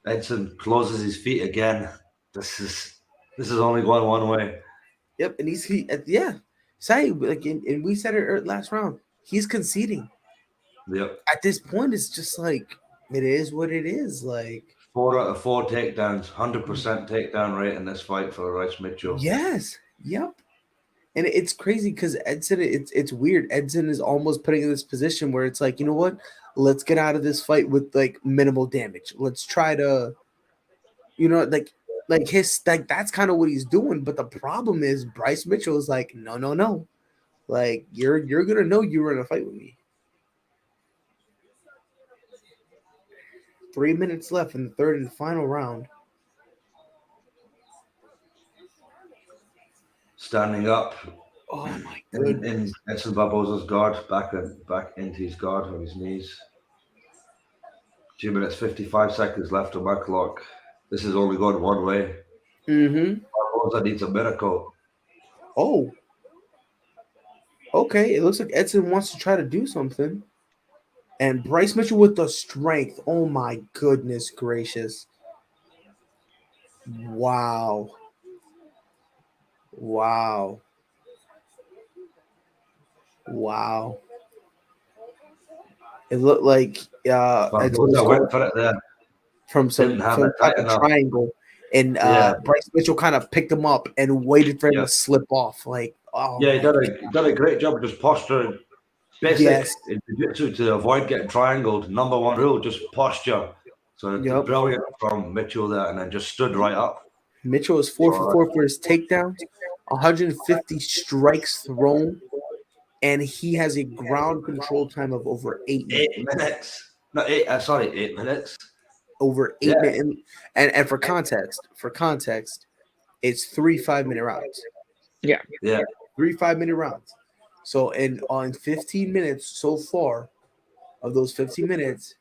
Edson closes his feet again. This is only going one way. Yep, and Saeed, like, and we said it last round. He's conceding. Yep. At this point, it's just like it is what it is. Like 4 out of 4 takedowns, 100% takedown rate in this fight for Bryce Mitchell. yes, yep. And it's crazy because Edson, it's weird. Edson is almost putting in this position where it's like, you know what? Let's get out of this fight with like minimal damage. Let's try to, that's kind of what he's doing. But the problem is Bryce Mitchell is like, no. Like you're gonna know you were in a fight with me. 3 minutes left in the third and final round. Standing up Oh my in goodness. Edson Barbosa's guard, back into his guard on his knees. 2 minutes 55 seconds left on my clock. This is only going one way. Mm-hmm. Barbosa needs a miracle. Oh. Okay, it looks like Edson wants to try to do something. And Bryce Mitchell with the strength. Oh my goodness gracious. Wow. It looked like Edson was Barbosa went for it there. from some Didn't have it tight type of enough. triangle. And Bryce Mitchell kind of picked him up and waited for him to slip off. Like, oh Yeah, he done a great job of just posturing. Basic in jiu-jitsu to avoid getting triangled. Number one rule, just posture. So brilliant from Mitchell there, and then just stood right up. Mitchell is 4 for 4 for his takedowns, 150 strikes thrown, and he has a ground control time of over 8 minutes. 8 minutes. No, 8 minutes. Over 8 minutes. And for context, it's 3 5-minute rounds. Yeah. 3 5-minute rounds. So on 15 minutes so far, of those 15 minutes,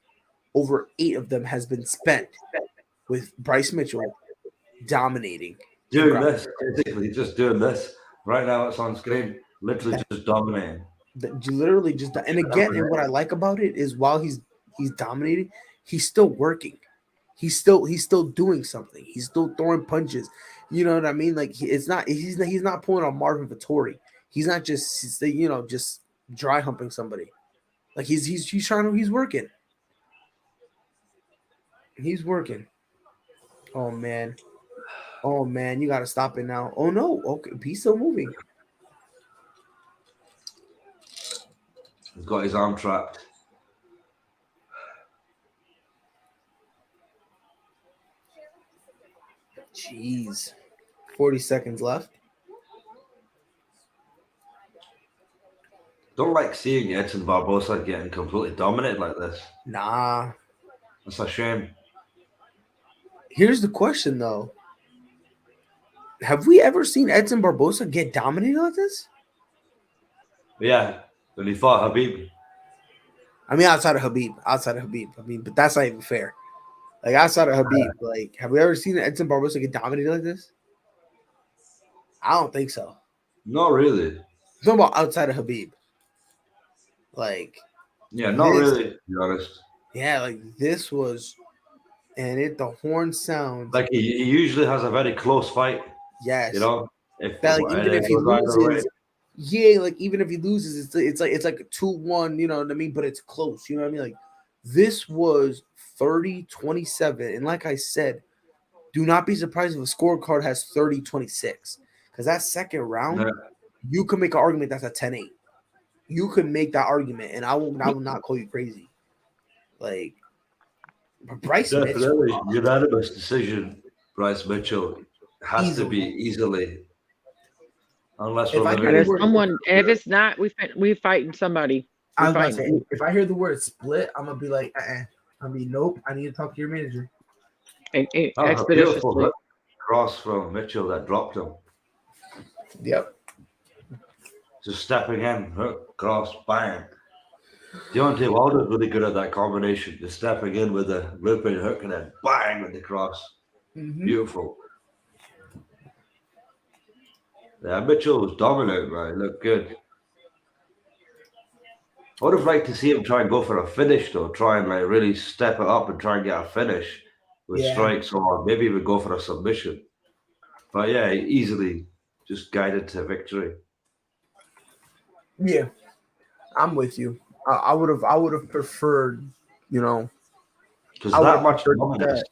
over 8 of them has been spent with Bryce Mitchell dominating. Doing this, basically just doing this. Right now it's on screen. Literally just dominating. Literally just, and again, and what I like about it is while he's dominating, he's still working. He's still doing something. He's still throwing punches. You know what I mean? Like he's not pulling a Marvin Vettori. He's not just just dry humping somebody. Like he's working. He's working. Oh man, you gotta stop it now. Oh no, okay, he's still moving. He's got his arm trapped. Jeez. 40 seconds left. Don't like seeing Edson Barbosa getting completely dominated like this. Nah. That's a shame. Here's the question, though. Have we ever seen Edson Barbosa get dominated like this? Yeah, when he fought Habib. I mean, outside of Habib. I mean, but that's not even fair. Like, outside of Habib, like, have we ever seen Edson Barbosa get dominated like this? I don't think so. Not really. I'm talking about outside of Habib. Like, yeah, not really, to be honest. Yeah, like, this was, and the horn sounds. Like, he usually has a very close fight. Yes. You know? Even if he loses, yeah, like, even if he loses, it's like a 2-1, you know what I mean? But it's close, you know what I mean? Like, this was 30-27. And like I said, do not be surprised if a scorecard has 30-26. Because that second round, you can make an argument that's a 10-8. You can make that argument, and I will not call you crazy. Like, Bryce Definitely, Mitchell. unanimous decision. Bryce Mitchell has to be easily. Unless if it's not, we fighting somebody. If I hear the word split, I'm gonna be like, I mean, nope. I need to talk to your manager. Expeditious split. Cross from Mitchell that dropped him. Yep. Just stepping in, hook, cross, bang. Deontay Wilder's really good at that combination. Just stepping in with a looping hook and then bang with the cross. Mm-hmm. Beautiful. Yeah, Mitchell was dominant, man. He looked good. I would have liked to see him try and go for a finish, though. Try and like really step it up and try and get a finish with strikes, or maybe even go for a submission. But yeah, he easily just guided to victory. Yeah, I'm with you. I would have preferred, you know, because that much dominance.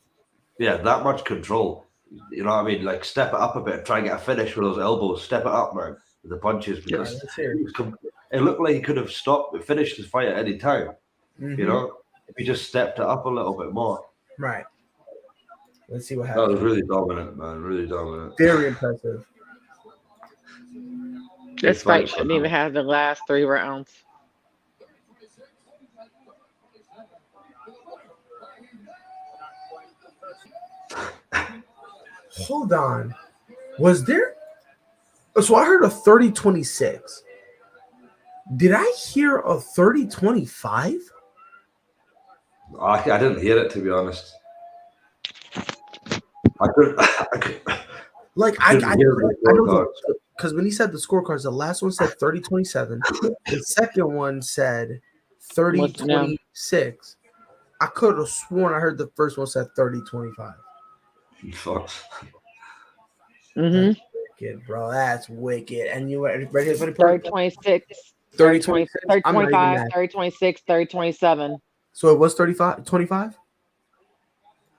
Yeah, that much control. You know what I mean? Like, step it up a bit and try and get a finish with those elbows. Step it up, man, with the punches. Because it looked like he could have finished the fight at any time. Mm-hmm. You know, if he just stepped it up a little bit more. Right. Let's see what happens. That was really dominant, man. Really dominant. Very impressive. This fight shouldn't even have the last 3 rounds. Hold on. Was there? So I heard a 30-26. Did I hear a 30-25? I didn't hear it, to be honest. I could I don't know, because when he said the scorecards, the last one said 30-27. The second one said 30-26. I could have sworn I heard the first one said 30-25. Fuck. Mm-hmm. Wicked, bro. That's wicked. And you ready for the 30-26. 30-26. 30-25, 30-26, 30-27. So it was 35-25?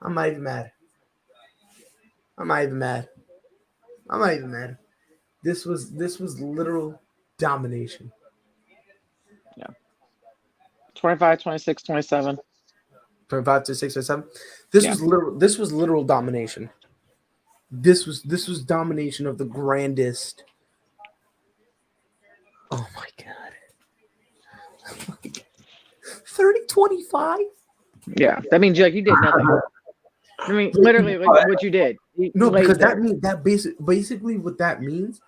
I'm not even mad. This was literal domination. Yeah. 25, 26, 27. 25 to 6 or 7. This was literal domination. This was domination of the grandest. Oh my god. 30-25? Yeah. That means you did nothing. I mean, literally what you did. No, because that means that basically what that means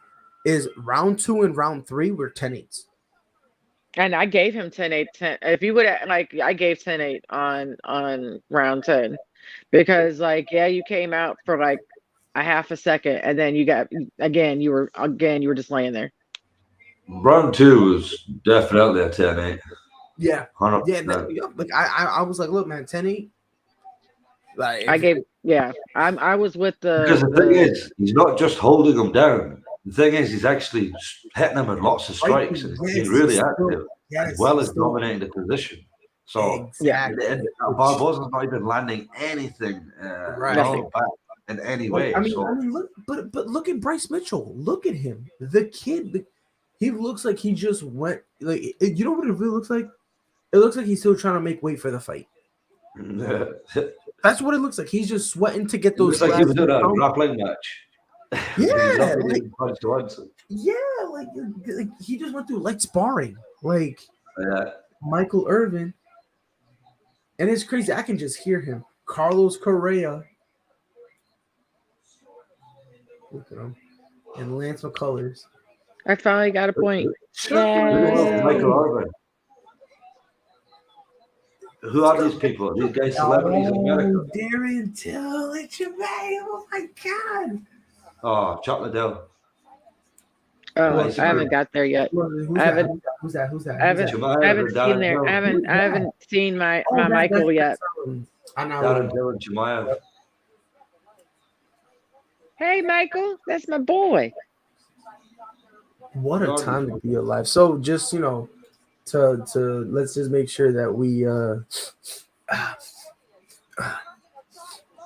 is round 2 and round 3 were 10-8s. And I gave him 10-8. If you would I gave 10-8 on round 10, because you came out for like a half a second, and then you were just laying there. Round 2 was definitely a 10-8. Yeah, 100%. I was like, look, man, 10-8. Like, I was with the. Because the thing is, he's not just holding him down. The thing is, he's actually hitting him with lots of strikes, and he's really active, as well as dominating the position. So, Barbosa's not even landing anything back in any way. But look at Bryce Mitchell. Look at him. The kid, he looks like he just went. Like, you know what it really looks like? It looks like he's still trying to make weight for the fight. That's what it looks like. He's just sweating to get It those. looks like he was last doing a rounds. grappling match. Yeah, like he just went through light sparring, like Michael Irvin, and it's crazy. I can just hear him. Carlos Correa, look at him, and Lance McCullers. I finally got a point. Michael Irvin. Who are these people? These guys celebrities in America? Darren Till and Jermaine. Oh my god. Oh, Chuck Liddell. Oh, I haven't got there yet. Who's I haven't. that? Who's that? I haven't seen there. I haven't seen my Michael yet. Darren Till and Chimaev. Hey, Michael, that's my boy. What a time to be alive. So just, to let's just make sure that we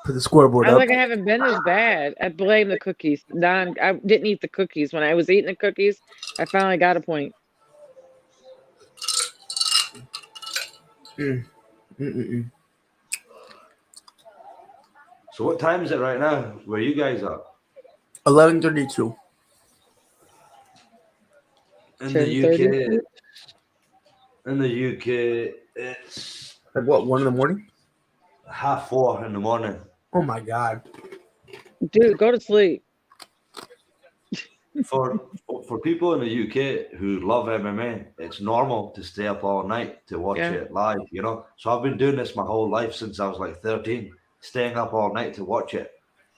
put the scoreboard up. I haven't been as bad. I blame the cookies. I didn't eat the cookies. When I was eating the cookies, I finally got a point. So what time is it right now? Where you guys are? 11:32. In the UK, it's like what, 1 a.m? 4:30 in the morning. Oh my god, dude, go to sleep. For people in the UK who love MMA, it's normal to stay up all night to watch it live. So I've been doing this my whole life since I was like 13, staying up all night to watch it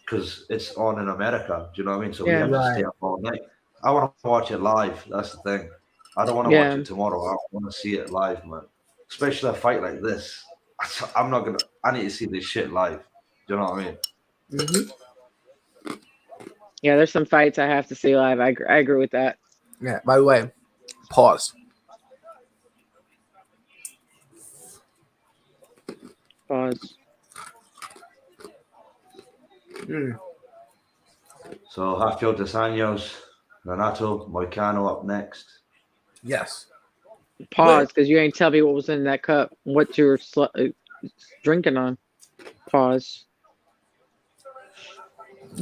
because it's on in America. Do you know what I mean? So we have to stay up all night. I want to watch it live. That's the thing. I don't want to watch it tomorrow. I want to see it live, man. Especially a fight like this. I need to see this shit live. Do you know what I mean? Mm-hmm. Yeah, there's some fights I have to see live. I agree with that. Yeah, by the way, pause. So, Rafael dos Anjos, Renato Moicano up next. Yes. Pause, because you ain't tell me what was in that cup, what you were drinking on. Pause.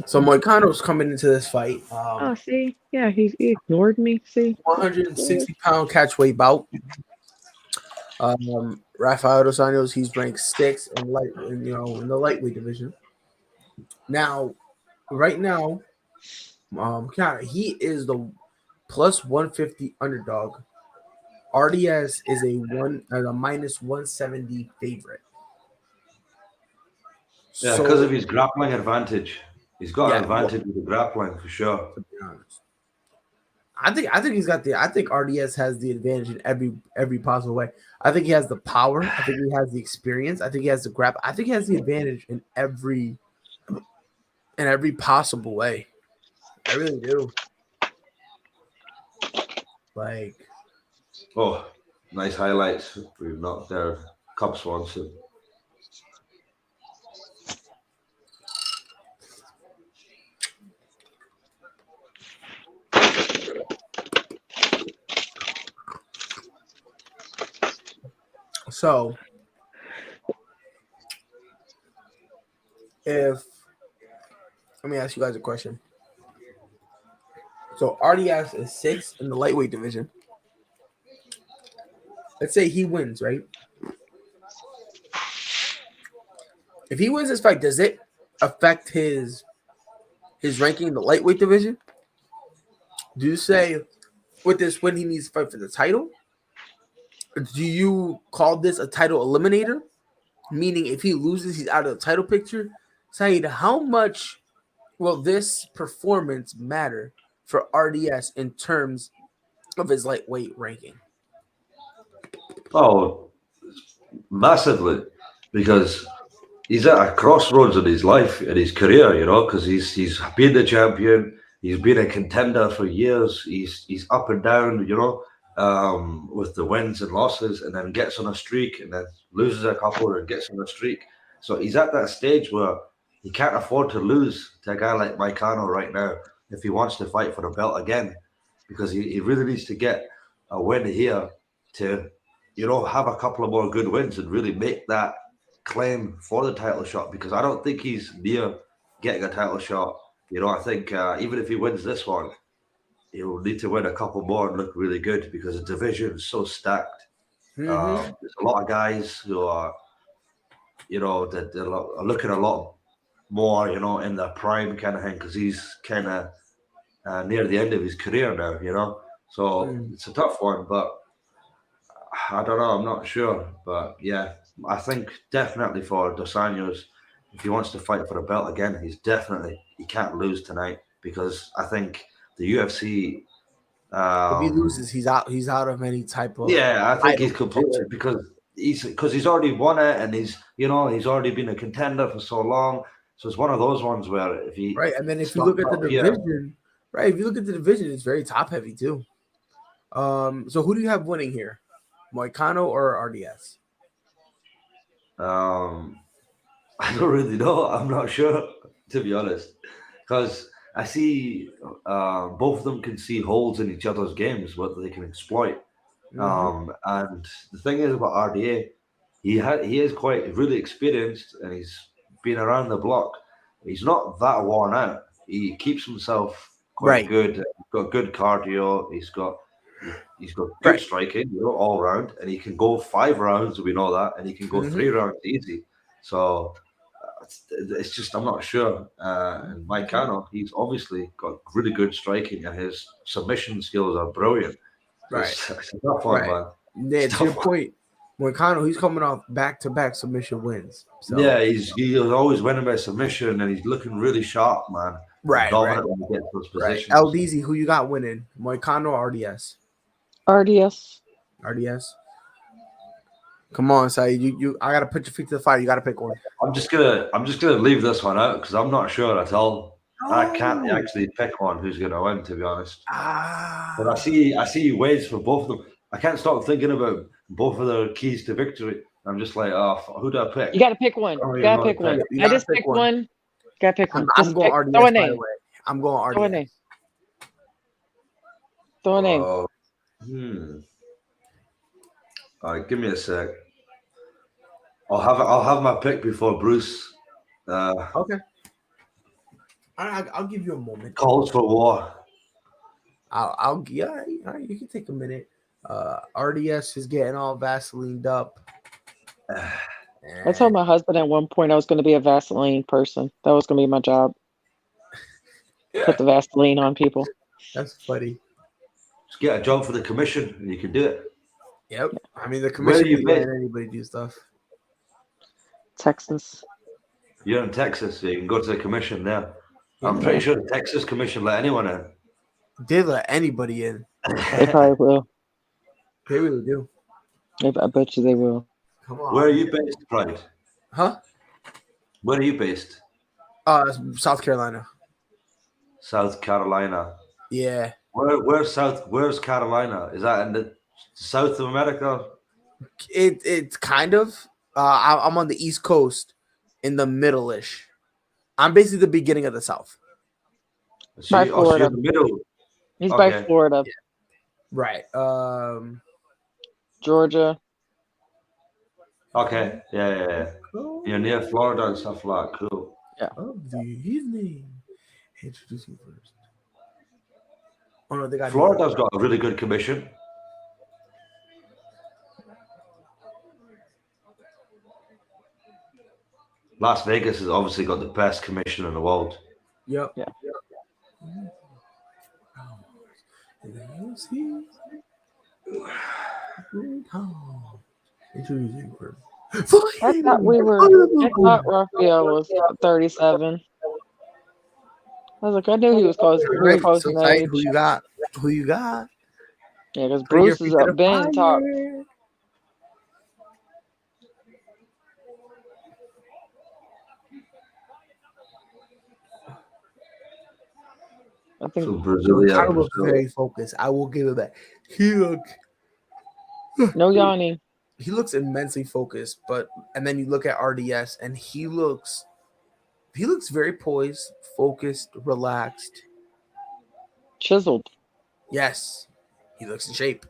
So Moicano's coming into this fight. See? Yeah, he ignored me. See? 160-pound catchweight bout. Rafael dos Anjos, he's ranked 6th in the lightweight division. Now, right now, he is the plus 150 underdog. RDS is a minus 170 favorite. Yeah, because of his grappling advantage. He's got an advantage with the grappling for sure. To be honest, I think I think RDS has the advantage in every possible way. I think he has the power. I think he has the experience. I think he has the grab. I think he has the advantage in every possible way. I really do. Like, oh, nice highlights. We've knocked their Cup Swanson. So, let me ask you guys a question. So, RDS is 6th in the lightweight division. Let's say he wins, right? If he wins this fight, does it affect his ranking in the lightweight division? Do you say with this win he needs to fight for the title? Do you call this a title eliminator? Meaning if he loses, he's out of the title picture? Saeed, how much will this performance matter for RDS in terms of his lightweight ranking? Oh, massively. Because he's at a crossroads in his life, in his career, because he's been the champion. He's been a contender for years. He's up and down, with the wins and losses, and then gets on a streak, and then loses a couple and gets on a streak. So he's at that stage where he can't afford to lose to a guy like MOICANO right now if he wants to fight for the belt again, because he really needs to get a win here to, have a couple of more good wins and really make that claim for the title shot because I don't think he's near getting a title shot. You know, I think even if he wins this one, he'll need to win a couple more and look really good because the division is so stacked. Mm-hmm. There's a lot of guys who are, you know, that are looking a lot more, you know, in their prime kind of thing because he's kind of near the end of his career now, you know. So it's a tough one, but I don't know. I'm not sure, but yeah, I think definitely for Dos Anjos, if he wants to fight for a belt again, he can't lose tonight because I think the UFC. If he loses, he's out. He's out of any type of. Yeah, I think he's title completely because he's already won it and he's already been a contender for so long. So it's one of those ones where if he right, and then if you look at the division, right? If you look at the division, it's very top heavy too. So who do you have winning here, MOICANO or RDS? I don't really know. I'm not sure, to be honest, because I see both of them can see holes in each other's games, what they can exploit. And the thing is about RDA, he is quite really experienced and he's been around the block. He's not that worn out. He keeps himself quite good. He's got good cardio. He's got good striking, you know, all round, and he can go 5 rounds. We know that, and he can go 3 rounds easy. So it's just I'm not sure. And MOICANO, he's obviously got really good striking, and his submission skills are brilliant. Right. It's a tough one, man. Yeah, to your point, MOICANO, he's coming off back-to-back submission wins. So. Yeah, he's always winning by submission, and he's looking really sharp, man. Right. Dominant when he gets those positions. LDZ, who you got winning, MOICANO or RDS? RDS. Come on, Saeed. You. I gotta put your feet to the fire. You gotta pick one. I'm just gonna leave this one out because I'm not sure at all. I can't actually pick one who's gonna win, to be honest. But I see ways for both of them. I can't stop thinking about both of their keys to victory. I'm just like, who do I pick? You gotta pick one. You gotta pick one. I just picked one. Gotta pick one. I'm going RDS. Throw a name. I'm going RDS. Throw a name. Throw a name. All right, give me a sec. I'll have my pick before Bruce. Okay. I'll give you a moment. Calls for war. Yeah, you can take a minute. RDS is getting all Vaselined up. I told my husband at one point I was going to be a Vaseline person. That was going to be my job. Put the Vaseline on people. That's funny. Just get a job for the commission and you can do it. Yep. I mean, the commission is letting anybody do stuff. Texas. You're in Texas, so you can go to the commission there. I'm pretty sure the Texas commission let anyone in. They let anybody in. They probably will. They really do. I bet you they will. Come on. Where are you based, Pride? Huh? Where are you based? South Carolina. South Carolina. Yeah. Where's Carolina? Is that in the south of America? It's kind of. I'm on the East Coast, in the middle-ish. I'm basically the beginning of the South. By Florida. The middle. He's by Florida. Yeah. Right. Georgia. Okay. Yeah. Cool. You're near Florida and stuff like that. Cool. Yeah. The evening. Introduce me first. Oh no, they got Florida's got a really good commission. Las Vegas has obviously got the best commission in the world. Yep. Yeah. I thought Raphael was 37. I was like, I knew he was close. Very close to age. Who you got? Who you got? Yeah, because Bruce is up Ben top. I think Brazilian was very focused. I will give it that. No yawning. He looks immensely focused, and then you look at RDS and he looks very poised, focused, relaxed, chiseled. Yes, he looks in shape.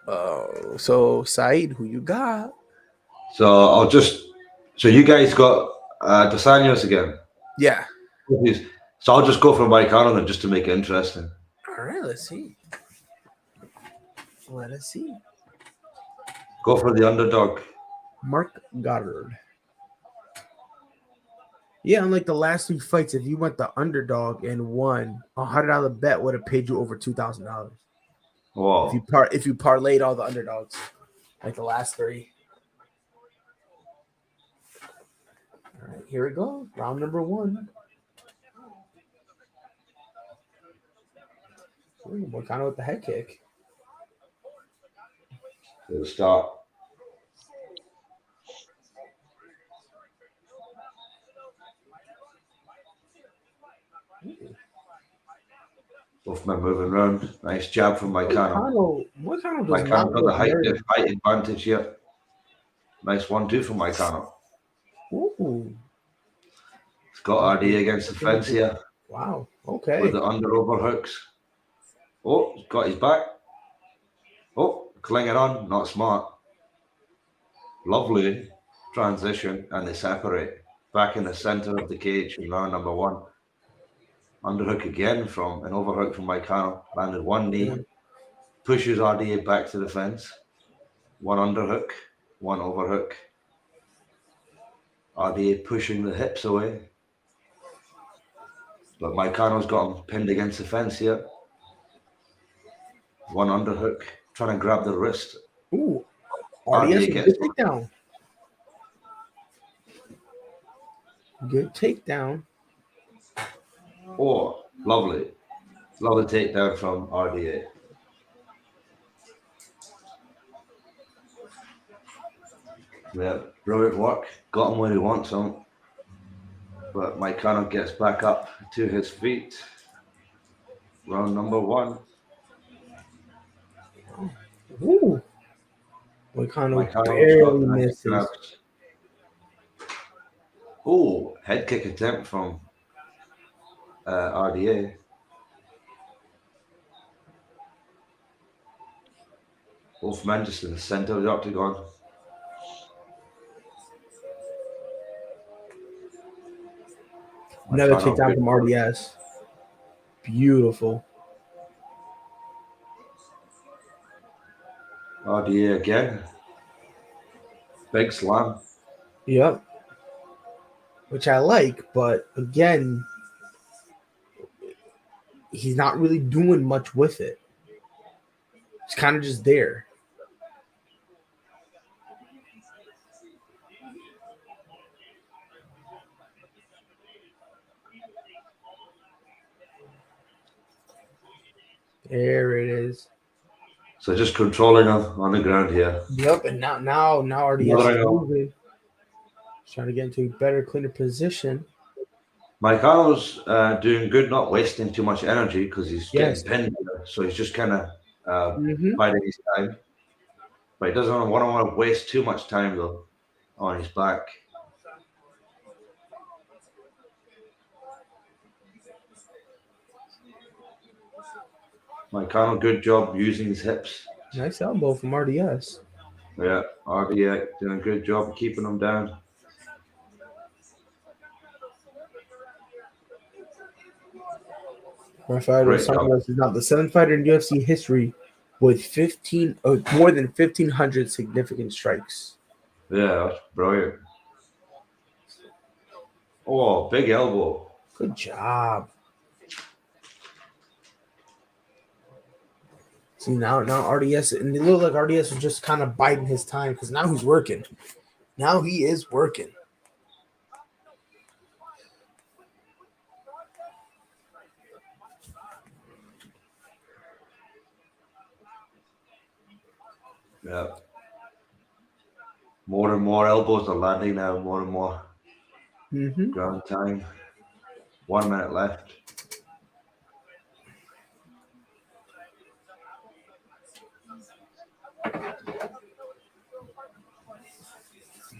So Saeed, who you got? So so you guys got Dos Anjos again. Yeah. So I'll just go for MOICANO then, just to make it interesting. All right, let's see. Let us see. Go for the underdog. Mark Goddard. Yeah, unlike the last 2 fights, if you went the underdog and won, $100 bet would have paid you over $2,000. Wow. If you parlayed all the underdogs, like the last 3. All right, here we go. Round number 1. Ooh, kind of with the head kick. It'll start. Both men moving around. Nice jab from MOICANO. MOICANO MOICANO got the height advantage here. Nice 1-2 from MOICANO. Ooh. He's got RD against the fence here. Wow. Okay. With the under overhooks. Oh, he's got his back. Oh, clinging on. Not smart. Lovely transition, and they separate. Back in the center of the cage in round number 1. Underhook again from an overhook from MOICANO. Landed 1 knee. Pushes RDA back to the fence. 1 underhook. 1 overhook. RDA pushing the hips away. But MOICANO's got him pinned against the fence here. 1 underhook. Trying to grab the wrist. Ooh. RDA Good takedown. Good takedown. Oh, lovely. Lovely takedown from RDA. Yeah, brilliant work. Got him where he wants him. But MOICANO gets back up to his feet. Round number 1. Ooh. MOICANO barely misses. Oh, head kick attempt from RDA. Both men just in the center of the octagon. Another takedown from RDS. Beautiful. RDA again. Big slam. Yep. Which I like, but again, he's not really doing much with it. It's kind of just there. There it is. So just controlling him on the ground here. Yep, and now RDS is moving. Trying to get into a better, cleaner position. MOICANO's doing good, not wasting too much energy because he's getting pinned. So he's just kind of biding his time. But he doesn't want to waste too much time, though, on his back. MOICANO, good job using his hips. Nice elbow from RDS. Yeah, RDA doing a good job of keeping him down. Rafael Dos Anjos is now the 7th fighter in UFC history with more than 1,500 significant strikes. Yeah, that's brilliant. Oh, big elbow. Good job. See, now RDS, and it looked like RDS was just kind of biding his time because now he's working. Now he is working. Yeah. More and more elbows are landing now, more and more. Ground time. 1 minute left.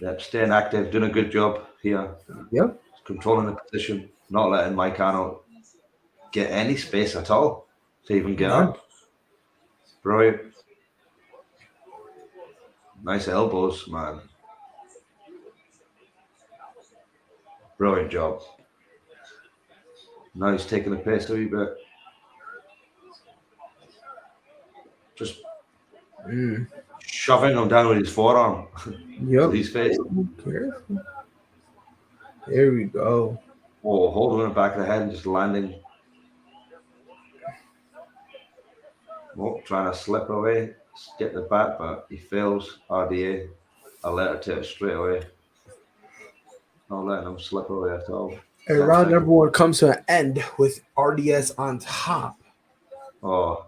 Yep, staying active, doing a good job here. Yep. Controlling the position, not letting MOICANO get any space at all to even get up. Brilliant. Nice elbows, man. Brilliant job. Now he's taking the pace a wee bit. Just shoving him down with his forearm. Yep. His face. Careful. There we go. Oh, holding him back of the head and just landing. Oh, trying to slip away, get the back, but he fails. RDA. I'll let it take it straight away. Not letting him slip away at all. And round number 1 comes to an end with RDS on top. Oh.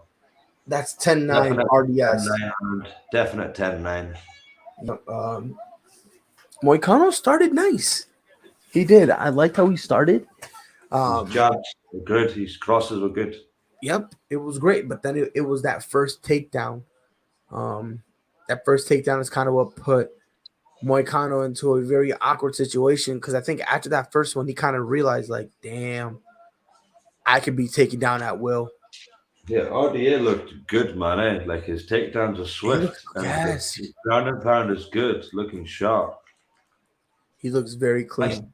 That's 10-9 RDS. 10-9, definite 10-9. MOICANO started nice. He did. I liked how he started. His jabs were good. His crosses were good. Yep, it was great. But then it was that first takedown. That first takedown is kind of what put MOICANO into a very awkward situation, because I think after that first one, he kind of realized, like, damn, I could be taken down at will. Yeah, RDA looked good, man. Eh? Like his takedowns are swift. Yes. His ground and pound is good, looking sharp. He looks very clean.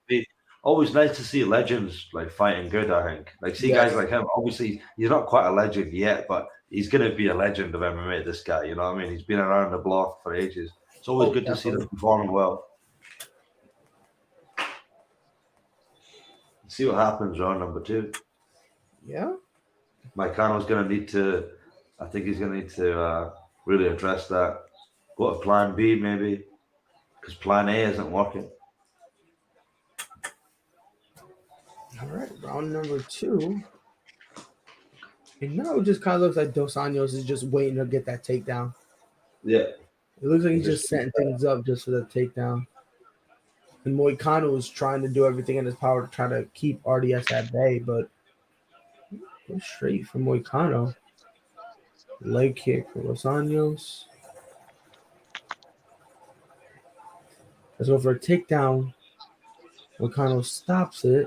Always nice to see legends like fighting good, I think. Like guys like him. Obviously, he's not quite a legend yet, but he's gonna be a legend of MMA, this guy. You know what I mean? He's been around the block for ages. It's always good to see them performing well. See what happens round number 2. Yeah. MOICANO's going to need to, I think he's going to need to really address that. Go to plan B maybe, because plan A isn't working. All right, round number 2. And now it just kind of looks like Dos Anjos is just waiting to get that takedown. Yeah. It looks like he's just setting things up just for the takedown. And MOICANO is trying to do everything in his power to try to keep RDS at bay, but go straight from MOICANO. Leg kick for Dos Anjos. Let's go for a takedown. MOICANO stops it.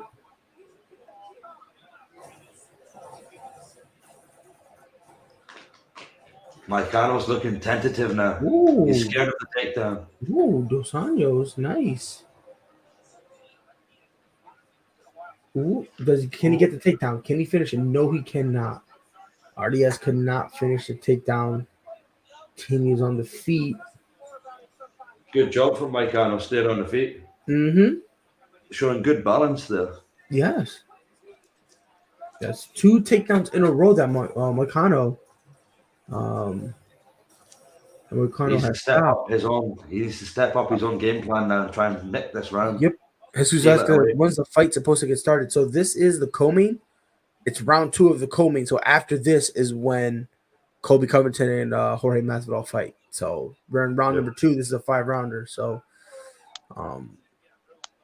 MOICANO's looking tentative now. Ooh. He's scared of the takedown. Ooh, Dos Anjos, nice. Ooh, can he get the takedown? Can he finish it? No, he cannot. RDS could not finish the takedown. Continues on the feet. Good job from MOICANO, stayed on the feet. Mm-hmm. Showing good balance there. Yes. That's 2 takedowns in a row that MOICANO. MOICANO has stopped. He needs to step up his own game plan now and try and nick this round. Yep. When's the fight supposed to get started? So this is the co-main. It's round 2 of the co-main. So after this is when Colby Covington and Jorge Masvidal fight. So we're in round number 2. This is a 5-rounder. So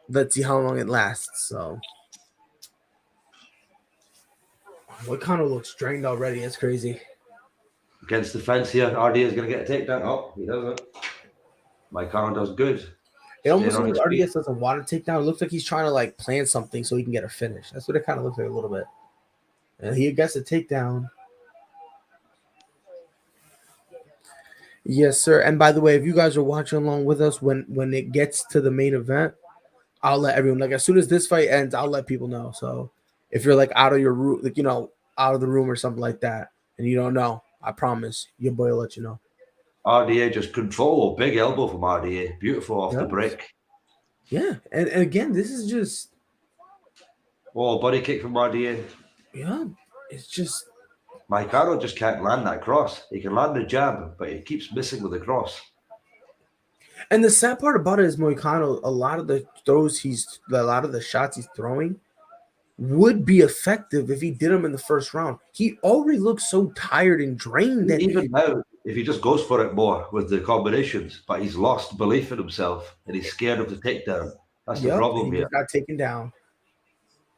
let's see how long it lasts. So MOICANO looks drained already. It's crazy. Against the fence here, RD is going to get a takedown. Oh, he doesn't. MOICANO does good. It almost looks like RDS doesn't want to take down. It looks like he's trying to like plan something so he can get a finish. That's what it kind of looks like a little bit. And he gets a takedown. Yes, sir. And by the way, if you guys are watching along with us, when it gets to the main event, I'll let everyone, like, as soon as this fight ends, I'll let people know. So if you're like out of your room, like, you know, out of the room or something like that, and you don't know, I promise your boy will let you know. RDA just control, big elbow from RDA, beautiful off the break. Yeah, and again, this is just body kick from RDA. Yeah, it's just MOICANO just can't land that cross. He can land the jab, but he keeps missing with the cross. And the sad part about it is MOICANO, a lot of the shots he's throwing would be effective if he did them in the first round. He already looks so tired and drained that even now, if he just goes for it more with the combinations, but he's lost belief in himself and he's scared of the takedown. That's the problem here. He got taken down.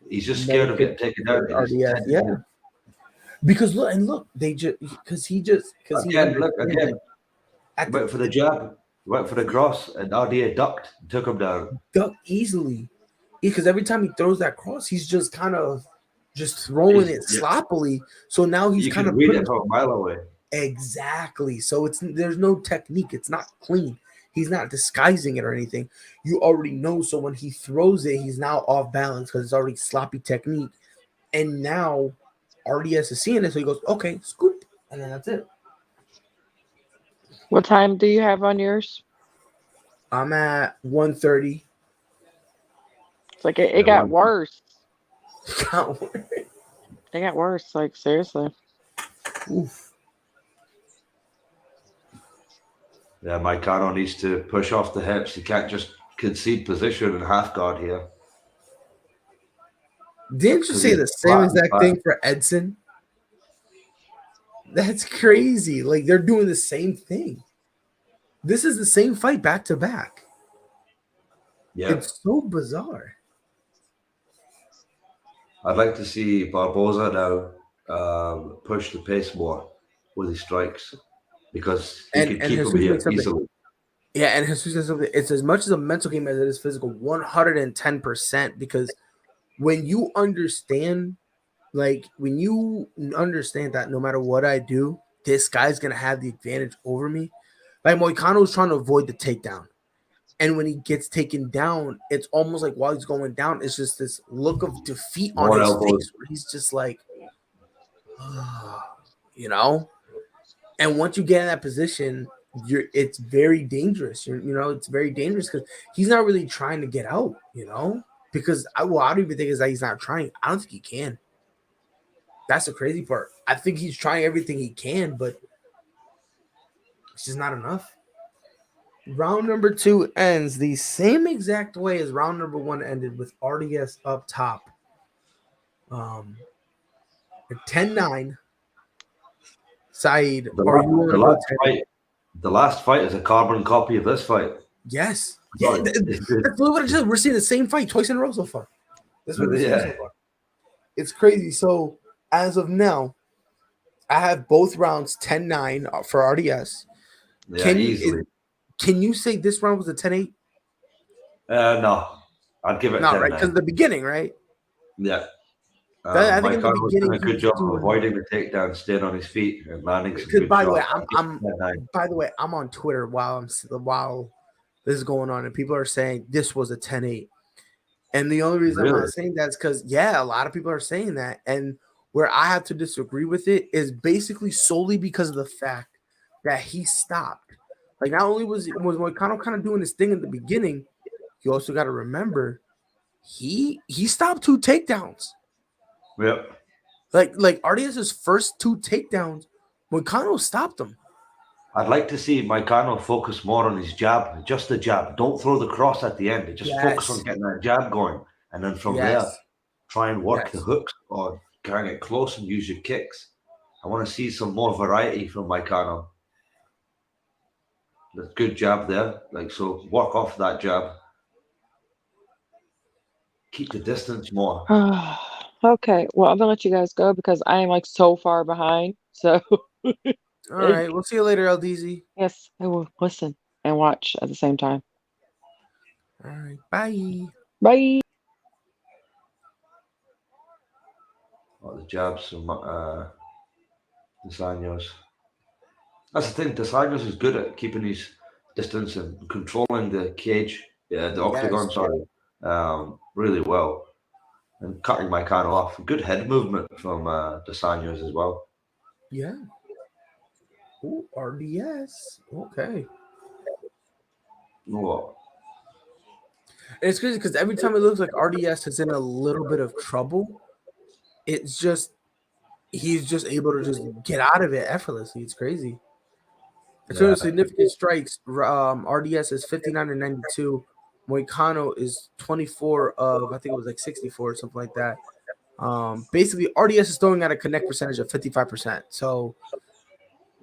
He's just scared of getting taken down. Yeah. Because look, he went for the jab, went for the cross, and RDA ducked, took him down. Ducked easily. Because every time he throws that cross, he's just kind of just throwing it sloppily. So now he's kind of read it from a mile away. Exactly. So there's no technique. It's not clean. He's not disguising it or anything. You already know. So when he throws it, he's now off balance because it's already sloppy technique. And now RDS is seeing it, so he goes, okay, scoop, and then that's it. What time do you have on yours? I'm at 1:30. It's like it got worse. Oof. It got worse. Like seriously. Yeah, MOICANO needs to push off the hips. He can't just concede position and half guard here. Didn't you say the same exact thing for Edson? That's crazy. Like they're doing the same thing. This is the same fight back to back. Yeah, it's so bizarre. I'd like to see Barbosa now push the pace more with his strikes because he can keep him here easily. Yeah, and Jesus says something. It's as much as a mental game as it is physical, 110%. Because when you understand, like when you understand that no matter what I do, this guy's gonna have the advantage over me. Like MOICANO is trying to avoid the takedown. And when he gets taken down, it's almost like while he's going down, it's just this look of defeat on his face where he's just like, you know. And once you get in that position, it's very dangerous. It's very dangerous because he's not really trying to get out, because I don't even think it's that he's not trying. I don't think he can. That's the crazy part. I think he's trying everything he can, but it's just not enough. Round number 2 ends the same exact way as round number 1 ended, with RDS up top. 10-9. Saeed, the last fight is a carbon copy of this fight. Yes. Yeah, that's what I said. We're seeing the same fight twice in a row so far. That's what we're seeing so far. It's crazy. So as of now, I have both rounds 10-9 for RDS. Yeah, easily. Can you say this round was a 10-8? No. I'd give it 10-9. Right? Because the beginning, right? Yeah. I think in the beginning, did a good job of avoiding the takedown, staying on his feet, and landing some good by shots. the way, I'm on Twitter while this is going on, and people are saying this was a 10-8. And the only reason I'm not saying that is because, a lot of people are saying that. And where I have to disagree with it is basically solely because of the fact that he stopped. Like, not only was MOICANO kind of doing this thing in the beginning, you also got to remember he stopped 2 takedowns. Yep. Like RDS's first 2 takedowns, MOICANO stopped them. I'd like to see MOICANO focus more on his jab, just the jab. Don't throw the cross at the end. Just focus on getting that jab going. And then from there, try and work the hooks or try and get close and use your kicks. I want to see some more variety from MOICANO. There's good jab there. So work off that jab. Keep the distance more. Okay. Well, I'm going to let you guys go because I am so far behind. So. All right. We'll see you later, LDZ. Yes, I will listen and watch at the same time. All right. Bye. Bye. Oh, the jabs from Dos Anjos. That's the thing. Dos Anjos is good at keeping his distance and controlling the cage, the octagon, really well. And cutting MOICANO off. Good head movement from Dos Anjos as well. Yeah. Oh, RDS. Okay. Oh. It's crazy because every time it looks like RDS is in a little bit of trouble, it's just he's just able to just get out of it effortlessly. It's crazy. In terms of significant strikes, RDS is 59-92. MOICANO is 24 of, I think it was 64 or something like that. Basically, RDS is throwing at a connect percentage of 55%. So,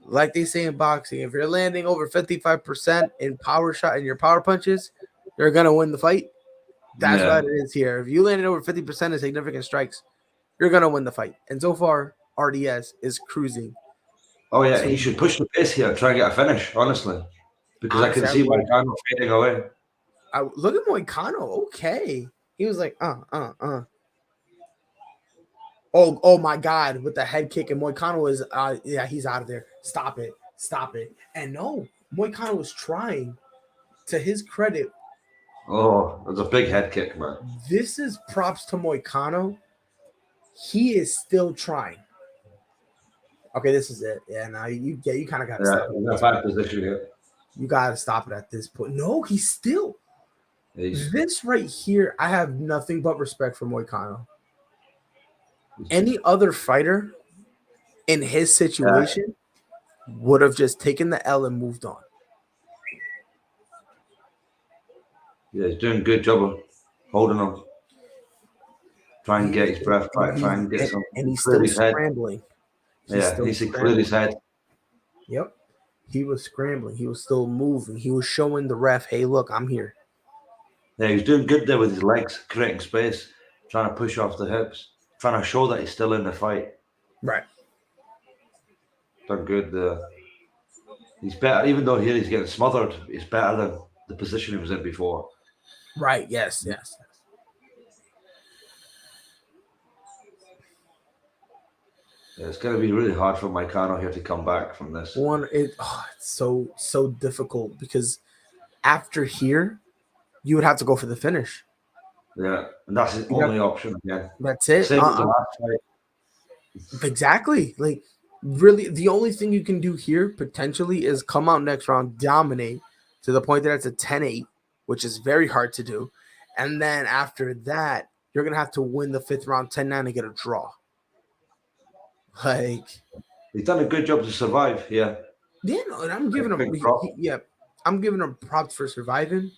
like they say in boxing, if you're landing over 55% in power shot and your power punches, you're gonna win the fight. That's what it is here. If you landed over 50% in significant strikes, you're gonna win the fight. And so far, RDS is cruising. Oh yeah, he should push the pace here and try and get a finish, honestly. Because I can see MOICANO fading away. Look at MOICANO. Okay. He was like, Oh my God, with the head kick, and MOICANO is he's out of there. Stop it. And no, MOICANO was trying to his credit, Oh, that's a big head kick, man. this is props to MOICANO. He is still trying. Okay, this is it. Yeah, now you kind of got to stop it. In a bad position here. You got to stop it at this point. No, he's still. He's, This right here, I have nothing but respect for MOICANO. Any other fighter in his situation would have just taken the L and moved on. yeah, he's doing a good job of holding him. Try and get his breath back. Try and get some. And he's clear still his head. scrambling. He cleared his head. Yep. He was scrambling. He was still moving. He was showing the ref, hey, look, I'm here. Yeah, he was doing good there with his legs, creating space, trying to push off the hips, trying to show that he's still in the fight. Right. Done good there. He's better, even though here he's getting smothered, he's better than the position he was in before. Right. Yes. Yes. Yeah, it's going to be really hard for MOICANO here to come back from this. It's so difficult because after here, you would have to go for the finish. Yeah, and that's his only option again. That's it. Same as the last fight. Exactly. Like, really, the only thing you can do here potentially is come out next round, dominate to the point that it's a 10-8, which is very hard to do. And then after that, you're going to have to win the 5th round 10-9 and get a draw. Like, he's done a good job to survive. Yeah. Yeah, no, and I'm giving him I'm giving him props for surviving.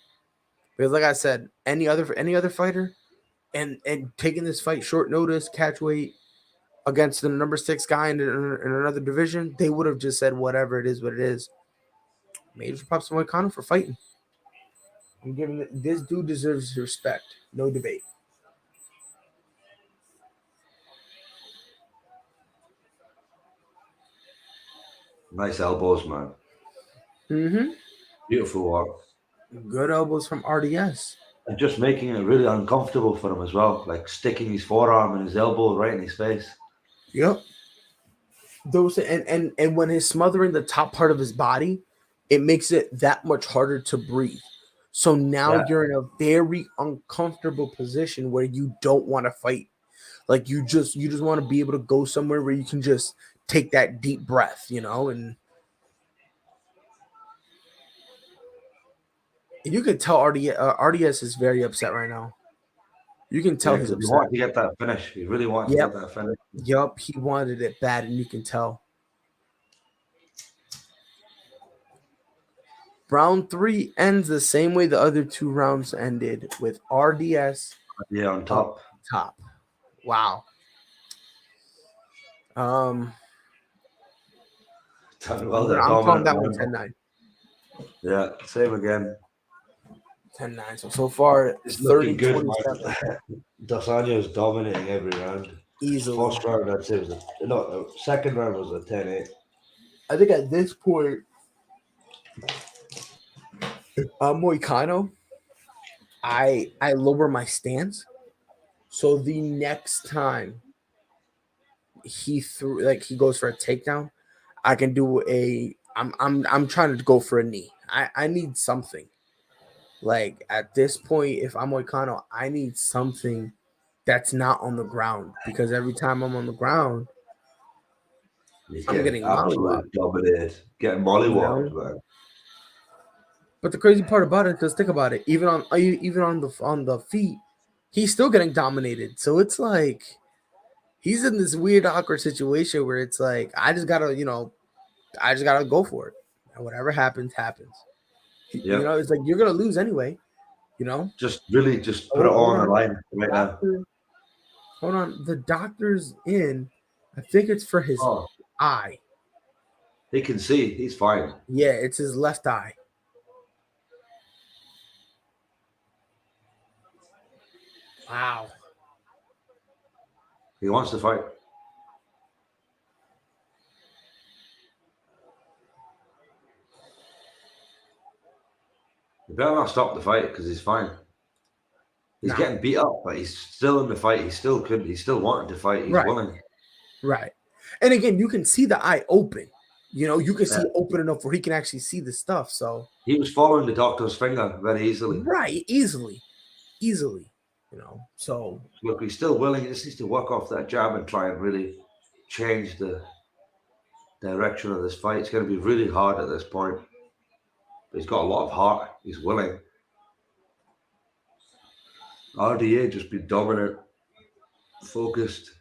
Because like I said, any other fighter and taking this fight short notice, catch weight against the number 6 guy in another division, they would have just said whatever it is what it is. Major props to MOICANO for fighting. I'm giving it, this dude deserves respect. No debate. Nice elbows, man. Mm-hmm. Beautiful work. Good elbows from RDS. And just making it really uncomfortable for him as well, like sticking his forearm and his elbow right in his face. Yep. Those and when he's smothering the top part of his body, it makes it that much harder to breathe. So now you're in a very uncomfortable position where you don't want to fight. Like you just want to be able to go somewhere where you can just take that deep breath, and you can tell RDS is very upset right now. You can tell he's upset. He wanted to get that finish. He really wanted to get that finish. Yup, he wanted it bad, and you can tell. Round 3 ends the same way the other 2 rounds ended, with RDS on top. Wow. Well, I'm calling that one 10-9. Yeah, same again. 10-9. So far, It's 30 looking good. 27. Dos Anjos dominating every round. Easily. First round, I'd say second round was a 10-8. I think at this point, MOICANO, I lower my stance. So the next time he goes for a takedown, I can do I'm trying to go for a knee. I need something. Like at this point, if I'm MOICANO, I need something that's not on the ground, because every time I'm on the ground, I'm getting mollywopped. Dominated. Getting mollywopped, man. But the crazy part about it, because think about it, even on the feet, he's still getting dominated. So it's like he's in this weird, awkward situation where it's like I just gotta go for it, and whatever happens, happens. Yep. It's like you're gonna lose anyway. Just put it all on the line right now. Hold on, the doctor's in. I think it's for his eye. He can see. He's fine. Yeah, it's his left eye. Wow. He wants to fight. You better not stop the fight because he's fine. He's getting beat up, but he's still in the fight. He's still wanting to fight. He's willing. Right. And again, you can see the eye open. You know, you can see open enough where he can actually see the stuff. So he was following the doctor's finger very easily. Right, easily. You know, so look, he's still willing. He just needs to work off that jab and try and really change the direction of this fight. It's going to be really hard at this point. But he's got a lot of heart. He's willing. RDA just been dominant, focused.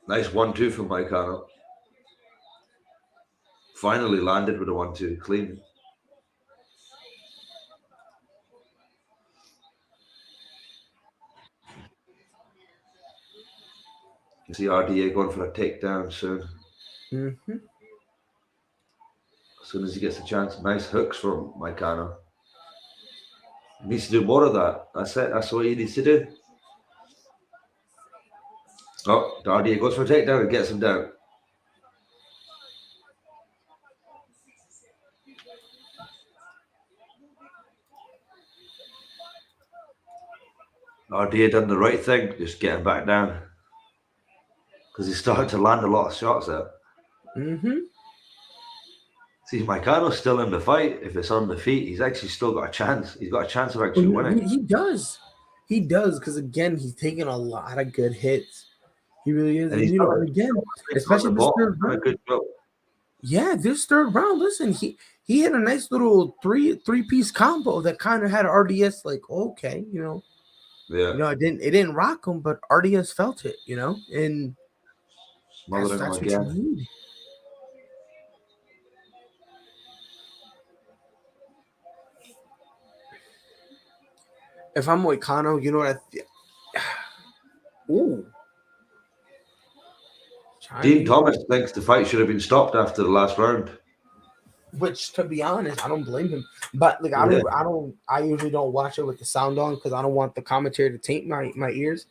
Nice 1-2 from MOICANO. Finally landed with a 1-2 clean. You see RDA going for a takedown soon. mm-hmm. As soon as he gets a chance. Nice hooks from MOICANO. He needs to do more of that. That's it. That's what he needs to do. Oh, RDA goes for a takedown and gets him down. RDA done the right thing, just getting back down. Because he's starting to land a lot of shots there. Mm-hmm. See, MOICANO's still in the fight. If it's on the feet, he's actually still got a chance. He's got a chance of actually winning. He does. He does, because again, he's taking a lot of good hits. He really is. And And, you know, again, especially this third round. Good job. Yeah, this third round. Listen, he hit a nice little three-piece combo that kind of had RDS like, okay, you know. Yeah. You know, it didn't rock him, but RDS felt it, you know, and that's what you need. If I'm MOICANO, you know what ooh. Dean Thomas thinks the fight should have been stopped after the last round. Which, to be honest, I don't blame him. But like, I usually don't watch it with the sound on because I don't want the commentary to taint my ears.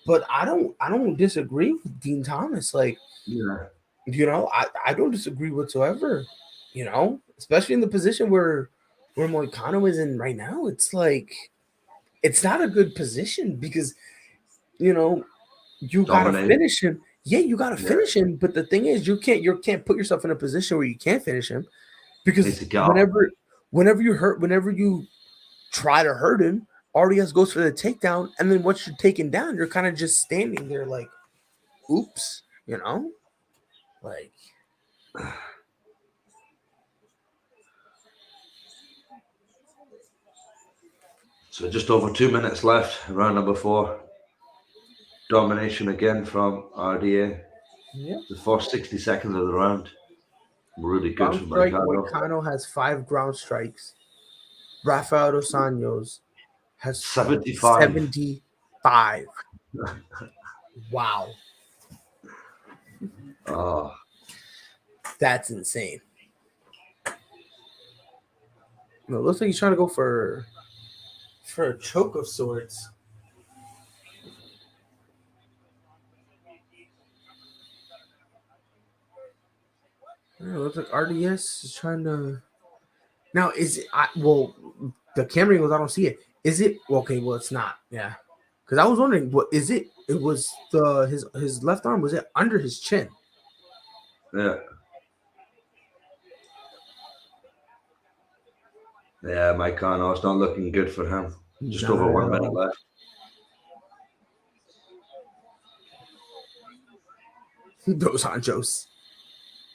But I don't disagree with Dean Thomas. Like, yeah, you know, I don't disagree whatsoever. You know, especially in the position where MOICANO is in right now. It's like, it's not a good position because, you know, you gotta finish him. Yeah, you gotta finish him. But the thing is, you can't put yourself in a position where you can't finish him. Because whenever you try to hurt him, RDS goes for the takedown, and then once you're taken down, you're kind of just standing there like, oops, you know? Like, so just over 2 minutes left, round number 4. Domination again from RDA. Yeah. The first 60 seconds of the round. Really good from MOICANO has 5 ground strikes. Rafael dos Anjos has 75. Wow. Oh, that's insane. No, it looks like he's trying to go for a choke of sorts. It looks like RDS is trying to. Now, is it? Well, the camera angles, I don't see it. Is it okay? Well, it's not. Yeah, because I was wondering, what is it? It was his left arm. Was it under his chin? Yeah. Yeah, MOICANO, it's not looking good for him. Just over 1 minute left. Dos Anjos.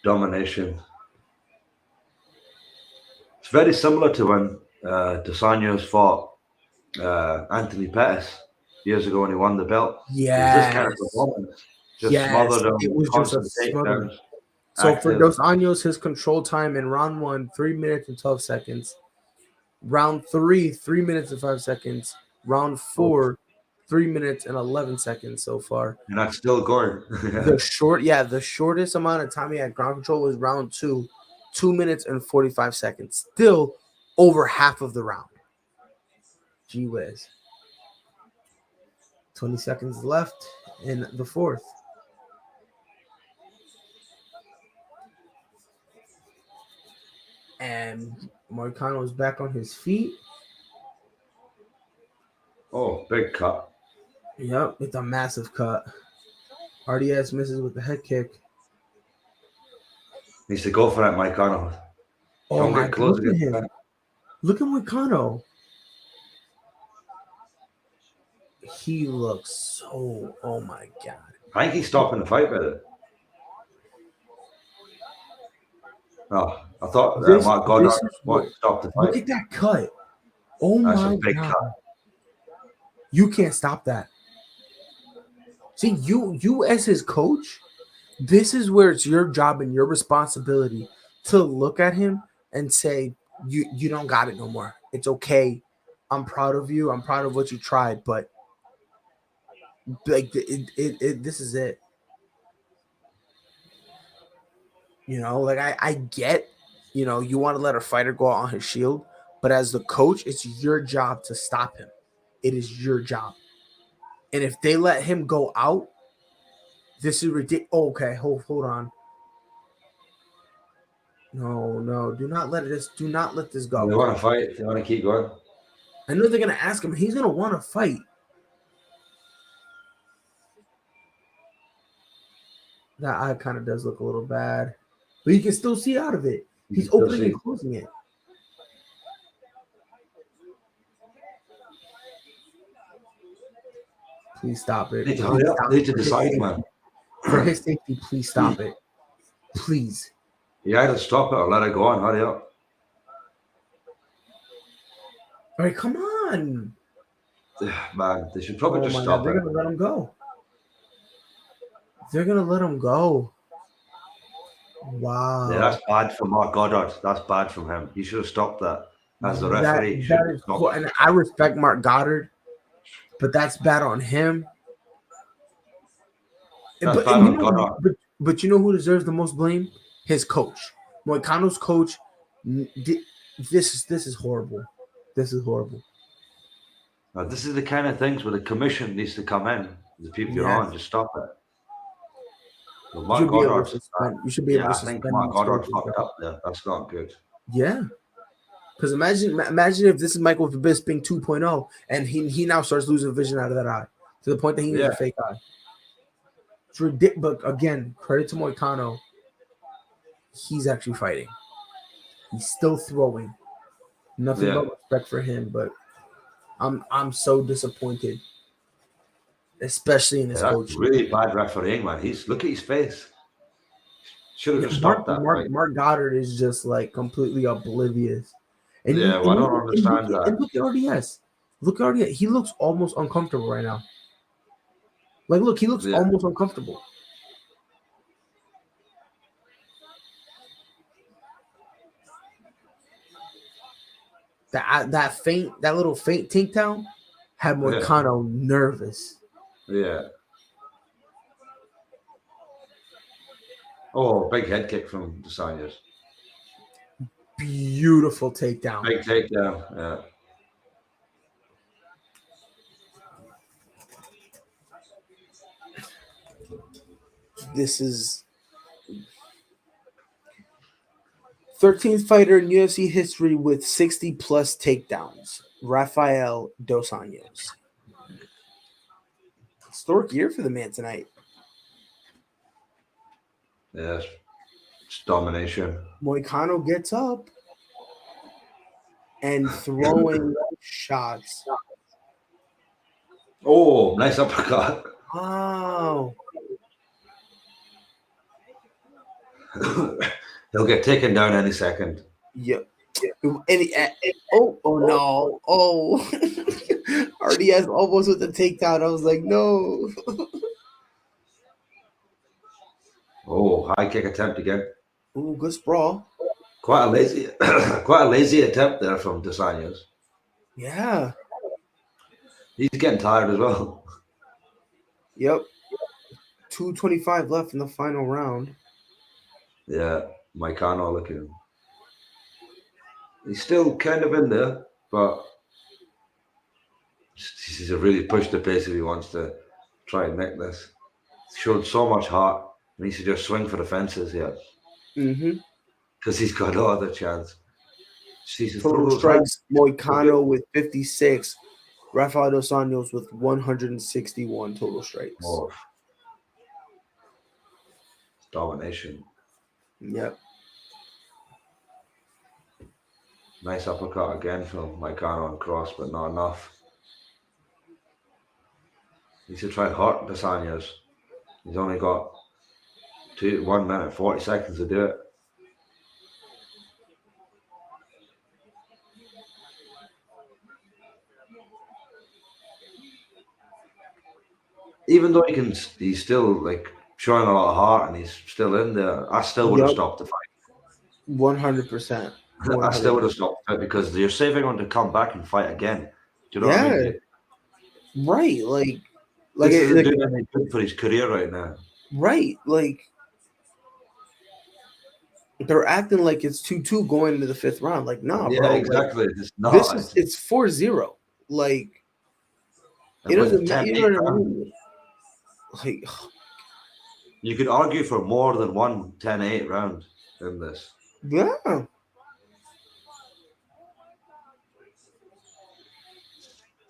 Domination. It's very similar to when dos Anjos fought Anthony Pettis years ago when he won the belt. Yeah. This kind of performance. Just smothered him. It was just a smother. So for dos Anjos, his control time in round 1, 3 minutes and 12 seconds. Round 3, 3 minutes and 5 seconds. Round 4, 3 minutes and 11 seconds so far. And that's still going. The shortest amount of time he had ground control was round 2, 2 minutes and 45 seconds. Still over half of the round. Gee whiz. 20 seconds left in the 4th. And MOICANO is back on his feet. Oh, big cut. Yep, it's a massive cut. RDS misses with the head kick. Needs to go for that, MOICANO. Oh Don't my get close God, look at against him. that. Look at MOICANO. He looks so, oh my God. I think he's stopping the fight, brother. Oh, I thought Mark Goddard stopped the fight. Look at that cut. Oh That's my a big God. cut. You can't stop that. See, you as his coach, this is where it's your job and your responsibility to look at him and say, you don't got it no more. It's okay. I'm proud of you. I'm proud of what you tried, but like this is it. You know, like I get, you know, you want to let a fighter go out on his shield, but as the coach, it's your job to stop him. It is your job. And if they let him go out, this is ridiculous. Oh, okay, hold on. No, do not let this go. They want to fight. They want to keep going. I know they're gonna ask him. He's gonna want to fight. That eye kind of does look a little bad, but you can still see out of it. He's opening and closing it. Please stop it. Need to hurry up. Need to decide, man. For his safety, please stop it. Please. You either stop it or let it go on. Hurry up. All right, come on. Man, they should probably just stop it. They're going to let him go. They're going to let him go. Wow. Yeah, that's bad for Mark Goddard. That's bad from him. He should have stopped that as the referee. That is cool. And I respect Mark Goddard, but that's bad on him. But you know who deserves the most blame? His coach. MOICANO's coach. This is horrible. This is horrible. Now, this is the kind of things where the commission needs to come in. The people you're on, just stop it. So Mark Goddard, you should be able to suspend. I think Mark Goddard fucked up there. That's not good. Yeah. Because imagine if this is Michael Bisping 2.0 and he now starts losing vision out of that eye to the point that he needs a fake eye. It's ridiculous. But again, credit to MOICANO. He's actually fighting. He's still throwing. Nothing but respect for him, but I'm so disappointed, especially in his coach. Really bad refereeing, man. Look at his face. Should have just stopped that. Mark Goddard is just like completely oblivious. And I don't understand that. And look at RDS. Look at RDS. He looks almost uncomfortable right now. Like, look, he looks almost uncomfortable. That little faint takedown had MOICANO nervous. Yeah. Oh, big head kick from Dos Anjos. Beautiful takedown. Big takedown. Yeah. This is 13th fighter in UFC history with 60 plus takedowns. Rafael Dos Anjos. Historic year for the man tonight. Yes. It's domination. MOICANO gets up and throwing shots. Oh, nice uppercut. Wow. He'll get taken down any second. Yep. Oh no. Oh. RDS almost with the takedown. I was like, no. Oh, high kick attempt again. Ooh, good sprawl. Quite a lazy attempt there from Dos Anjos. Yeah. He's getting tired as well. Yep. 2:25 left in the final round. Yeah, MOICANO looking. He's still kind of in there, but he's really pushed the pace if he wants to try and make this. Showed so much heart. He needs to just swing for the fences here. Because he's got no other chance. Total strikes, MOICANO with 56. Rafael Dos Anjos with 161 total strikes. Oh. Domination. Yep. Nice uppercut again from MOICANO on cross, but not enough. He should try and hurt Desanya's. He's only got 1 minute 40 seconds to do it. Even though he's still like showing a lot of heart and he's still in there, I still would have stopped the fight. 100%. I still would have stopped it because you're saving him to come back and fight again. Do you know what I mean? Right. Like this isn't doing anything good for his career right now. Right. Like they're acting like it's 2-2 going into the 5th round. Like, nah, yeah, bro. exactly. Like, it's not. It's 4-0. Like it doesn't matter. You know what I mean? Like you could argue for more than 1 10-8 round in this. Yeah.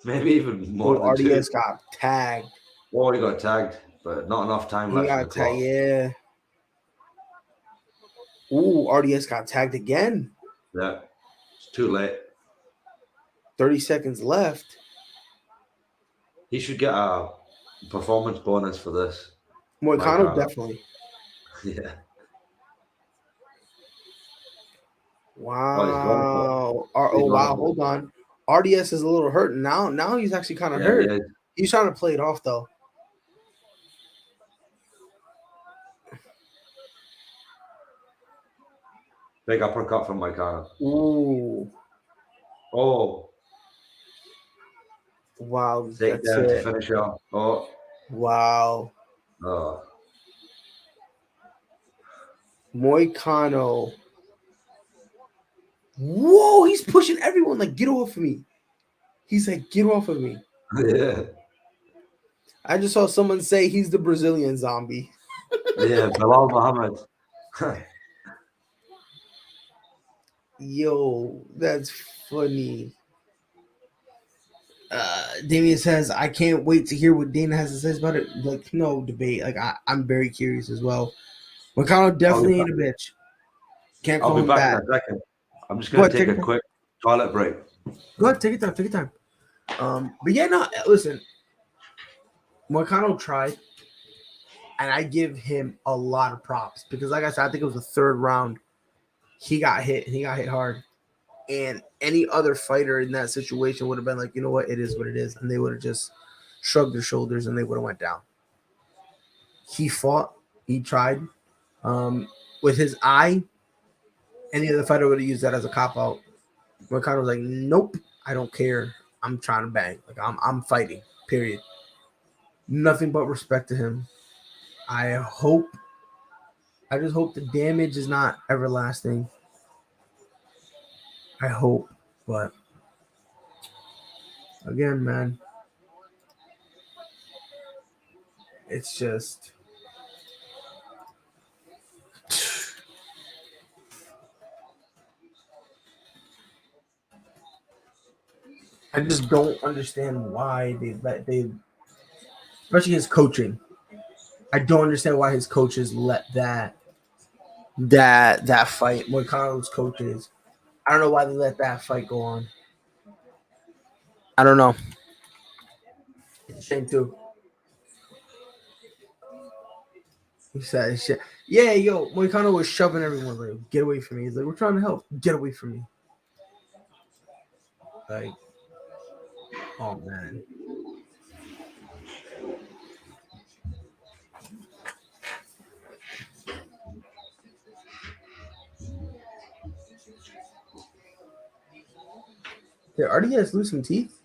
Maybe even more than RDS 2. got tagged. Oh, he got tagged, but not enough time left. He got tagged, yeah. Ooh, RDS got tagged again. Yeah, it's too late. 30 seconds left. He should get a performance bonus for this. MOICANO definitely. Yeah. Wow. Wow. Hold on. RDS is a little hurt now. Now he's actually kind of hurt. Yeah. He's trying to play it off though. Big uppercut from MOICANO. Ooh. Oh. Wow. Take down to finish off. Oh. Wow. Oh. MOICANO. Whoa, he's pushing everyone like, get off of me. He's like, get off of me. Yeah. I just saw someone say he's the Brazilian zombie. Yeah, Bilal Muhammad. Yo, that's funny. Damien says, I can't wait to hear what Dana has to say about it. Like, no debate. Like, I'm very curious as well. MOICANO definitely ain't a bitch. Can't call him back in a second. I'm just going to take a quick toilet break. Go ahead, take your time. But yeah, no, listen. MOICANO tried, and I give him a lot of props because, like I said, I think it was the 3rd round. He got hit, and he got hit hard. And any other fighter in that situation would have been like, you know what, it is what it is. And they would have just shrugged their shoulders, and they would have went down. He fought. He tried. With his eye, any other fighter would have used that as a cop-out. MOICANO was like, nope, I don't care. I'm trying to bang. Like, I'm fighting, period. Nothing but respect to him. I just hope the damage is not everlasting. I hope, but again, man, it's just I just don't understand why they especially his coaching. I don't understand why his coaches let that fight. MOICANO's coaches, I don't know why they let that fight go on. I don't know. It's a shame too. He said, shit. Yeah, yo, MOICANO was shoving everyone like, get away from me. He's like, we're trying to help. Get away from me. Like, oh man. Did RDS lose some teeth?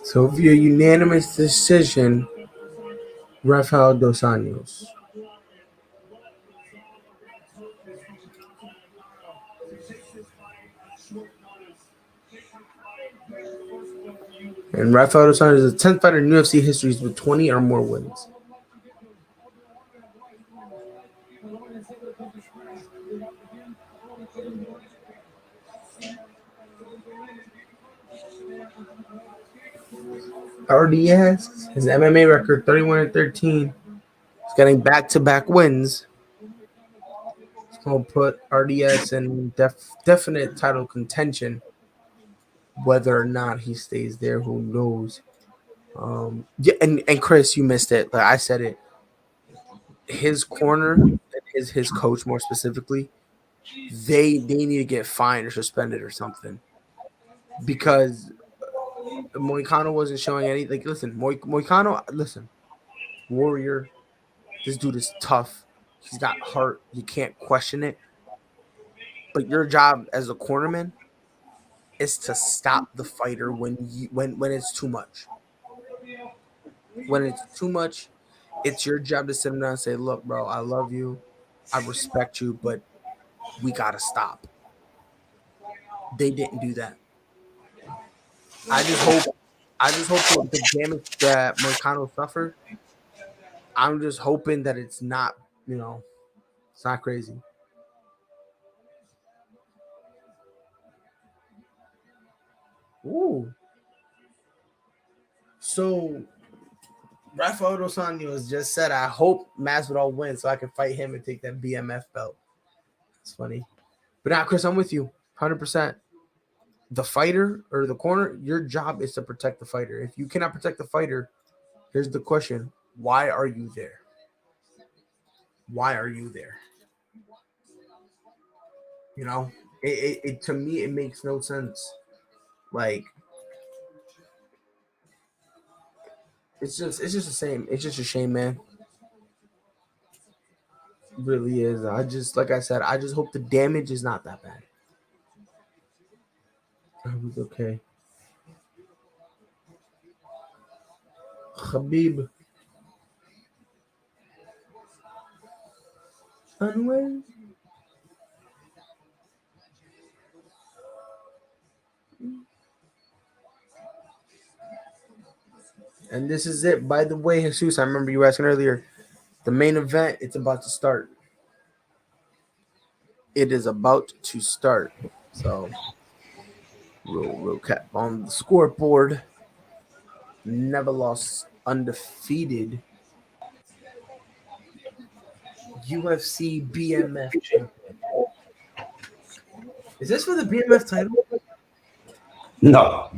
So via unanimous decision, Rafael dos Anjos. And Rafael dos Anjos is the 10th fighter in UFC history with 20 or more wins. RDS, his MMA record 31-13. He's getting back-to-back wins. It's going to put RDS in definite title contention. Whether or not he stays there, who knows? Yeah, and Chris, you missed it. Like I said it. His corner, his coach more specifically, they need to get fined or suspended or something. Because MOICANO wasn't showing any. Like, listen, MOICANO, listen, warrior. This dude is tough. He's got heart. You can't question it. But your job as a cornerman is to stop the fighter when it's too much. When it's too much, it's your job to sit him down and say, "Look, bro, I love you, I respect you, but we gotta stop." They didn't do that. I just hope with the damage that MOICANO suffered, I'm just hoping that it's not, it's not crazy. Ooh. So Rafael dos Anjos just said, "I hope Masvidal wins so I can fight him and take that BMF belt." It's funny. But now, Chris, I'm with you 100%. The fighter or the corner, your job is to protect the fighter. If you cannot protect the fighter, here's the question. Why are you there? Why are you there? It to me, it makes no sense. Like, it's just the same. It's just a shame, man. It really is. Like I said, I just hope the damage is not that bad. I was okay. Khabib. Unwell. And this is it. By the way, Jesus, I remember you asking earlier. The main event, it's about to start. It is about to start. So, we'll cap on the scoreboard. Never lost, undefeated. UFC BMF champion. Is this for the BMF title? No.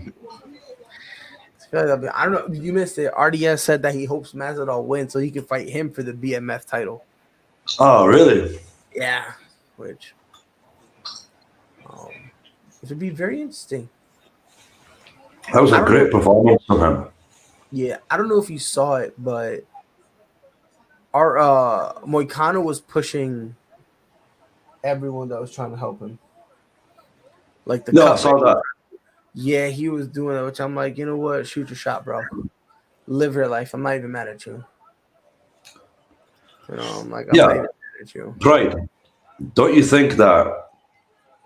I don't know. You missed it. RDS said that he hopes Masvidal wins so he can fight him for the BMF title. Oh, really? Yeah. Which it would be very interesting. That was a great performance from him. Yeah, I don't know if you saw it, but our MOICANO was pushing everyone that was trying to help him. Like the I saw that. Yeah, he was doing it, which I'm like, you know what? Shoot your shot, bro. Live your life. I'm not even mad at you. I'm not even mad at you. Right. Don't you think that?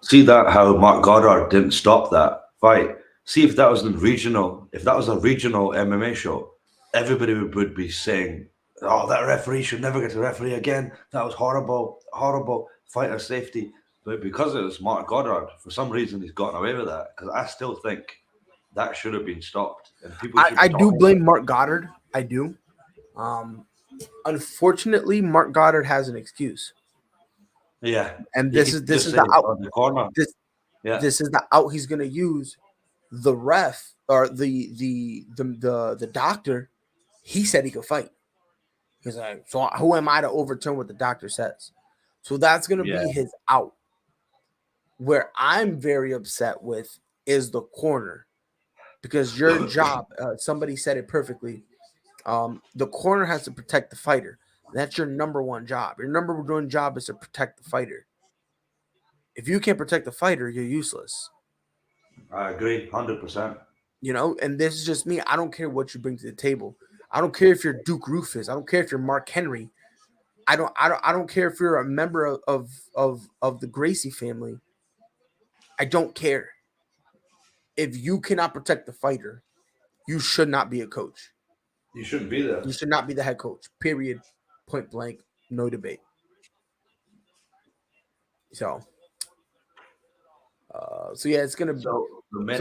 See that how Mark Goddard didn't stop that fight? See if that was a regional MMA show, everybody would be saying, "Oh, that referee should never get to referee again. That was horrible, horrible fighter safety." But because it was Mark Goddard, for some reason he's gotten away with that. Because I still think that should have been stopped. And people, I do blame Mark Goddard. I do. Unfortunately, Mark Goddard has an excuse. Yeah, and this is the out. The corner. This is the out he's gonna use. The ref or the doctor, he said he could fight. He's like, so who am I to overturn what the doctor says? So that's gonna be his out. Where I'm very upset with is the corner, because your job. Somebody said it perfectly. The corner has to protect the fighter. That's your number one job. Your number one job is to protect the fighter. If you can't protect the fighter, you're useless. I agree, 100%. And this is just me. I don't care what you bring to the table. I don't care if you're Duke Rufus. I don't care if you're Mark Henry. I don't care if you're a member of the Gracie family. I don't care. If you cannot protect the fighter, you should not be a coach. You shouldn't be there. You should not be the head coach. Period. Point blank. No debate. So yeah, it's gonna be. So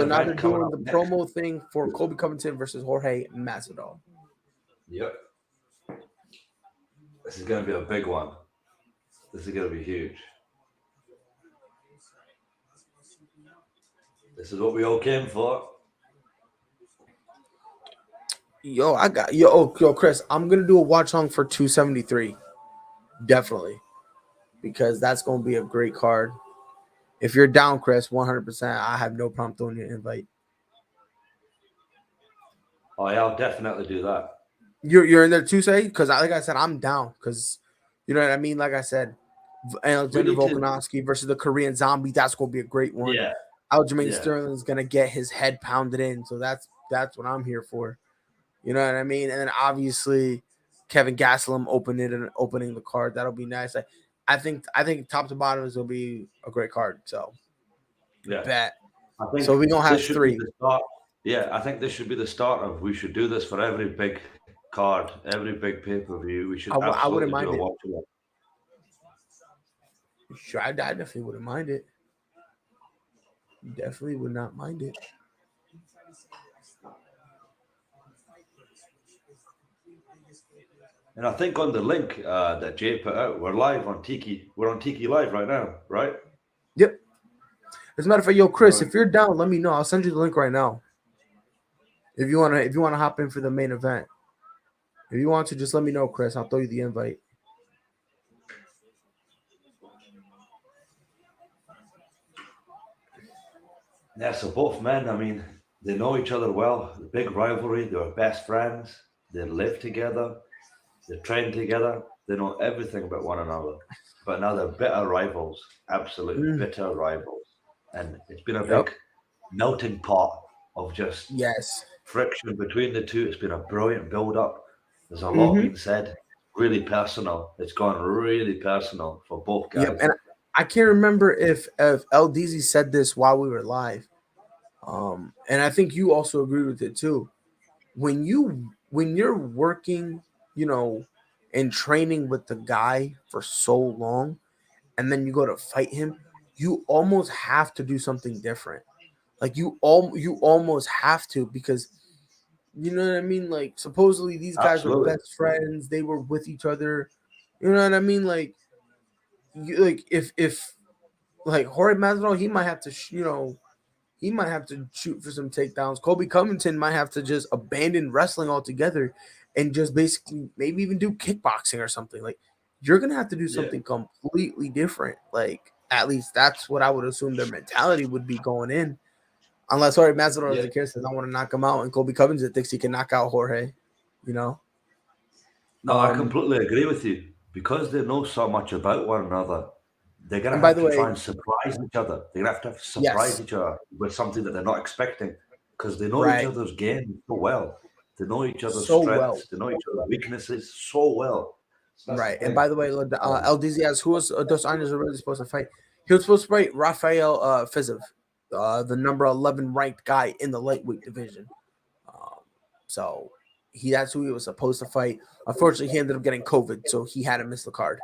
now they're doing the promo thing for Colby Covington versus Jorge Masvidal. Yep. This is gonna be a big one. This is gonna be huge. This is what we all came for. Yo, Chris, I'm gonna do a watch along for 273. Definitely. Because that's gonna be a great card. If you're down, Chris, 100%, I have no problem throwing you an invite. Oh yeah, I'll definitely do that. You're in there too, say? Because like I said, I'm down. Because you know what I mean? Like I said, Alexander Volkanovski versus the Korean Zombie, that's gonna be a great one. Yeah. Aljamain Sterling is gonna get his head pounded in, so that's what I'm here for. You know what I mean? And then obviously Kevin Gastelum opening the card. That'll be nice. I think top to bottom is gonna be a great card. So yeah, bet. I think so. We're gonna have 3. Yeah, I think this should be the start of. We should do this for every big card, every big pay-per-view. We should. I wouldn't mind it. Sure, I definitely wouldn't mind it. Definitely would not mind it. And I think on the link that Jay put out, we're live on Tiki. We're on Tiki Live right now, right? Yep. As a matter of fact, yo, Chris, if you're down, let me know. I'll send you the link right now. If you wanna hop in for the main event. If you want to, just let me know, Chris. I'll throw you the invite. Yeah, so both men, I mean, they know each other well. The big rivalry, they were best friends. They live together. They train together. They know everything about one another. But now they're bitter rivals, absolute bitter rivals. And it's been a big melting pot of just friction between the two. It's been a brilliant build-up. There's a lot being said. Really personal. It's gone really personal for both guys. Yep. And I can't remember if LDZ said this while we were live. And I think you also agree with it too. When you're working, and training with the guy for so long, and then you go to fight him, you almost have to do something different. Like you almost have to, because you know what I mean? Like supposedly these guys were best friends, they were with each other. You know what I mean? Like if Jorge Masvidal, he might have to, he might have to shoot for some takedowns. Colby Covington might have to just abandon wrestling altogether and just basically maybe even do kickboxing or something. Like you're gonna have to do something completely different. Like at least that's what I would assume their mentality would be going in. Unless Jorge Masvidal doesn't care, says I want to knock him out, and Colby Covington thinks he can knock out Jorge. No, I completely agree with you. Because they know so much about one another, they're going to have to try and surprise each other. They're going to have to surprise each other with something that they're not expecting, because they know each other's game so well. They know each other's strengths. They know each other's weaknesses so well. Right. And by the way, LDZ asks, who was Dos Anjos really supposed to fight? He was supposed to fight Rafael Fiziev, the number 11 ranked guy in the lightweight division. So that's who he was supposed to fight. Unfortunately, he ended up getting COVID, so he had to miss the card,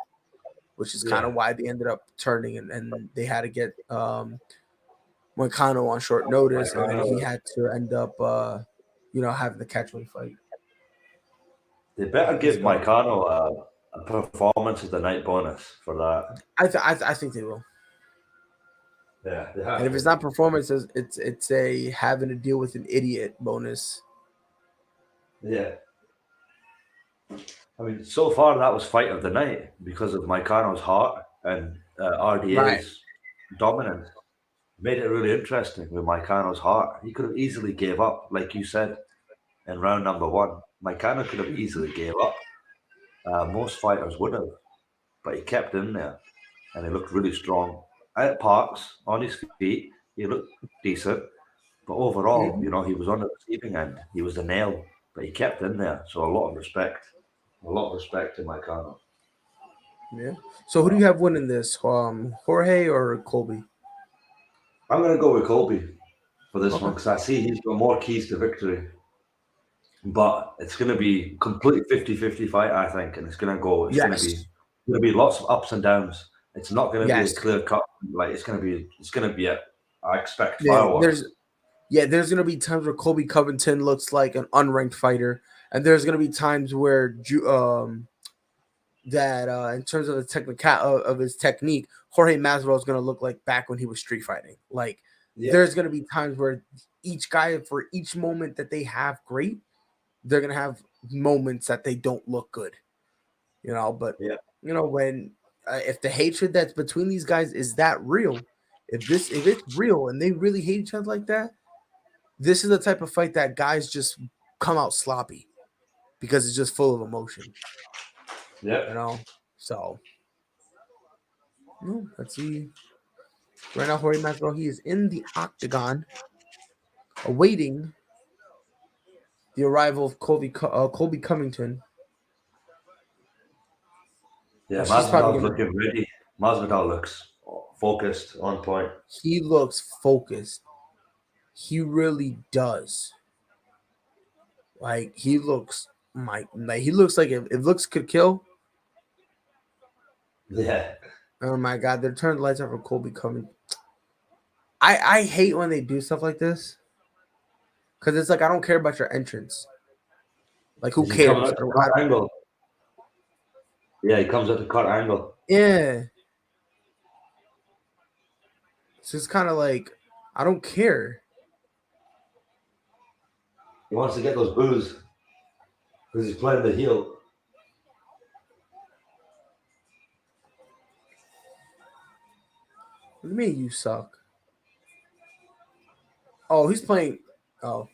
which is kind of why they ended up turning, and they had to get MOICANO on short notice, and then he had to end up, having the catchweight fight. They better give MOICANO a performance of the night bonus for that. I think they will. Yeah, and if it's not performances, it's a having to deal with an idiot bonus. Yeah. I mean, so far that was fight of the night because of MOICANO's heart and RDA's dominance. Made it really interesting with MOICANO's heart. He could have easily gave up, like you said, in round number 1. MOICANO could have easily gave up. Most fighters would have, but he kept in there, and he looked really strong. At parts, on his feet, he looked decent, But overall, you know, he was on the receiving end. He was the nail, but he kept in there. So a lot of respect. A lot of respect to MOICANO. Yeah. So who do you have winning this? Jorge or Colby? I'm going to go with Colby for this one because I see he's got more keys to victory. But it's going to be complete 50-50 fight, I think, and it's going to go. It's going to be lots of ups and downs. It's not going to be a clear cut. Like it's going to be a. I expect fireworks. There's going to be times where Colby Covington looks like an unranked fighter, and there's going to be times where in terms of the of his technique, Jorge Masvidal is going to look like back when he was street fighting. Like there's going to be times where each guy, for each moment that they have great, they're going to have moments that they don't look good, you know. But you know, when if the hatred that's between these guys is that real, if it's real and they really hate each other like that, this is the type of fight that guys just come out sloppy because it's just full of emotion. Yeah, you know. So let's see. Right now, Jorge Masvidal, he is in the octagon, awaiting the arrival of Colby Covington. Yeah, Masvidal's looking ready. Masvidal looks focused, on point. He looks focused. He really does. Like he looks like if looks could kill. Yeah. Oh my God, they're turning the lights out for Colby Covington. I hate when they do stuff like this. Because it's like, I don't care about your entrance. Like, who cares? Angle. Yeah, he comes at the cut angle. Yeah. So it's kind of like, I don't care. He wants to get those boos because he's playing the heel. What do you mean you suck? Oh, he's playing. Oh,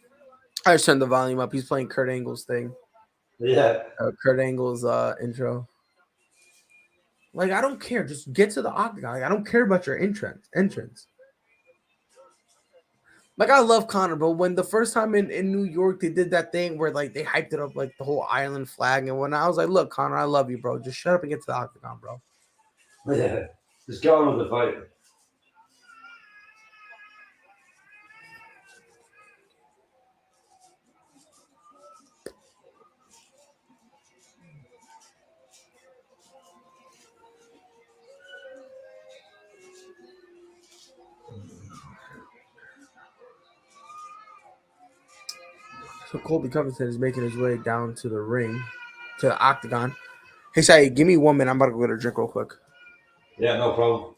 I just turned the volume up. He's playing Kurt Angle's thing. Yeah. Kurt Angle's intro. Like, I don't care. Just get to the octagon. Like, I don't care about your entrance. Like, I love Conor, but when the first time in New York they did that thing where like they hyped it up like the whole island flag and whatnot, I was like, look, Conor, I love you, bro. Just shut up and get to the octagon, bro. Yeah. Just get on with the fight. So Colby Covington is making his way down to the ring, to the octagon. Hey, Sai, give me 1 minute. I'm about to go get a drink real quick. Yeah, no problem.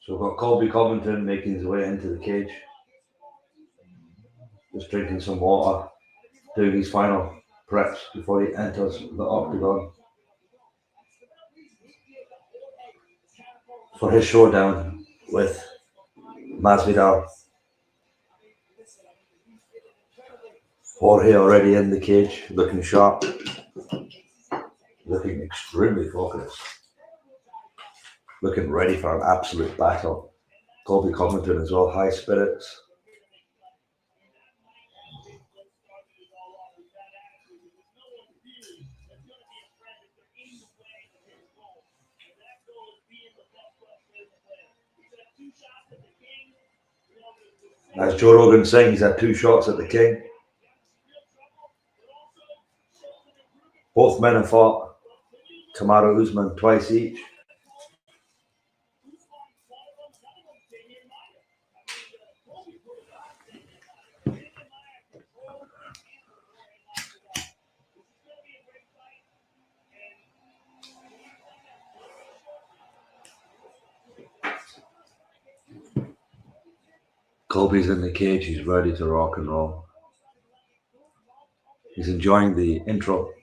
So we've got Colby Covington making his way into the cage. Just drinking some water, doing his final preps before he enters the octagon for his showdown with Masvidal. Jorge already in the cage, looking sharp, looking extremely focused, looking ready for an absolute battle. Colby Covington as well, high spirits. As Joe Rogan saying, he's had 2 shots at the king. Both men have fought Kamaru Usman twice each. Colby's in the cage, he's ready to rock and roll. He's enjoying the intro.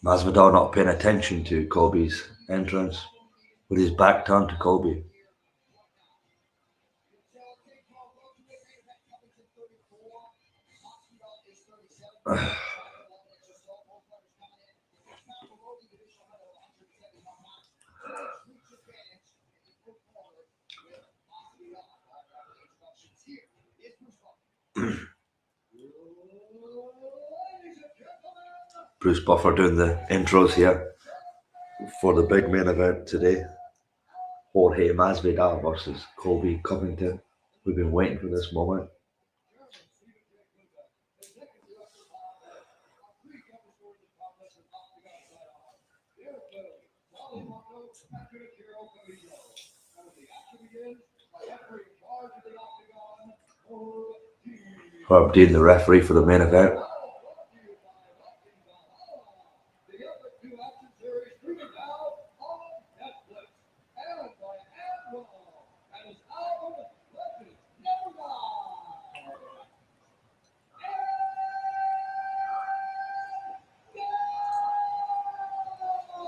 Masvidal not paying attention to Colby's entrance with his back turned to Colby. Bruce Buffer doing the intros here for the big main event today. Jorge Masvidal versus Colby Covington. We've been waiting for this moment. Herb Dean, the referee for the main event.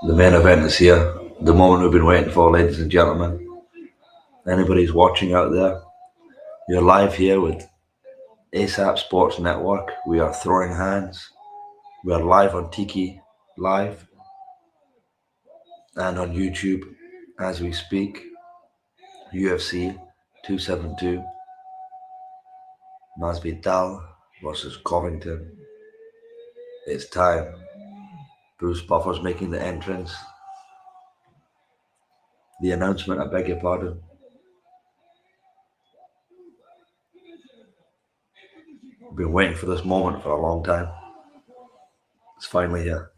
The main event is here. The moment we've been waiting for, ladies and gentlemen. Anybody's watching out there, you're live here with ASAP Sports Network. We are throwing hands. We are live on TIKILIVE and on YouTube as we speak. UFC 272. Masvidal versus Covington. It's time. Bruce Buffer's making the entrance. The announcement, I beg your pardon. We've been waiting for this moment for a long time. It's finally here.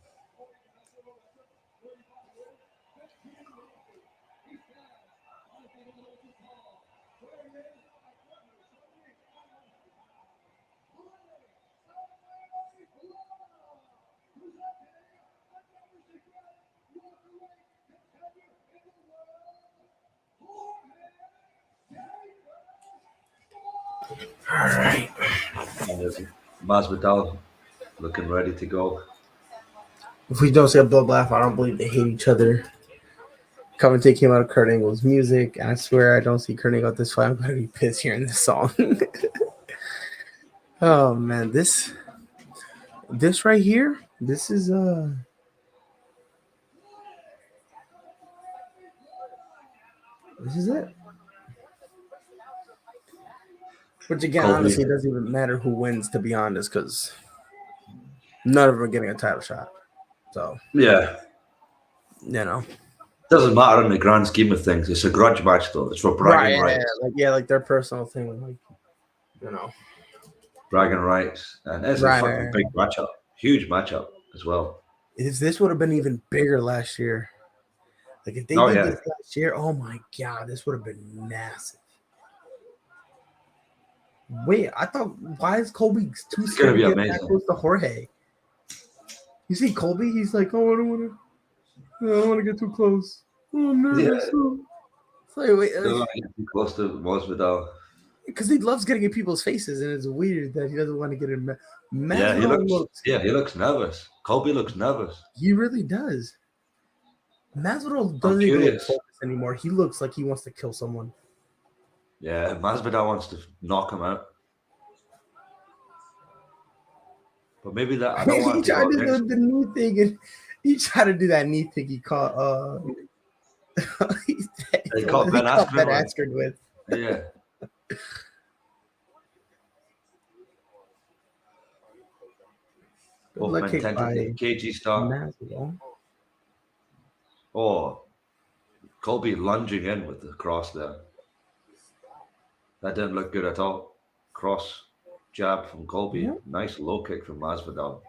All right. Masvidal looking ready to go. If we don't see a bloodbath, I don't believe they hate each other. Covington came out of Kurt Angle's music. And I swear I don't see Kurt Angle at this fight. I'm going to be pissed hearing this song. Oh, man. This right here, this is this is it. Which again, Colby. honestly, it doesn't even matter who wins, to be honest, because none of them are getting a title shot. So Yeah. you know, Doesn't matter in the grand scheme of things. It's a grudge match though. It's for bragging rights. like their personal thing, like you know, Bragging rights. And it's a fucking big matchup. Huge matchup as well. if this would have been even bigger last year, like if they did this last year, oh my god, this would have been massive. Wait, I thought, why is Colby too scared to get that close to Jorge? You see Colby, he's like, oh, I don't want to get too close. Oh, I'm nervous. Yeah. It's like, wait, Don't want to get too close to Masvidal. because he loves getting in people's faces, and it's weird that he doesn't want to get in. Yeah, he looks nervous. Colby looks nervous. He really does. Masvidal doesn't even look focused anymore. He looks like he wants to kill someone. Yeah, Masvidal wants to knock him out. But maybe that I don't want he tried to do the knee thing, and he tried to do that knee thing. He caught he caught Ben Askren with. Yeah. Both men tentative KG start. Masvidal. Oh, Colby lunging in with the cross there. That didn't look good at all. Cross jab from Colby. Yeah. Nice low kick from Masvidal.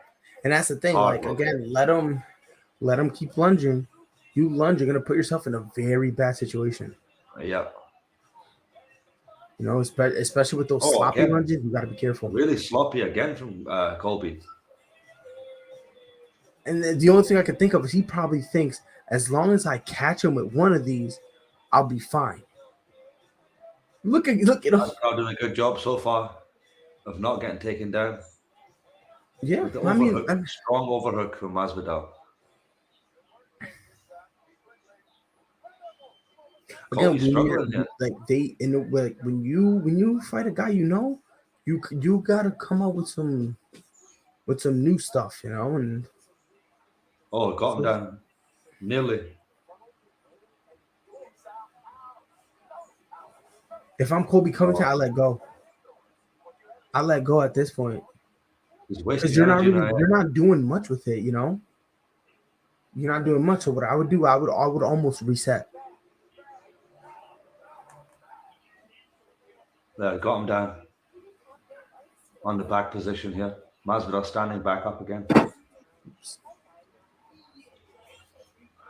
And that's the thing. Hard like again, let him keep lunging. You lunge, you're gonna put yourself in a very bad situation. Yeah. You know, especially with those sloppy lunges, you got to be careful. Really sloppy again from Colby. And the only thing I can think of is he probably thinks, as long as I catch him with one of these, I'll be fine. Look at him. Masvidal doing a good job so far of not getting taken down. Yeah, strong overhook from Masvidal. Again, Colby's struggling here. like when you fight a guy, you gotta come up with some new stuff, and Oh, got him down. Nearly. if I'm Colby Covington, I let go. I let go at this point He's wasting because you're energy now. not doing much with it, You're not doing much. So what I would do, I would almost reset. There, got him down. On the back position here. Masvidal standing back up again.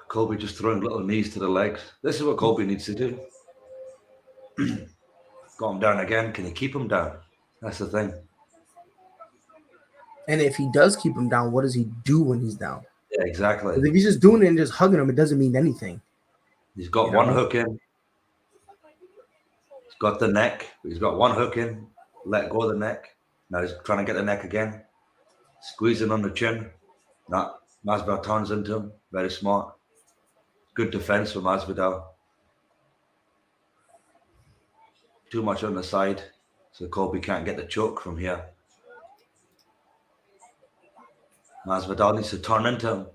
Colby just throwing little knees to the legs. This is what Colby needs to do. Got him down again. Can he keep him down? That's the thing. And if he does keep him down, what does he do when he's down? Yeah, exactly. If he's just doing it and just hugging him, it doesn't mean anything. He's got one hook in. He's got the neck. He's got one hook in. Let go of the neck. Now he's trying to get the neck again. Squeezing on the chin. Nah, Masvidal turns into him. Very smart. Good defense for Masvidal. Too much on the side, so Colby can't get the choke from here. Masvidal needs to turn into him.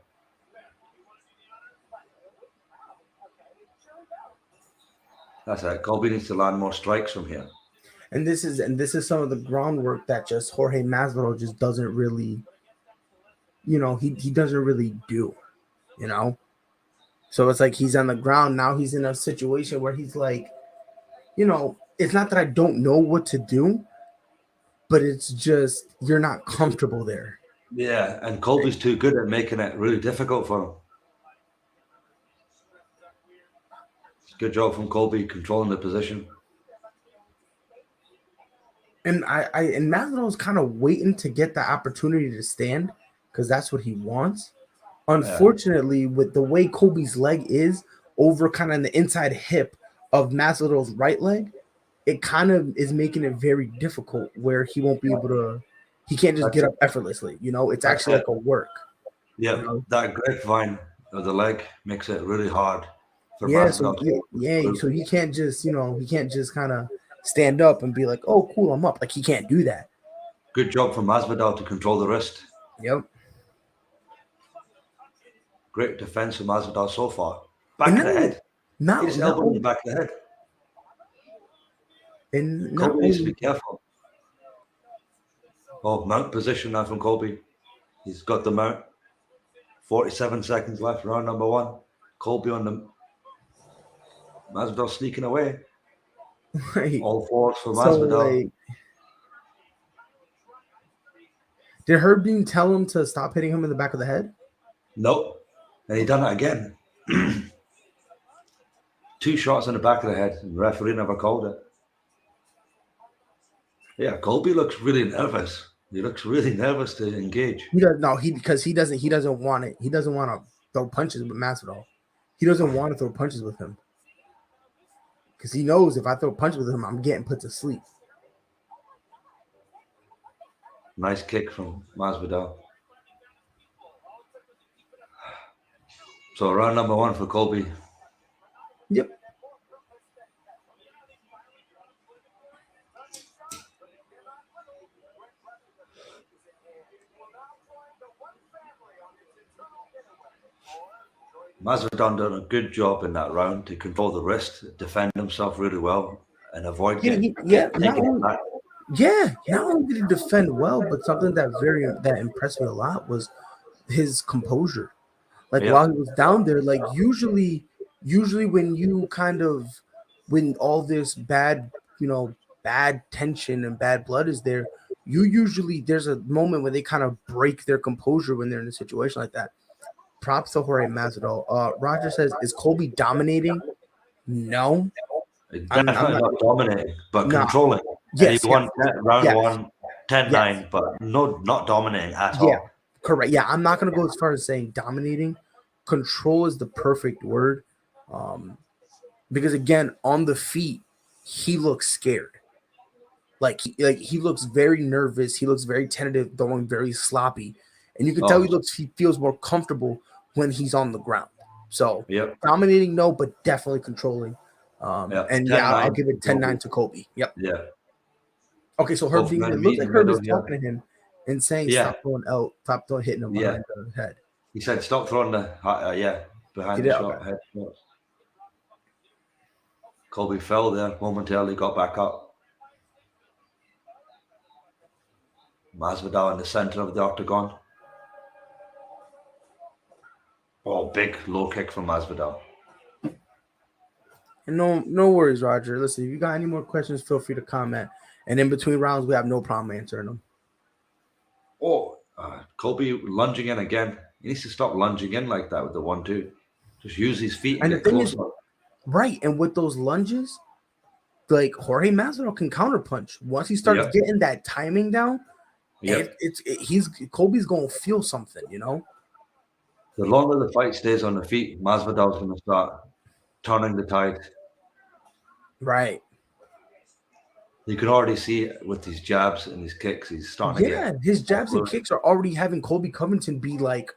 That's it. Colby needs to land more strikes from here. And this is some of the groundwork that just Jorge Masvidal just doesn't really, he doesn't really do, So it's like he's on the ground now. He's in a situation where he's like, it's not that I don't know what to do, but it's just you're not comfortable there. Yeah, and Colby's too good at making it really difficult for him. Good job from Colby controlling the position. And and Masvidal's kind of waiting to get the opportunity to stand because that's what he wants. Unfortunately, with the way Colby's leg is over kind of the inside hip of Masvidal's right leg, it kind of is making it very difficult where he won't be able to. He can't just get up effortlessly. It's actually like a work. Yeah, that grapevine of the leg makes it really hard for Masvidal. Masvidal. So he can't just he can't just kind of stand up and be like, oh, cool, I'm up. Like he can't do that. Good job from Masvidal to control the wrist. Yep. Great defense from Masvidal so far. Back of the head. He's elbowing the back of the head. And Colby needs to be careful. Oh, mount position now from Colby. He's got the mount. 47 seconds left, round number one. Colby on the Masvidal sneaking away. Right. All fours for Masvidal. Did Herb Dean tell him to stop hitting him in the back of the head? Nope. And he done it again. 2 shots in the back of the head, and the referee never called it. Yeah, Colby looks really nervous. He looks really nervous to engage. He doesn't want it. He doesn't want to throw punches with Masvidal. He doesn't want to throw punches with him. Because he knows if I throw punches with him, I'm getting put to sleep. Nice kick from Masvidal. So round number one for Colby. Yep. Masvidal done a good job in that round to control the wrist, defend himself really well, and avoid not only did he defend well, but something that impressed me a lot was his composure. Like while he was down there, like usually when all this bad tension and bad blood is there, there's a moment where they kind of break their composure when they're in a situation like that. Props to Jorge Masvidal. Roger says, is Colby dominating? No. Definitely not dominating, but controlling. Yes, he won round one, 10-9, but not dominating at all. Yeah, correct. Yeah, I'm not going to go as far as saying dominating. Control is the perfect word. Because, again, on the feet, he looks scared. He looks very nervous. He looks very tentative, throwing very sloppy. And you can tell he feels more comfortable when he's on the ground. So dominating, no, but definitely controlling. And yeah, I'll give it 10-9 to Colby. Yep. Yeah. Okay, so Herb, it looks like Herb is talking to him and saying, "Stop throwing hitting him behind the head." He said, "Stop throwing the behind the shot head shots." Colby fell there momentarily, got back up. Masvidal in the center of the octagon. Oh, big low kick from Masvidal. And no worries, Roger. Listen, if you got any more questions, feel free to comment. And in between rounds, we have no problem answering them. Oh, Colby lunging in again. He needs to stop lunging in like that with the 1-2. Just use his feet and the thing is, right, and with those lunges, like Jorge Masvidal can counterpunch. Once he starts getting that timing down, Colby's going to feel something, you know? The longer the fight stays on the feet, Masvidal's going to start turning the tide. Right. You can already see it with his jabs and his kicks. He's starting to get his jabs and kicks are already having Colby Covington be like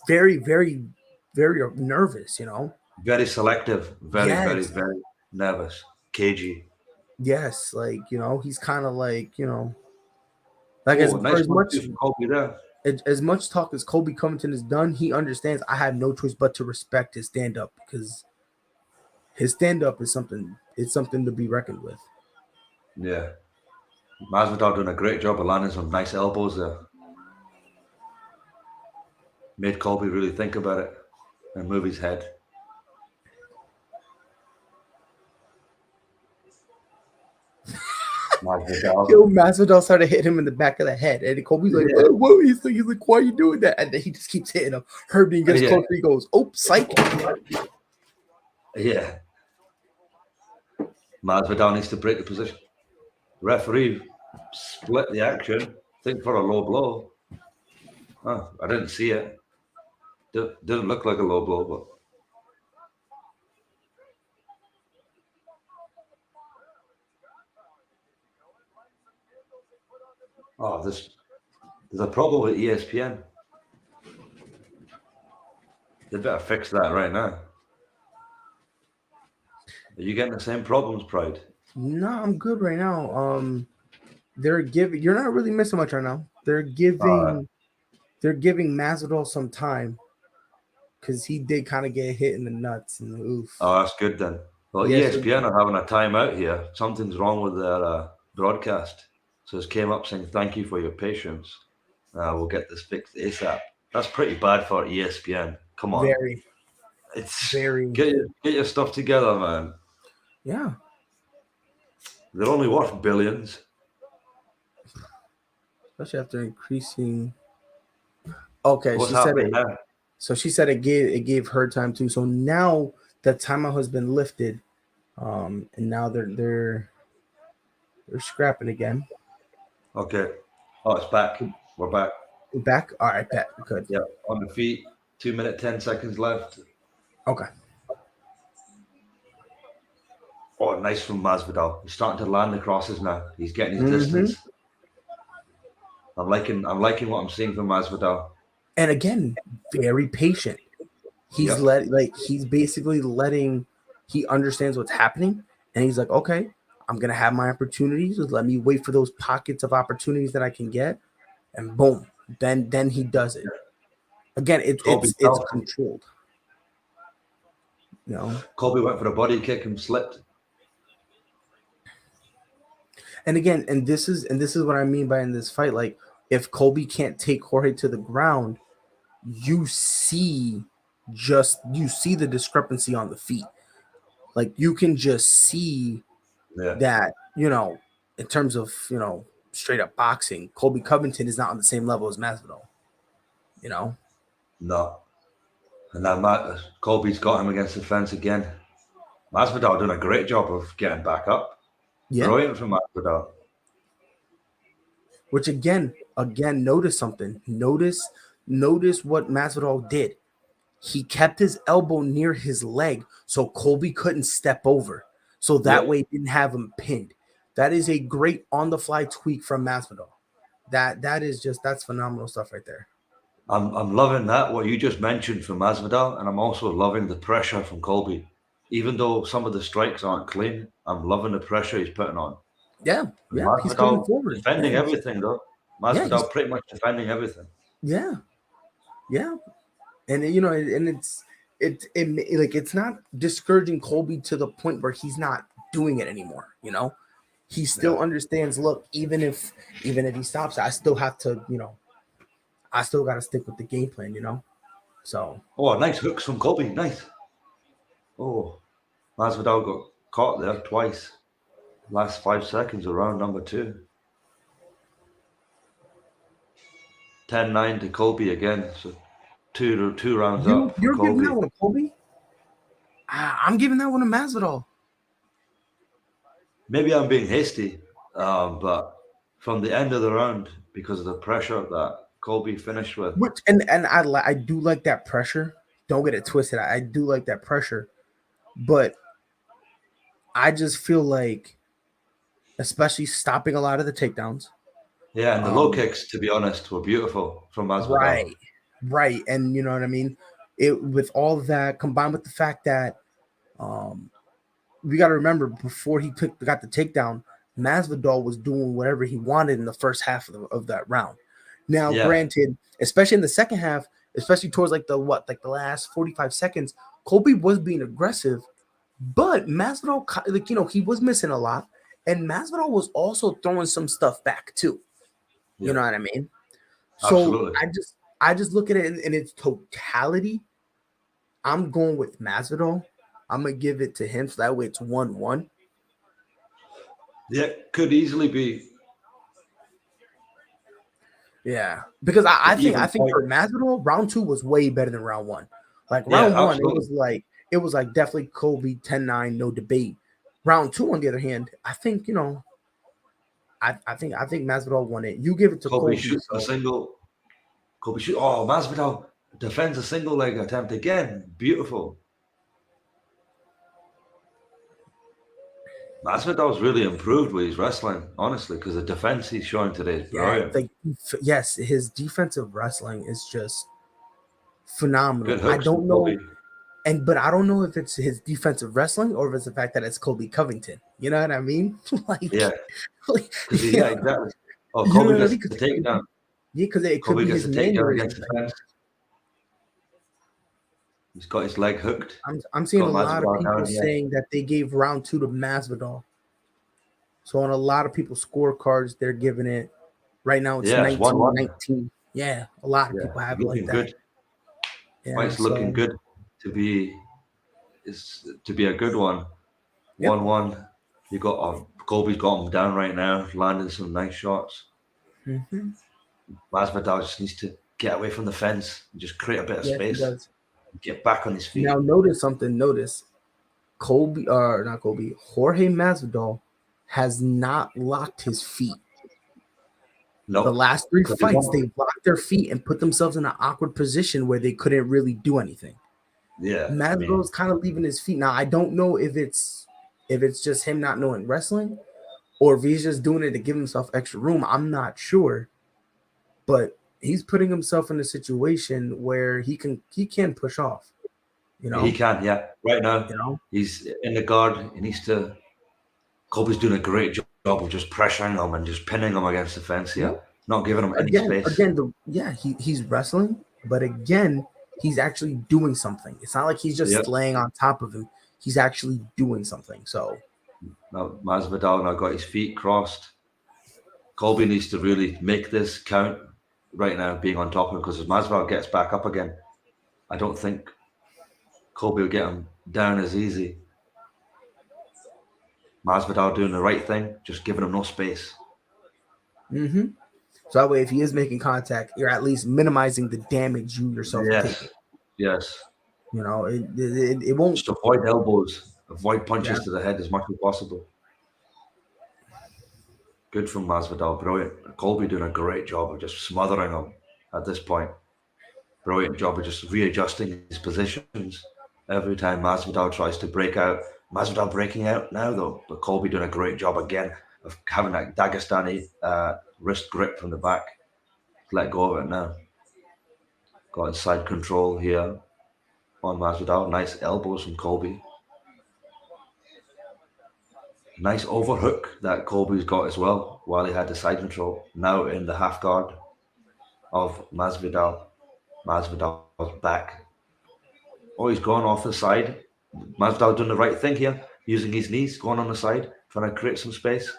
very, very, very nervous, you know? Very selective, very, very, very nervous, cagey. Yes, like, you know, he's kind of like, you know, like as much talk as Colby Covington has done, he understands I have no choice but to respect his stand-up, because his stand-up is something. It's something to be reckoned with. Yeah. Masvidal doing a great job of landing some nice elbows there. Made Colby really think about it and move his head. Masvidal started hitting him in the back of the head, and Colby's like, "Whoa!" He's like, "Why are you doing that?" And then he just keeps hitting him. Herbie gets closer. He goes, "Oh, psych!" Yeah. Masvidal needs to break the position. Referee split the action. I think for a low blow. Oh, I didn't see it. Didn't look like a low blow, but. Oh, there's a problem with ESPN. They better fix that right now. Are you getting the same problems, Pride? No, I'm good right now. They're giving. You're not really missing much right now. They're giving Masvidal some time, because he did kind of get hit in the nuts and the oof. Oh, that's good then. Well, ESPN are having a timeout here. Something's wrong with their broadcast. So it came up saying, "Thank you for your patience. We'll get this fixed ASAP." That's pretty bad for ESPN. Come on. It's very. Get your stuff together, man. Yeah. They're only worth billions. Especially after increasing. Okay, she said it. Now? So she said it gave her time too. So now the timeout has been lifted, and now they're scrapping again. Okay. Oh, it's back. We're back. We're back. All right, back. Good. Yeah, on the feet. 2 minutes 10 seconds left. Okay. Oh, nice from Masvidal. He's starting to land the crosses now. He's getting his distance. I'm liking what I'm seeing from Masvidal. And again, very patient. He's he's basically letting. He understands what's happening, and he's like, "Okay, I'm gonna have my opportunities. Just let me wait for those pockets of opportunities that I can get, and boom, then he does it." Again, it's controlled. You know, Colby went for a body kick and slipped. And again, and this is what I mean by in this fight. Like, if Colby can't take Jorge to the ground, you see the discrepancy on the feet. Like, you can just see that, you know, in terms of, you know, straight up boxing, Colby Covington is not on the same level as Masvidal. You know? No. And now Colby's got him against the fence again. Masvidal doing a great job of getting back up. Yeah. Brilliant from Masvidal. Which again, notice something. Notice what Masvidal did. He kept his elbow near his leg so Colby couldn't step over. So that way he didn't have him pinned. That is a great on-the-fly tweak from Masvidal. That's phenomenal stuff right there. I'm loving that, what you just mentioned from Masvidal, and I'm also loving the pressure from Colby. even though some of the strikes aren't clean, I'm loving the pressure he's putting on. Yeah, he's coming forward. Defending everything, though. Masvidal pretty much defending everything. Yeah. And, you know, and it's not discouraging Colby to the point where he's not doing it anymore, you know? He still understands, look, even if he stops, I still have to, you know, I still got to stick with the game plan, you know? So. Oh, nice hooks from Colby. Nice. Oh, Masvidal got caught there twice. Last 5 seconds of round number 2. 10-9 to Colby again. So two rounds up. You're Colby. giving that one to Colby? I'm giving that one to Masvidal. Maybe I'm being hasty, but from the end of the round, because of the pressure that Colby finished with. And I do like that pressure. Don't get it twisted. I do like that pressure. But I just feel like, especially stopping a lot of the takedowns. Yeah, and the low kicks, to be honest, were beautiful from Masvidal. Right. And you know what I mean? With all of that, combined with the fact that we got to remember, before he got the takedown, Masvidal was doing whatever he wanted in the first half of that round. Now, granted, especially in the second half, especially towards like the last 45 seconds, Colby was being aggressive, but Masvidal, like, you know, he was missing a lot, and Masvidal was also throwing some stuff back too. You know what I mean? So absolutely. I just look at it in its totality. I'm going with Masvidal. I'm gonna give it to him, so that way it's 1-1. Yeah, could easily be. Yeah, because I think for Masvidal, round 2 was way better than round 1. Like round 1, it was like definitely Colby 10-9, no debate. Round 2, on the other hand, I think, you know, I think Masvidal won it. You give it to Colby. Shoots a single. Colby shoot. Oh, Masvidal defends a single leg attempt again. Beautiful. Masvidal's really improved with his wrestling, honestly, because the defense he's showing today is brilliant. Yes, his defensive wrestling is just phenomenal. Good hooks, I don't know, Colby. but I don't know if it's his defensive wrestling or if it's the fact that it's Colby Covington. You know what I mean? Exactly. Oh, Colby gets the takedown. Yeah, because it could be his takedown against the fence. He's got his leg hooked. I'm seeing a lot of people saying that they gave round 2 to Masvidal. So on a lot of people's scorecards, they're giving it right now. It's 19-19. Yeah, a lot of people have it like that. Good. Yeah, it's looking good to be a good one. 1-1. You got Colby's got him down right now, landing some nice shots. Masvidal just needs to get away from the fence and just create a bit of space. He does. Get back on his feet. Now notice something. Jorge Masvidal has not locked his feet. No. The last 3 fights, they locked their feet and put themselves in an awkward position where they couldn't really do anything. Yeah. Masvidal is kind of leaving his feet. Now, I don't know if it's just him not knowing wrestling or if he's just doing it to give himself extra room. I'm not sure. But he's putting himself in a situation where he can push off. You know, he can. Yeah, right now, you know, he's in the guard. He needs to. Colby's doing a great job of just pressuring him and just pinning him against the fence. Yeah, not giving him any space. He's wrestling, but again, he's actually doing something. It's not like he's just laying on top of him. He's actually doing something. So now Masvidal now got his feet crossed. Colby needs to really make this count right now, being on top of him, because if Masvidal gets back up again, I don't think Colby will get him down as easy. Masvidal doing the right thing, just giving him no space. So that way, if he is making contact, you're at least minimizing the damage you yourself are taking. Yes. You know, it won't. Just avoid elbows, avoid punches to the head as much as possible. Good from Masvidal, brilliant. Colby doing a great job of just smothering him at this point. Brilliant job of just readjusting his positions every time Masvidal tries to break out. Masvidal breaking out now, though, but Colby doing a great job again of having that Dagestani wrist grip from the back. Let go of it now. Got inside control here on Masvidal. Nice elbows from Colby. Nice overhook that Colby's got as well while he had the side control. Now in the half guard of Masvidal. Masvidal's back. Oh, he's gone off the side. Masvidal doing the right thing here, using his knees, going on the side, trying to create some space,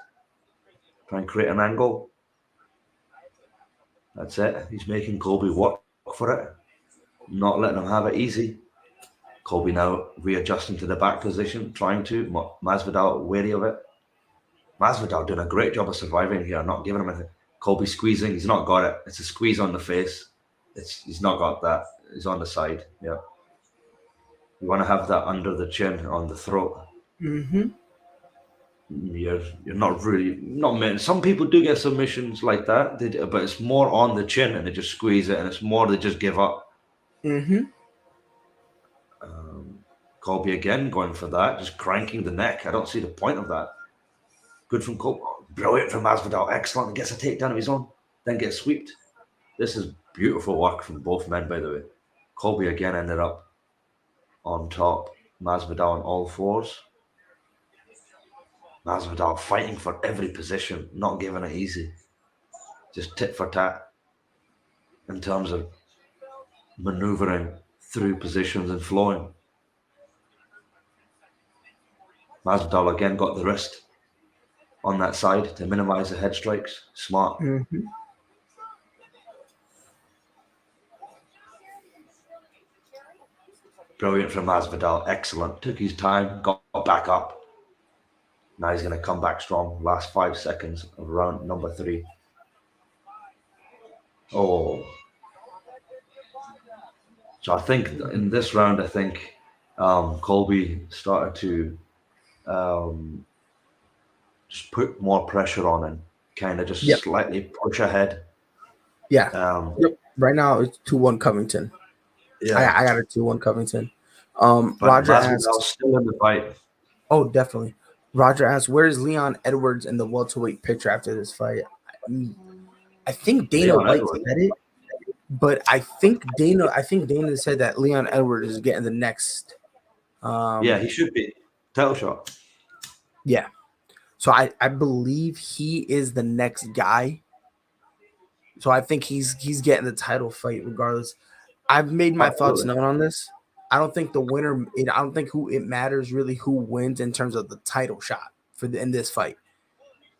trying to create an angle. That's it. He's making Colby work for it, not letting him have it easy. Colby now readjusting to the back position, trying to. Masvidal wary of it. Masvidal doing a great job of surviving here, not giving him anything. Colby squeezing. He's not got it. It's a squeeze on the face. He's not got that. He's on the side. Yeah. You want to have that under the chin, on the throat. Mm-hmm. You're not really meant. Some people do get submissions like that, but it's more on the chin and they just squeeze it, and it's more they just give up. Mm-hmm. Colby again going for that, just cranking the neck. I don't see the point of that. Good from Colby. Brilliant from Masvidal. Excellent. Gets a takedown of his own, then gets swept. This is beautiful work from both men, by the way. Colby again ended up on top. Masvidal on all fours. Masvidal fighting for every position, not giving it easy. Just tit for tat in terms of maneuvering through positions and flowing. Masvidal again got the wrist on that side to minimize the head strikes. Smart. Mm-hmm. Brilliant from Masvidal. Excellent. Took his time, got back up. Now he's going to come back strong. Last 5 seconds of round number 3. Oh. So I think in this round, Colby started to just put more pressure on and kind of just slightly push ahead. Yeah. Right now it's 2-1 Covington. Yeah, I got a 2-1 Covington. Roger asks, still in the fight. Oh, definitely. Roger asks, where is Leon Edwards in the welterweight picture after this fight? I think Dana White said it, but I think Dana said that Leon Edwards is getting the next. Yeah, he should be title shot. Yeah, so I believe he is the next guy. So I think he's getting the title fight regardless. I've made my thoughts known on this. I don't think the winner. I don't think it matters really who wins in terms of the title shot in this fight,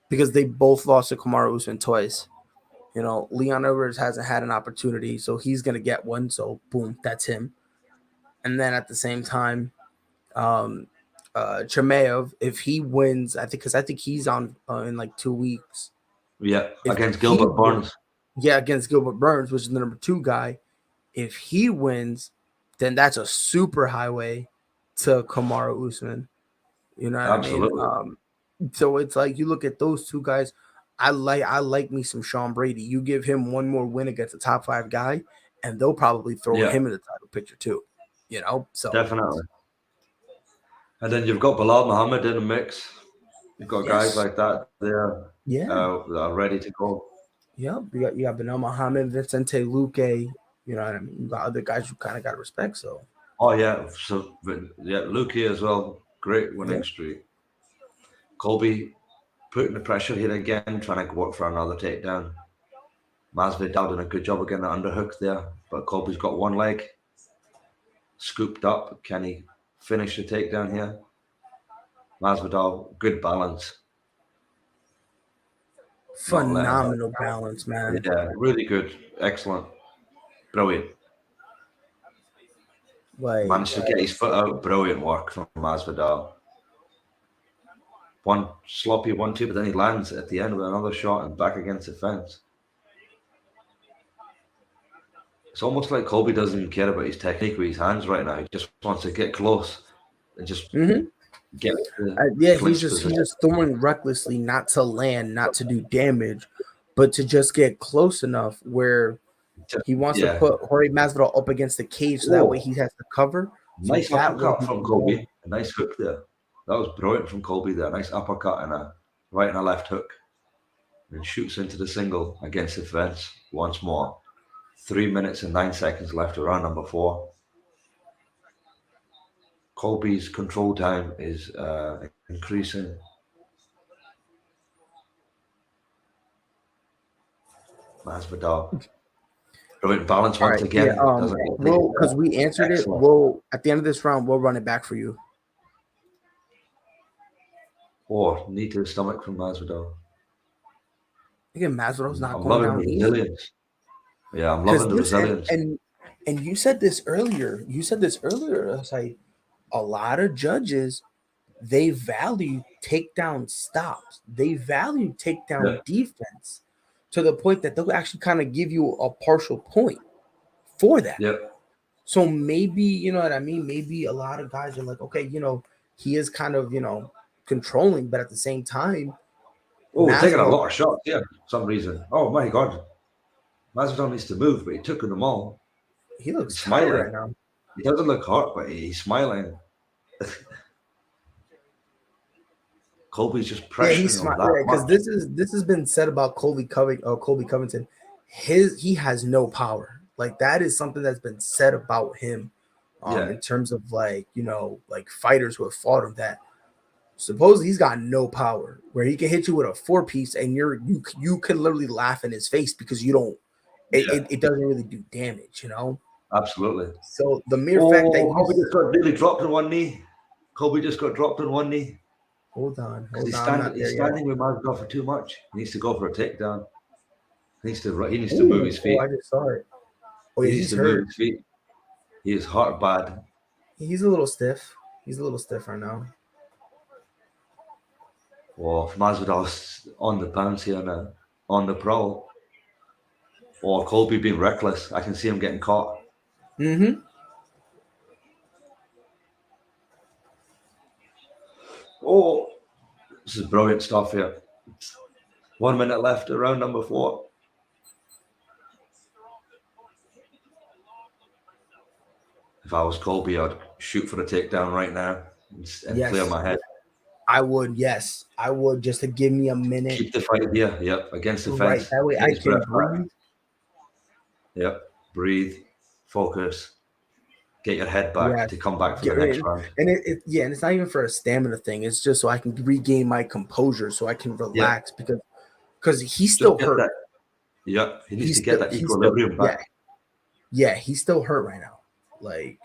because they both lost to Kamaru Usman twice. You know, Leon Edwards hasn't had an opportunity, so he's gonna get one. So boom, that's him. And then at the same time, Chimaev, if he wins, I think he's on in like 2 weeks. Yeah, against Gilbert Burns. Yeah, against Gilbert Burns, which is the number 2 guy. If he wins, then that's a super highway to Kamaru Usman. You know what Absolutely. I mean? So it's like you look at those 2 guys. I like me some Sean Brady. You give him one more win against a top 5 guy, and they'll probably throw him in the title picture too. You know, so definitely. And then you've got Bilal Muhammad in the mix. You've got guys like that there, that are ready to go. Yeah, you got Bilal Muhammad, Vicente Luque. You know what I mean? You got other guys you kind of got to respect. So. Oh yeah, so Luque as well. Great winning streak. Colby putting the pressure here again, trying to work for another takedown. Masvidal doing a good job of getting the underhook there, but Colby's got one leg scooped up. Can he finish the takedown here? Masvidal, good balance. Phenomenal balance, man. Yeah, really good. Excellent. Brilliant. Managed to get his foot out. Brilliant work from Masvidal. One sloppy 1-2, but then he lands at the end with another shot and back against the fence. It's almost like Colby doesn't even care about his technique with his hands right now. He just wants to get close and just get. He's just throwing recklessly, not to land, not to do damage, but to just get close enough where he wants to put Jorge Masvidal up against the cage, so that way he has to cover. Nice uppercut from Colby. A nice hook there. That was brilliant from Colby there. Nice uppercut and a right and a left hook. And shoots into the single against the fence once more. 3 minutes and 9 seconds left to round number 4. Colby's control time is increasing. Masvidal. Brilliant balance All once right. again. Yeah. Doesn't get Well, taken because down. we answered it, Excellent. we'll at the end of this round we'll run it back for you. Or knee to the stomach from Masvidal. Again, Masvidal's not I'm going loving down the easy. resilience. Yeah, I'm loving the resilience. And you said this earlier. It's like a lot of judges, they value takedown stops. They value takedown defense to the point that they'll actually kind of give you a partial point for that. Yep. So maybe, you know what I mean? Maybe a lot of guys are like, okay, you know, he is kind of, you know, controlling, but at the same time, Oh, we're taking a Masvidal- lot of shots here for some reason. Oh my God. Masvidal needs to move, but he took them all. he looks He's tired smiling. right now. He doesn't look hurt, but he's smiling. Colby's just Yeah, pressuring he's him smart. that Because much. this has been said about Colby Covington. He has no power. Like that is something that's been said about him. Yeah. In terms of like, you know, like fighters who have fought him, that supposedly he's got no power, where he can hit you with a 4-piece and you can literally laugh in his face because you don't it doesn't really do damage, you know. Absolutely. So the mere fact that Colby just got really dropped on one knee. Colby just got dropped on one knee. hold on, He's standing with Masvidal for too much. He needs to go for a takedown. He needs to move his feet. I just saw it. Oh yeah, He needs he's to move hurt. his feet. He is hurt bad. He's a little stiff. He's a little stiff right now. Or if Masvidal's on the bounce here now, on the prowl. Or Colby being reckless. I can see him getting caught. Mm-hmm. Oh, this is brilliant stuff here. 1 minute left of round number 4. If I was Colby, I'd shoot for the takedown right now and Yes. clear my head. I would, yes. I would, just to give me a minute. Keep the fight here. Yep, against the Right. fence. That way Get I his can breath back. breathe. Yep, breathe, focus, get your head back Yeah. to come back for the next round. And and it's not even for a stamina thing. It's just so I can regain my composure, so I can relax because he's still Just get hurt. that- Yep, he needs He's to get still- that he's equilibrium still- back. Yeah, he's still hurt right now. Like,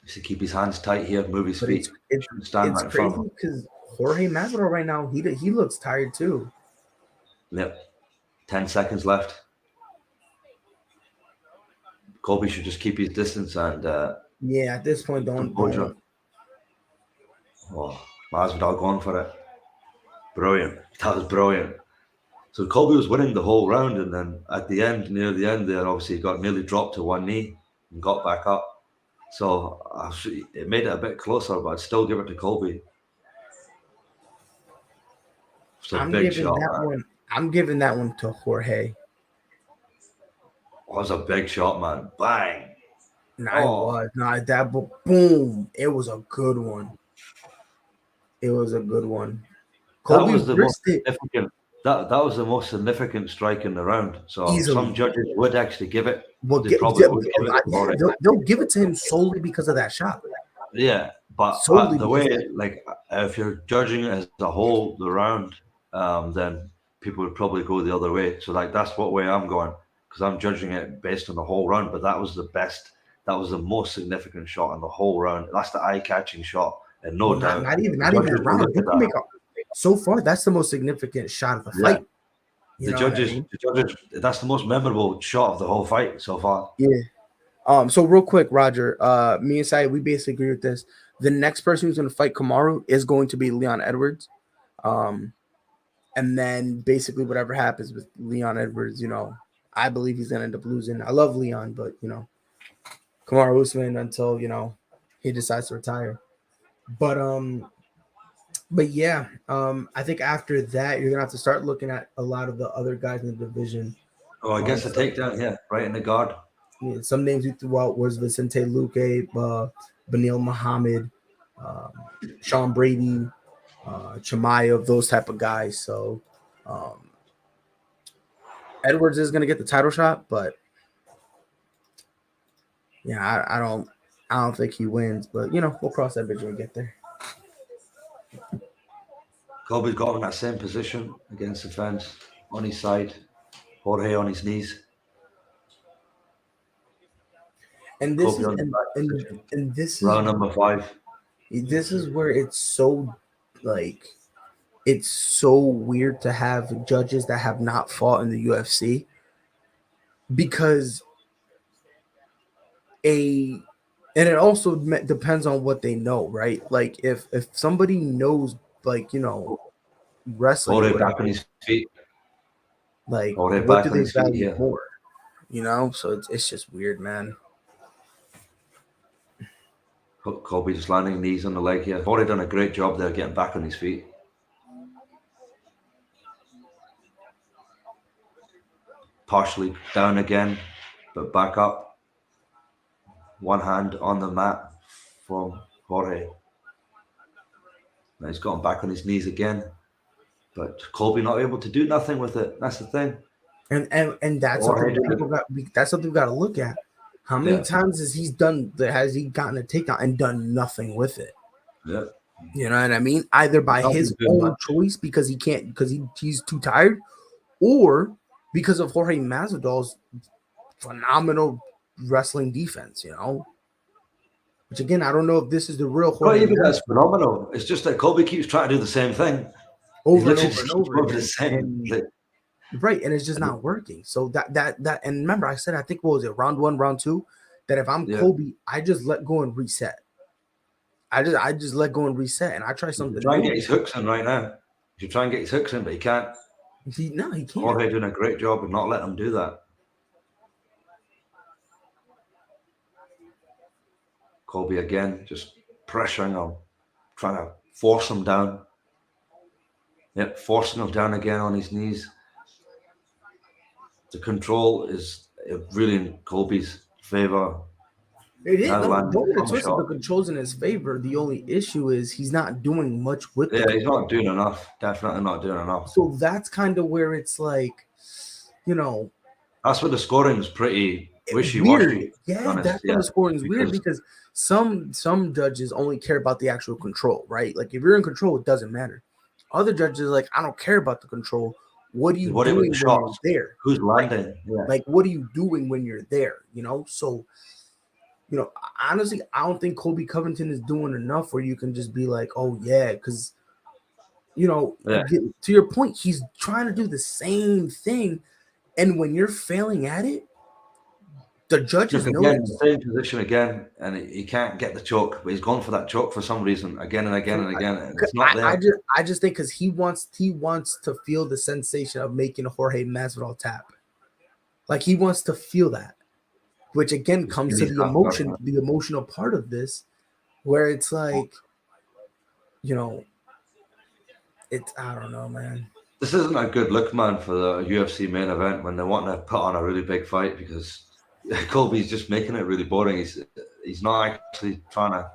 He needs to keep his hands tight here, move his but feet. it's Shouldn't stand right in front of crazy him. because Jorge Masvidal right now, he looks tired too. Yep, 10 seconds left. Colby should just keep his distance and Yeah, at this point, don't. composure. Oh, Masvidal going for it. Brilliant. That was brilliant. So Colby was winning the whole round, and then at the end, near the end there, obviously he got nearly dropped to one knee and got back up. So it made it a bit closer, but I'd still give it to Colby. It's a big shot, man. I'm giving that one to Jorge. It was a big shot, man. Bang. Boom. It was a good one. It was a good one. That was the most wristed- significant. That was the most significant strike in the round. So Easily. some judges would actually give it. Well, They probably would give it to Jorge. they'll give it to him solely because of that shot. Yeah, but Solely the way, because- like, if you're judging it as a whole, the round, then people would probably go the other way. So, like, that's what way I'm going, because I'm judging it based on the whole round. But that was the best. That was the most significant shot in the whole round. That's the eye-catching shot, and no doubt. Not even judges a will round. look You at can that. make so far, that's the most significant shot of the Yeah. fight. You The know what I judges, mean? that's the most memorable shot of the whole fight so far. Yeah. So real quick, Roger, me and Sai, we basically agree with this. The next person who's going to fight Kamaru is going to be Leon Edwards. And then basically whatever happens with Leon Edwards, you know, I believe he's going to end up losing. I love Leon, but, you know, Kamaru Usman until, you know, he decides to retire. But yeah, I think after that, you're going to have to start looking at a lot of the other guys in the division. Oh, I guess the takedown, yeah, right in the guard. Yeah, some names we threw out was Vicente Luque, Benil Muhammad, Sean Brady, Chimaev, those type of guys. So Edwards is going to get the title shot, but yeah, I don't think he wins. But you know, we'll cross that bridge when we get there. Colby's got him in that same position against the fence. on his side, Jorge on his knees. And this Colby is on the back position. and this is Round number 5. this is where it's so like it's so weird to have judges that have not fought in the UFC because and it also depends on what they know, right? Like if somebody knows, like, you know, wrestling, Jorge back on his feet. like Jorge what back do on they his feet value here. more? You know, so it's just weird, man. Colby just landing knees on the leg here. Jorge done a great job there getting back on his feet. Partially down again, but back up. One hand on the mat from Jorge. Now he's gotten back on his knees again, but Colby not able to do nothing with it. That's the thing. And that's Jorge something people got. That's something we got to look at. How many times has he gotten a takedown and done nothing with it? Yeah. You know what I mean? Either by his own choice because he can't, because he's too tired, or because of Jorge Masvidal's phenomenal wrestling defense, you know? Which, again, I don't know if this is the real Jorge. Well, even that's phenomenal. It's just that Colby keeps trying to do the same thing. Over and over and over again. The same. Right, and it's just not working. So that and remember, I said, I think, what was it, round 1, round 2, that if I'm Colby, I just let go and reset. I just let go and reset, and I try something. Try and get his hooks in right now. You try and get his hooks in, but he can't. He can't. Jorge doing a great job of not letting him do that. Colby again, just pressuring him, trying to force him down. Yep, forcing him down again on his knees. The control is really in Colby's favor. It is. The control's in his favor. The only issue is he's not doing much with it. Yeah, he's not doing enough. Definitely not doing enough. So that's kind of where it's like, you know. That's where the scoring is pretty wishy-washy. Yeah, that's where the scoring is weird because some judges only care about the actual control, right? Like if you're in control, it doesn't matter. Other judges are like, I don't care about the control. What are you doing when you're there? Who's landing? Like, what are you doing when you're there? You know, so, you know, honestly, I don't think Colby Covington is doing enough where you can just be like, oh, yeah, because, you know, to your point, he's trying to do the same thing. And when you're failing at it, the judges know in the same position again, and he can't get the choke, but he's gone for that choke for some reason again and again and again. And it's not there. I just think because he wants to feel the sensation of making a Jorge Masvidal tap, like he wants to feel that, which again comes to the emotional part of this, where it's like, you know, I don't know, man. This isn't a good look, man, for the UFC main event when they want to put on a really big fight because Colby's just making it really boring. He's not actually trying to.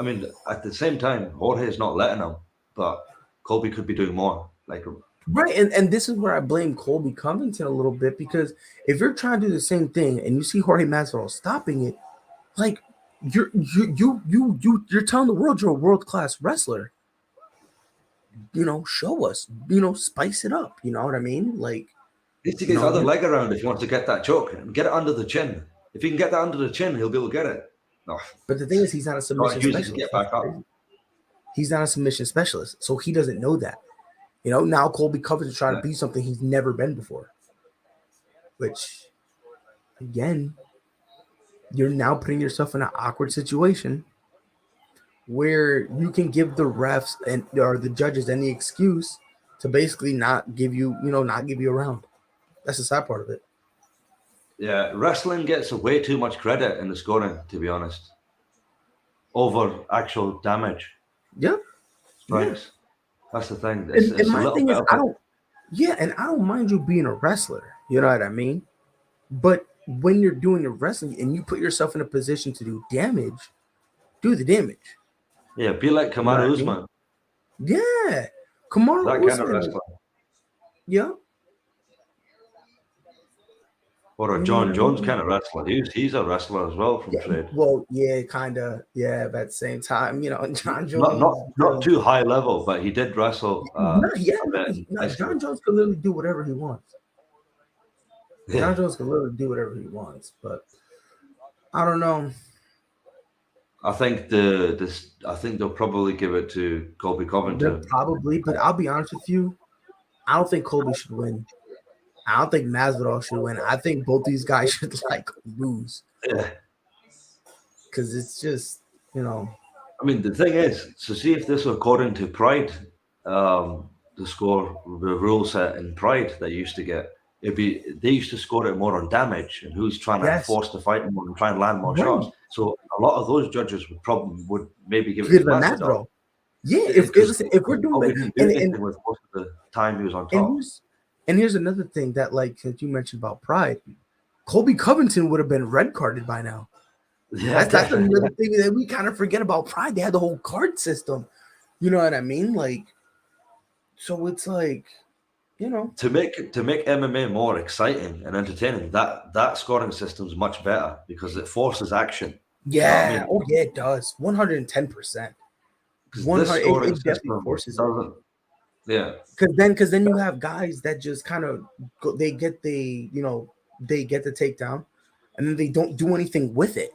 I mean, at the same time, Jorge is not letting him, but Colby could be doing more. Like, right, and this is where I blame Colby Covington a little bit because if you're trying to do the same thing and you see Jorge Masvidal stopping it, like you're telling the world you're a world-class wrestler. You know, show us. You know, spice it up. You know what I mean? Like. Needs to get his other leg around if he wants to get that choke and get it under the chin. If he can get that under the chin, he'll be able to get it. No. But the thing is, he's not a submission specialist. Get back up. He's not a submission specialist, so he doesn't know that. You know, now Colby Covington's trying to be something he's never been before. Which, again, you're now putting yourself in an awkward situation where you can give the refs or the judges any excuse to basically not give you a round. That's the sad part of it. Yeah, wrestling gets way too much credit in the scoring, to be honest, over actual damage. Yeah, strikes. Yeah. That's the thing. And my thing is, I don't mind you being a wrestler. You know what I mean? But when you're doing a wrestling and you put yourself in a position to do damage, do the damage. Yeah, be like Kamaru Usman. Yeah, Kamaru Usman. That kind of wrestler. Yeah. Or a John Jones kind of wrestler. He's a wrestler as well from trade. Well, yeah, kind of. Yeah, but at the same time, John Jones. Not too high level, but he did wrestle. John Jones can literally do whatever he wants. Yeah. John Jones can literally do whatever he wants, but I don't know. I think they'll probably give it to Colby Covington. Probably, but I'll be honest with you. I don't think Colby should win. I don't think Masvidal should win. I think both these guys should lose. Yeah. Because it's just, I mean, the thing is, so see if this were according to Pride, the rule set in Pride that you used to get, they used to score it more on damage and who's trying to force the fight more and try and land more shots. So a lot of those judges would maybe give it to Masvidal. Yeah, if we're doing it, with most of the time he was on top. And here's another thing that, you mentioned about Pride, Colby Covington would have been red carded by now. Yeah, that's another thing that we kind of forget about Pride. They had the whole card system. You know what I mean? So it's to make MMA more exciting and entertaining, that scoring system is much better because it forces action. Yeah. You know what I mean? Oh yeah, it does. 110%. 100. It definitely forces it. Yeah, because then you have guys that just kind of they get the takedown, and then they don't do anything with it.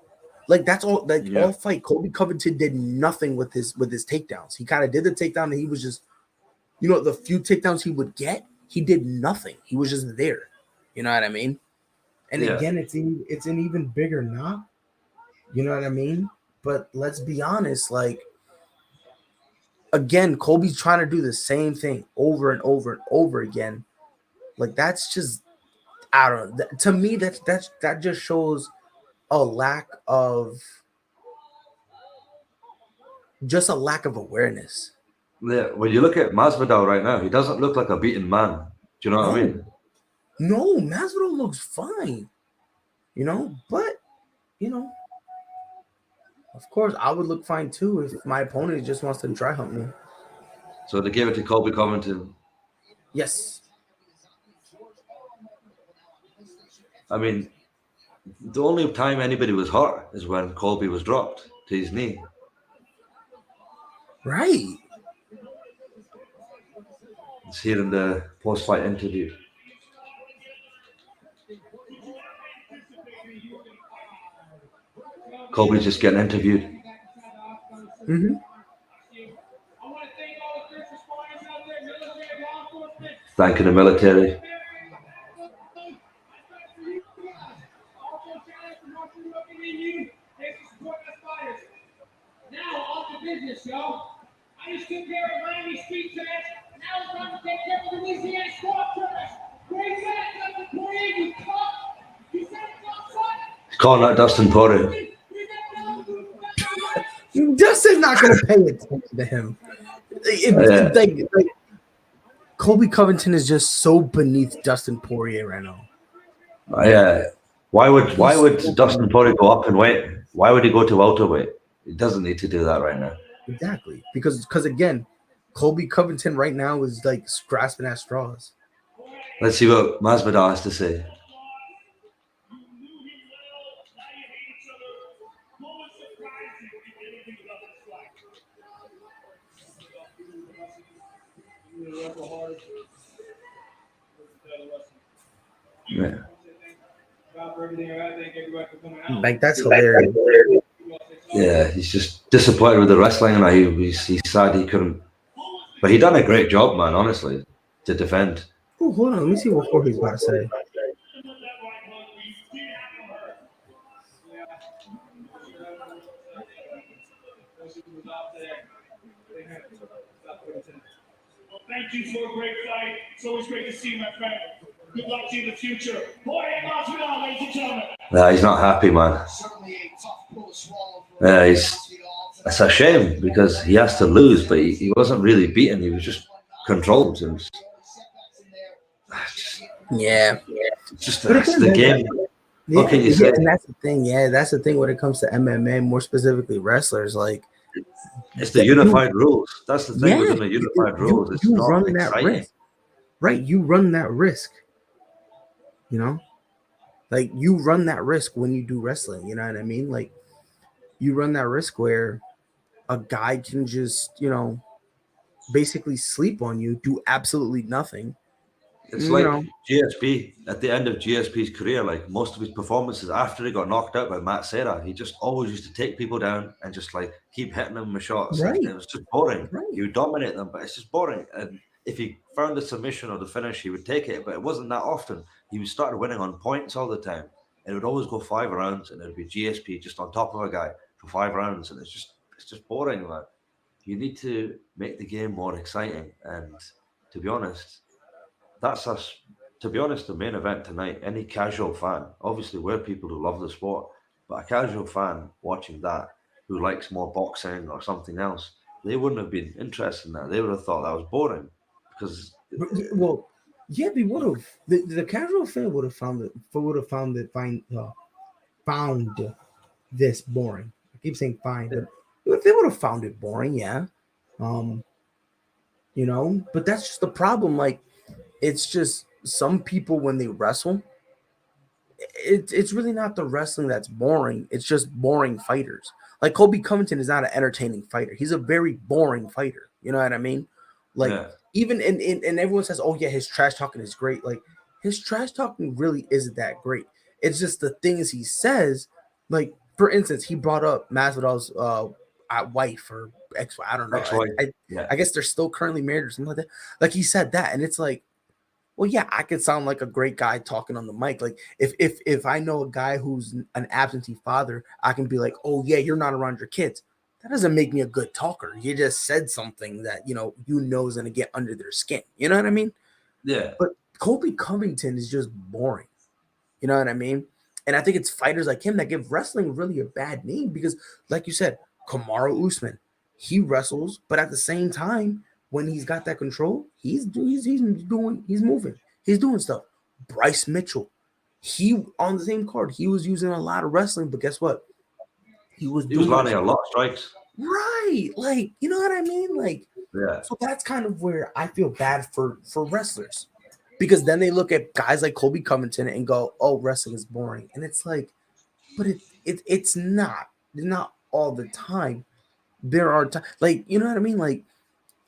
That's all. All fight, Colby Covington did nothing with his takedowns. He kind of did the takedown, and he was just, the few takedowns he would get, he did nothing. He was just there. You know what I mean? And again, it's an even bigger knock. You know what I mean? But let's be honest, again, Colby's trying to do the same thing over and over and over again. That's just, I don't know. To me, that just shows a lack of awareness. Yeah, when you look at Masvidal right now, he doesn't look like a beaten man. Do you know what I mean? No, Masvidal looks fine. But of course, I would look fine too if my opponent just wants to dry hump me. So they gave it to Colby Covington. Yes. I mean, the only time anybody was hurt is when Colby was dropped to his knee. Right. It's here in the post-fight interview. Colby's just getting interviewed. Mm-hmm. Thanking the military. Now off the business, yo. I just took care of Miami street trash. Now it's time to take care of Louisiana squad trash. Great man, Dustin Poirier, you fuck. You said it's outside. He's calling out Dustin Poirier. Dustin's not going to pay attention to him. Colby Covington is just so beneath Dustin Poirier right now. Yeah. Why would Dustin Poirier go up and weight? Why would he go to welterweight? He doesn't need to do that right now. Exactly. Because again, Colby Covington right now is grasping at straws. Let's see what Masvidal has to say. Yeah. That's hilarious. Yeah, he's just disappointed with the wrestling, and he's sad he couldn't. But he done a great job, man. Honestly, to defend. Oh, hold on, let me see what Jorge's about to say. Thank you for a great fight. It's always great to see you, my friend. Good luck to you in the future. Jorge Masvidal, ladies and gentlemen. Nah, he's not happy, man. It's a shame because he has to lose, but he wasn't really beaten. He was just controlled. And that's the game. What can you say? And that's the thing. Yeah, that's the thing when it comes to MMA, more specifically wrestlers. It's the unified rules. That's the thing within the unified rules. It's not exciting. That risk. Right, you run that risk. Like you run that risk when you do wrestling. You know what I mean? Like you run that risk where a guy can just, basically sleep on you, do absolutely nothing. It's like GSP at the end of GSP's career, like most of his performances after he got knocked out by Matt Serra, he just always used to take people down and just like keep hitting them with shots. Right. And it was just boring. Right. You would dominate them, but it's just boring. And if he found the submission or the finish, he would take it, but it wasn't that often. He would start winning on points all the time. And it would always go 5 rounds, and it would be GSP just on top of a guy for 5 rounds. And it's just boring, man. You need to make the game more exciting. And to be honest, that's us. To be honest, the main event tonight, any casual fan, obviously we're people who love the sport, but a casual fan watching that who likes more boxing or something else, they wouldn't have been interested in that. They would have thought that was boring because they would have. The casual fan would have found this boring. I keep saying fine, but they would have found it boring, yeah. But that's just the problem. Like, it's just some people when they wrestle, it's really not the wrestling that's boring. It's just boring fighters. Like Colby Covington is not an entertaining fighter. He's a very boring fighter. You know what I mean? Like even and everyone says, oh yeah, his trash talking is great. Like his trash talking really isn't that great. It's just the things he says. Like for instance, he brought up Masvidal's wife or ex-wife. I don't know. I guess they're still currently married or something like that. Like he said that, and it's like, well, yeah, I could sound like a great guy talking on the mic. Like if I know a guy who's an absentee father, I can be like, oh yeah, you're not around your kids. That doesn't make me a good talker. You just said something that is gonna get under their skin. You know what I mean? Yeah. But Colby Covington is just boring. You know what I mean? And I think it's fighters like him that give wrestling really a bad name because, like you said, Kamaru Usman, he wrestles, but at the same time, when he's got that control, he's moving, he's doing stuff. Bryce Mitchell, he on the same card, he was using a lot of wrestling, but guess what? He was landing a lot of strikes. Right, like you know what I mean? Like, yeah. So that's kind of where I feel bad for wrestlers, because then they look at guys like Colby Covington and go, "Oh, wrestling is boring," and it's like, but it's not all the time. There are times, like you know what I mean, like.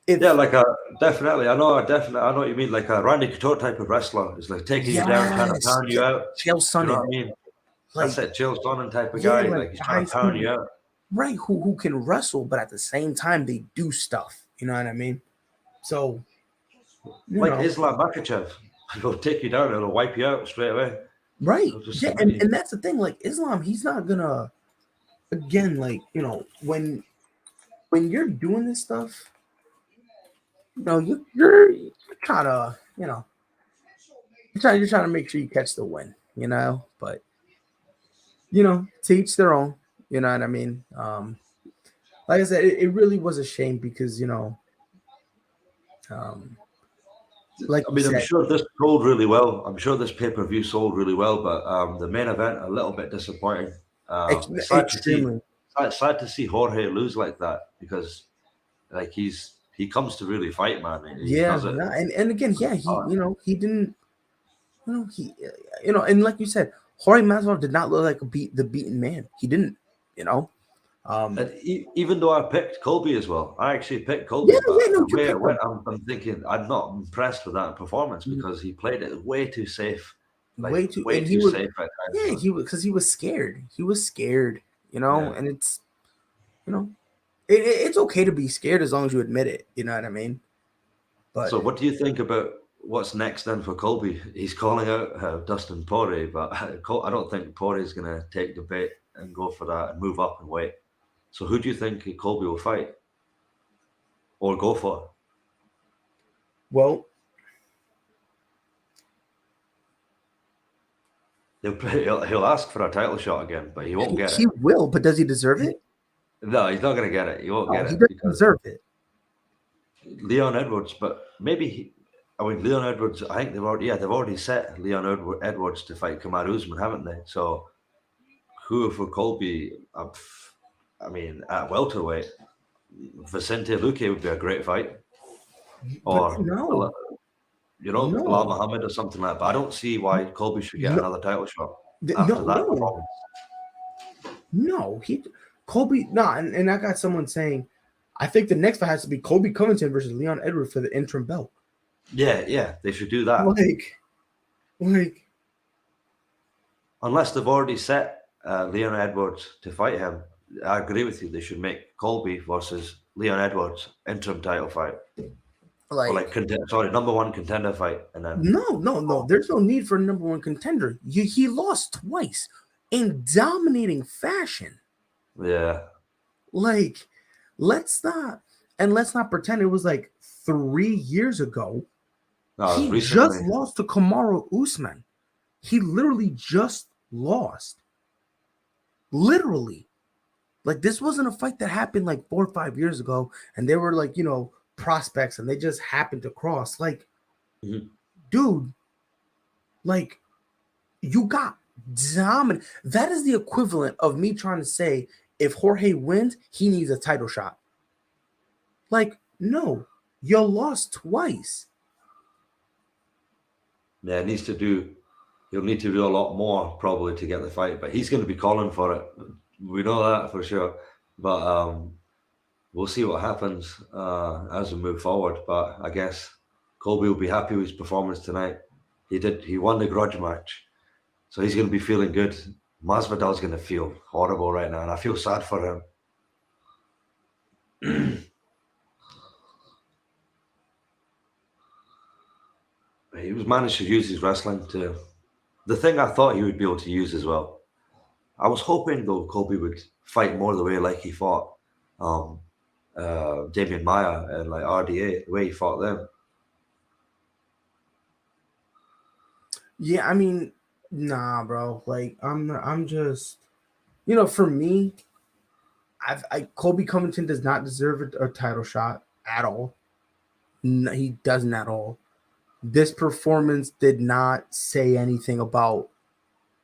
Definitely. I know what you mean. Like a Randy Couture type of wrestler is like taking you down, trying to pound you out. Chael Sonnen. You know what I mean? That's it, Chael Sonnen type of guy. Like he's trying to pound you out. Right, who can wrestle, but at the same time they do stuff. You know what I mean? So, like Islam Makhachev, he'll take you down, it'll wipe you out straight away. Right. Yeah, and that's the thing. Like Islam, he's not gonna. Again, like when you're doing this stuff. You're trying to, you're trying to make sure you catch the win, but to each their own, you know what I mean? Like I said, it really was a shame because, I'm sure this sold really well. I'm sure this pay-per-view sold really well, but the main event, a little bit disappointing. Extremely. Sad to see Jorge lose like that because like he comes to really fight, man. And again, he didn't, and like you said, Jorge Masvidal did not look like the beaten man. He didn't, even though I picked Colby as well, I actually picked Colby. I'm thinking I'm not impressed with that performance because he played it way too safe, way too safe. Yeah, he was because he was scared. He was scared, and it's, It's okay to be scared as long as you admit it. You know what I mean? But so, what do you think about what's next then for Colby? He's calling out Dustin Poirier, but I don't think Poirier is going to take the bait and go for that and move up and wait. So, who do you think Colby will fight or go for? Well, he'll ask for a title shot again, but he won't get it. He will, but does he deserve it? No, he's not going to get it. He won't get it. He doesn't deserve it. Leon Edwards, but maybe Leon Edwards. I think they've already set Leon Edwards to fight Kamaru Usman, haven't they? So, who for Colby? At welterweight, Vicente Luque would be a great fight, or Bilal Muhammad or something like that. But I don't see why Colby should get another title shot. after that performance. No, Colby. No, and I got someone saying, I think the next fight has to be Colby Covington versus Leon Edwards for the interim belt. Yeah, they should do that. Like, unless they've already set Leon Edwards to fight him, I agree with you. They should make Colby versus Leon Edwards interim title fight. Number one contender fight, and then no. There's no need for a number one contender. He lost twice in dominating fashion. Yeah. Like, let's not pretend it was like 3 years ago. No, he just lost to Kamaru Usman. He literally just lost. Literally. Like, this wasn't a fight that happened like 4 or 5 years ago, and they were like, prospects, and they just happened to cross. Like, dude, like, you got dominant. That is the equivalent of me trying to say if Jorge wins, he needs a title shot. Like, no, you lost twice. Yeah, he'll need to do a lot more probably to get the fight, but he's going to be calling for it. We know that for sure. But we'll see what happens as we move forward. But I guess Colby will be happy with his performance tonight. He won the grudge match, so he's going to be feeling good. Masvidal's going to feel horrible right now, and I feel sad for him. He was managed to use his wrestling to the thing I thought he would be able to use as well. I was hoping though Colby would fight more the way like he fought Damian Maia and like RDA, the way he fought them. Yeah, I mean, nah, bro. Like, I'm just, for me, Colby Covington does not deserve a title shot at all. No, he doesn't at all. This performance did not say anything about,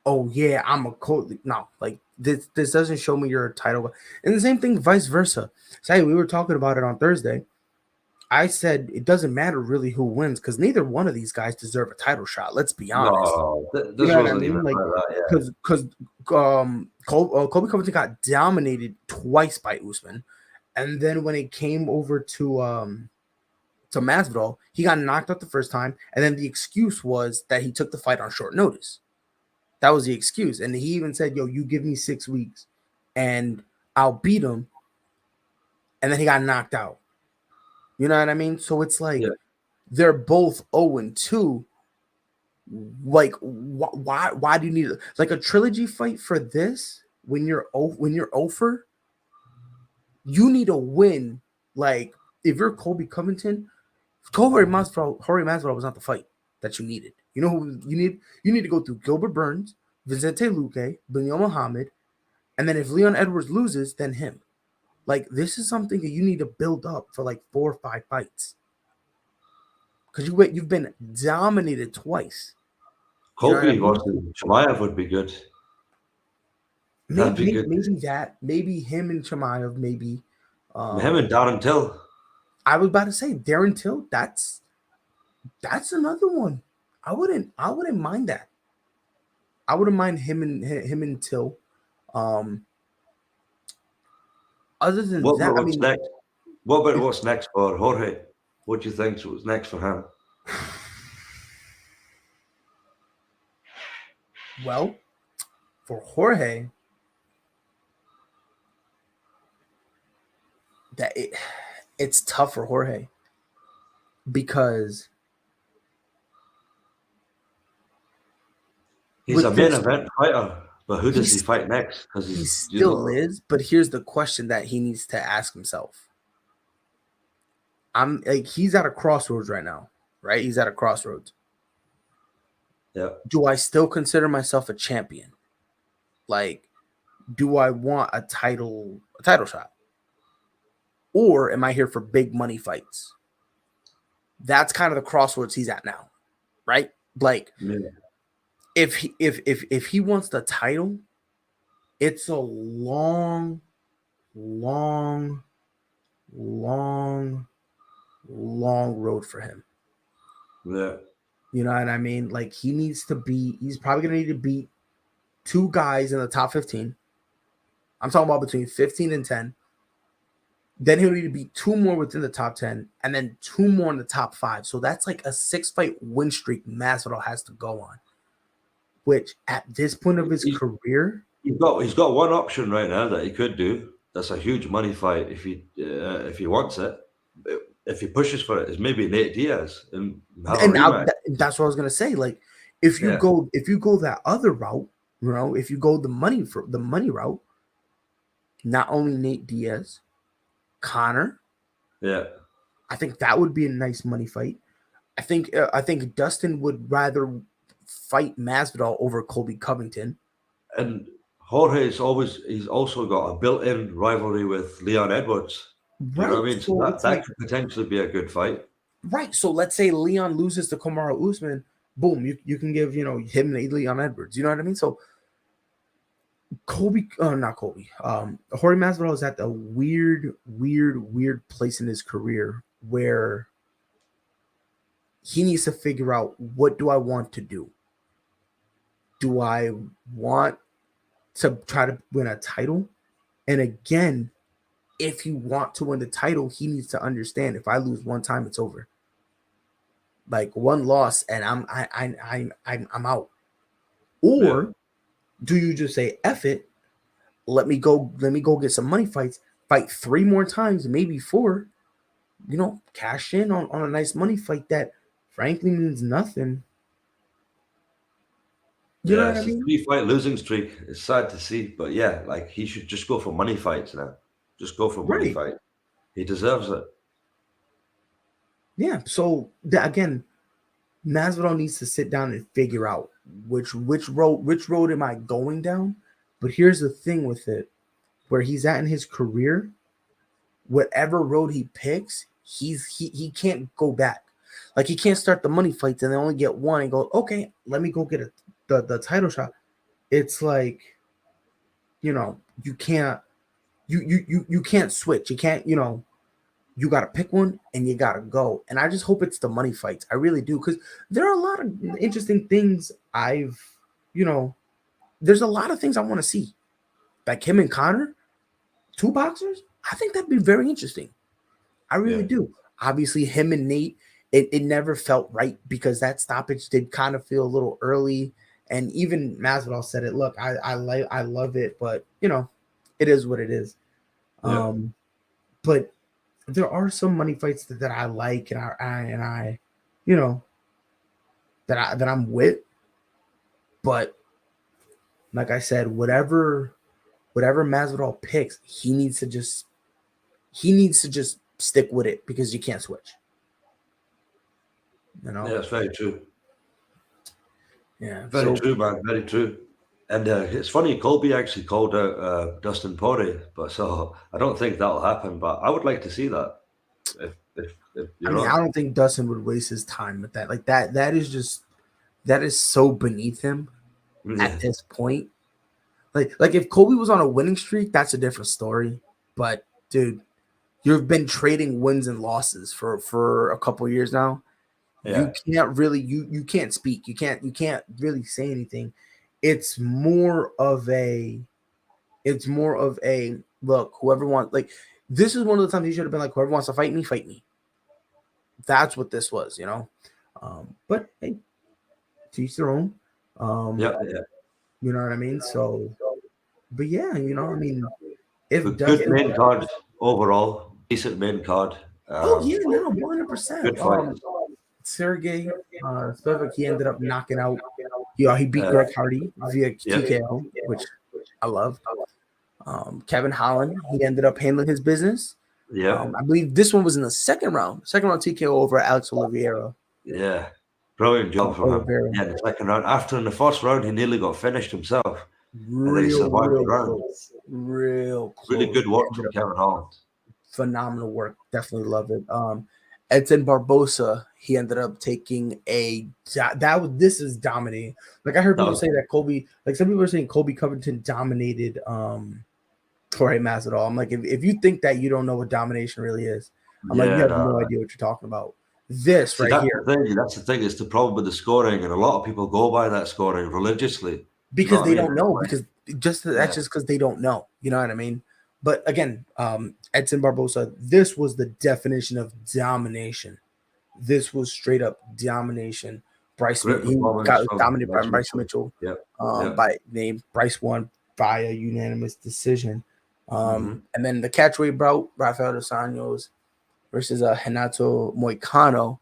oh yeah, I'm a Colby. No, like this doesn't show me you're a title. And the same thing, vice versa. Say, we were talking about it on Thursday. I said it doesn't matter really who wins because neither one of these guys deserve a title shot. Let's be honest. No, this wasn't even like that. Because Colby Covington got dominated twice by Usman, and then when it came over to Masvidal, he got knocked out the first time, and then the excuse was that he took the fight on short notice. That was the excuse, and he even said, "Yo, you give me 6 weeks, and I'll beat him." And then he got knocked out. You know what I mean? So it's like they're both 0-2. Like, why do you need like a trilogy fight for this? When you're over, you need a win. Like, if you're Colby Covington, Jorge Masvidal was not the fight that you needed. You know who you need? You need to go through Gilbert Burns, Vicente Luque, Beneil Muhammad, and then if Leon Edwards loses, then him. Like, this is something that you need to build up for like 4 or 5 fights. Because you've been dominated twice. Colby versus Chimaev would be good. Maybe him and Chimaev, maybe. Him and Darren Till. I was about to say Darren Till. That's another one. I wouldn't mind that. I wouldn't mind him and Till. Other than that, what's next? What about what's next for Jorge? What do you think was next for him? Well, for Jorge, it's tough for Jorge because he's a main event fighter, but who does he fight next? Because he still is. But here's the question that he needs to ask himself. He's at a crossroads right now, right? He's at a crossroads. Yeah. Do I still consider myself a champion? Like, do I want a title shot? Or am I here for big money fights? That's kind of the crossroads he's at now, right? Like, if he wants the title, it's a long road for him. Yeah. You know what I mean? Like, he's probably gonna need to beat 2 guys in the top 15. I'm talking about between 15 and 10. Then he'll need to beat 2 more within the top 10, and then 2 more in the top 5. So that's like a 6-fight win streak Masvidal has to go on. Which at this point of his career, he's got one option right now that he could do. That's a huge money fight if he wants it. If he pushes for it, is maybe Nate Diaz and that's what I was gonna say. Like, if you go that other route, you know, if you go the money route, not only Nate Diaz, Conor, I think that would be a nice money fight. I think Dustin would rather fight Masvidal over Colby Covington, and Jorge's he's also got a built-in rivalry with Leon Edwards. You know what I mean? So that could potentially be a good fight. Right. So let's say Leon loses to Kamaru Usman, boom, you can give, you know, him and Leon Edwards. You know what I mean? So Jorge Masvidal is at a weird place in his career where he needs to figure out, what do I want to do? Do I want to try to win a title? And again, if he wants to win the title, he needs to understand, if I lose one time, it's over. Like, one loss and I'm out. Or do you just say, F it, let me go get some money fights, fight 3 more times, maybe 4, you know, cash in on a nice money fight that frankly means nothing. You know what I mean? 3-fight losing streak. It's sad to see, but yeah, like, he should just go for money fights now. Just go for money fight. He deserves it. Yeah. So again, Masvidal needs to sit down and figure out which road am I going down. But here's the thing with it, where he's at in his career, whatever road he picks, he can't go back. Like, he can't start the money fights and they only get 1 and go, okay, let me go get the title shot. It's like, you know, you can't switch. You can't, you know, you got to pick one and you got to go. And I just hope it's the money fights. I really do. Because there are a lot of interesting things there's a lot of things I want to see. Like him and Conor, 2 boxers. I think that'd be very interesting. I really do. Obviously, him and Nate, it never felt right because that stoppage did kind of feel a little early. And even Masvidal said it. Look, I love it, but, you know, it is what it is. Yeah. But there are some money fights that I like and I you know, that I'm with. But like I said, whatever Masvidal picks, he needs to just stick with it because you can't switch. You know? Yeah, that's very true. Yeah, very true, man. Very true. And it's funny, Colby actually called out Dustin Poirier, but so I don't think that'll happen. But I would like to see that. I don't think Dustin would waste his time with that. Like that is so beneath him at this point. Like if Colby was on a winning streak, that's a different story. But dude, you've been trading wins and losses for a couple years now. Yeah. You can't really you can't speak. You can't really say anything. It's more of a look, whoever wants, like, this is one of the times he should have been like, whoever wants to fight me, fight me. That's what this was, you know. But hey, to each their own. You know what I mean? So, but yeah, you know, I mean, if good main card overall, decent main card. 100%. Good fight. Sergey Spivak, he ended up knocking out. He beat Greg Hardy via TKO, which I love. Kevin Holland, he ended up handling his business. Yeah, I believe this one was in the second round TKO over Alex Oliveira. Yeah, brilliant job from him. Yeah, the second round. After in the first round, he nearly got finished himself. Real close. Really good work from Kevin Holland. Phenomenal work. Definitely love it. Edson Barbosa, he ended up taking this is dominating. Like I heard people say that Colby, like some people are saying Colby Covington dominated Jorge Masvidal. I'm like, if you think that, you don't know what domination really is. I'm like, you have no idea what you're talking about. This right here. That's the thing is the problem with the scoring, and a lot of people go by that scoring religiously. because they don't know. Because that's just because they don't know. You know what I mean? But again, Edson Barbosa, this was the definition of domination. This was straight up domination. Bryce he got dominated by Bryce Mitchell. By name. Bryce won by a unanimous decision. And then the catchweight bout, Rafael dos Anjos versus Renato Moicano.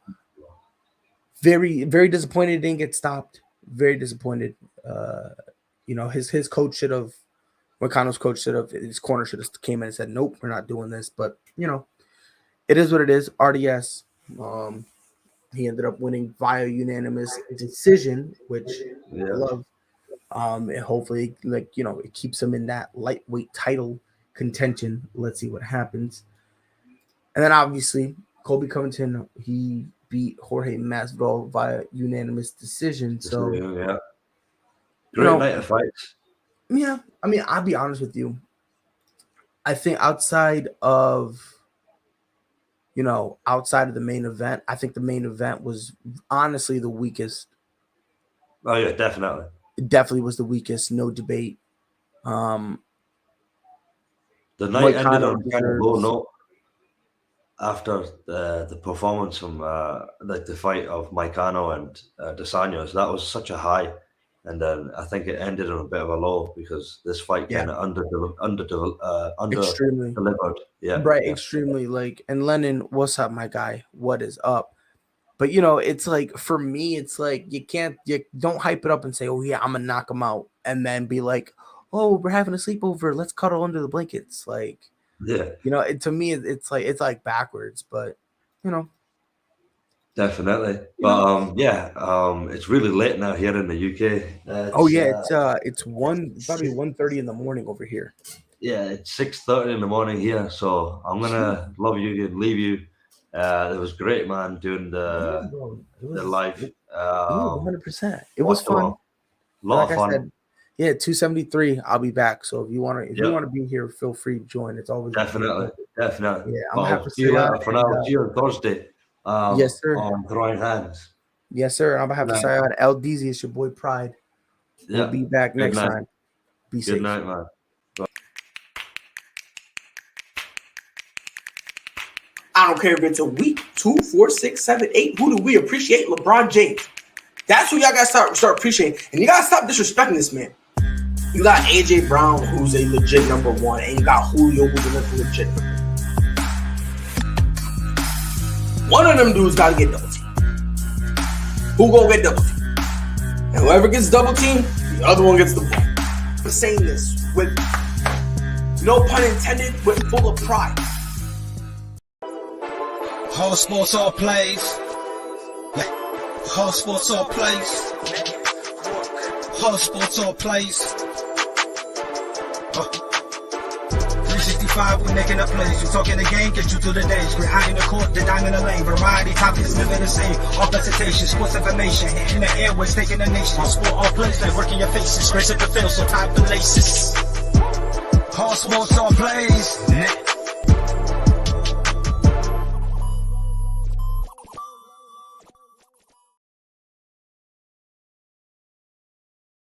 Very, very disappointed it didn't get stopped. Very disappointed. You know, his coach should have, Moicano's coach should have, his corner should have came in and said, nope, we're not doing this. But, you know, it is what it is. RDS, he ended up winning via unanimous decision, which I love. And hopefully, like, you know, it keeps him in that lightweight title contention. Let's see what happens. And then obviously, Colby Covington, he beat Jorge Masdival via unanimous decision. So, great night of fights. Yeah, I mean, I'll be honest with you. I think outside of the main event, I think the main event was honestly the weakest. Oh yeah, definitely. It definitely was the weakest, no debate. The night ended on a kind of low note after the performance from like the fight of MOICANO and dos Anjos. That was such a high, and then I think it ended on a bit of a low because this fight kind of under delivered. Yeah, right. Extremely. Like, and Lennon, what's up, my guy? What is up? But you know, it's like for me, it's like you don't hype it up and say, "Oh yeah, I'm gonna knock him out," and then be like, "Oh, we're having a sleepover. Let's cuddle under the blankets." Like, you know, to me, it's like backwards. But you know, definitely. But it's really late now here in the UK. It's probably 1:30 in the morning over here. Yeah, it's 6:30 in the morning here. So I'm gonna love you and leave you. It was great, man, doing the live. 100%. It was fun. A lot of fun. Said, 273. I'll be back. So if you want to be here, feel free to join. It's always definitely. Yeah, I'm gonna have to see you later. For now, see you on Thursday. Yes, sir. On Throwing Hands. Yes, sir. I'm gonna have to say out LDZ. It's your boy Pride. We'll be back next time. Be safe. Good night, man. I don't care if it's a week, 2, 4, 6, 7, 8. Who do we appreciate? LeBron James. That's who y'all gotta start appreciating. And you gotta stop disrespecting this man. You got AJ Brown, who's a legit number 1, and you got Julio, who's another legit number 1. One of them dudes gotta get double teamed. Who gonna get double teamed? And whoever gets double teamed, the other one gets the ball. I'm saying this with no pun intended, with full of pride. All sports, all plays. All sports, all plays. All sports, all plays. 365, we're making a plays. You talking the game, get you through the days. We're out in the court, the dime in the lane. Variety, topics, living the same. All presentation, sports information. In the airways, taking the nation. All sport, all plays, like working your faces. Grace at the field, so tie the laces. All sports, all plays.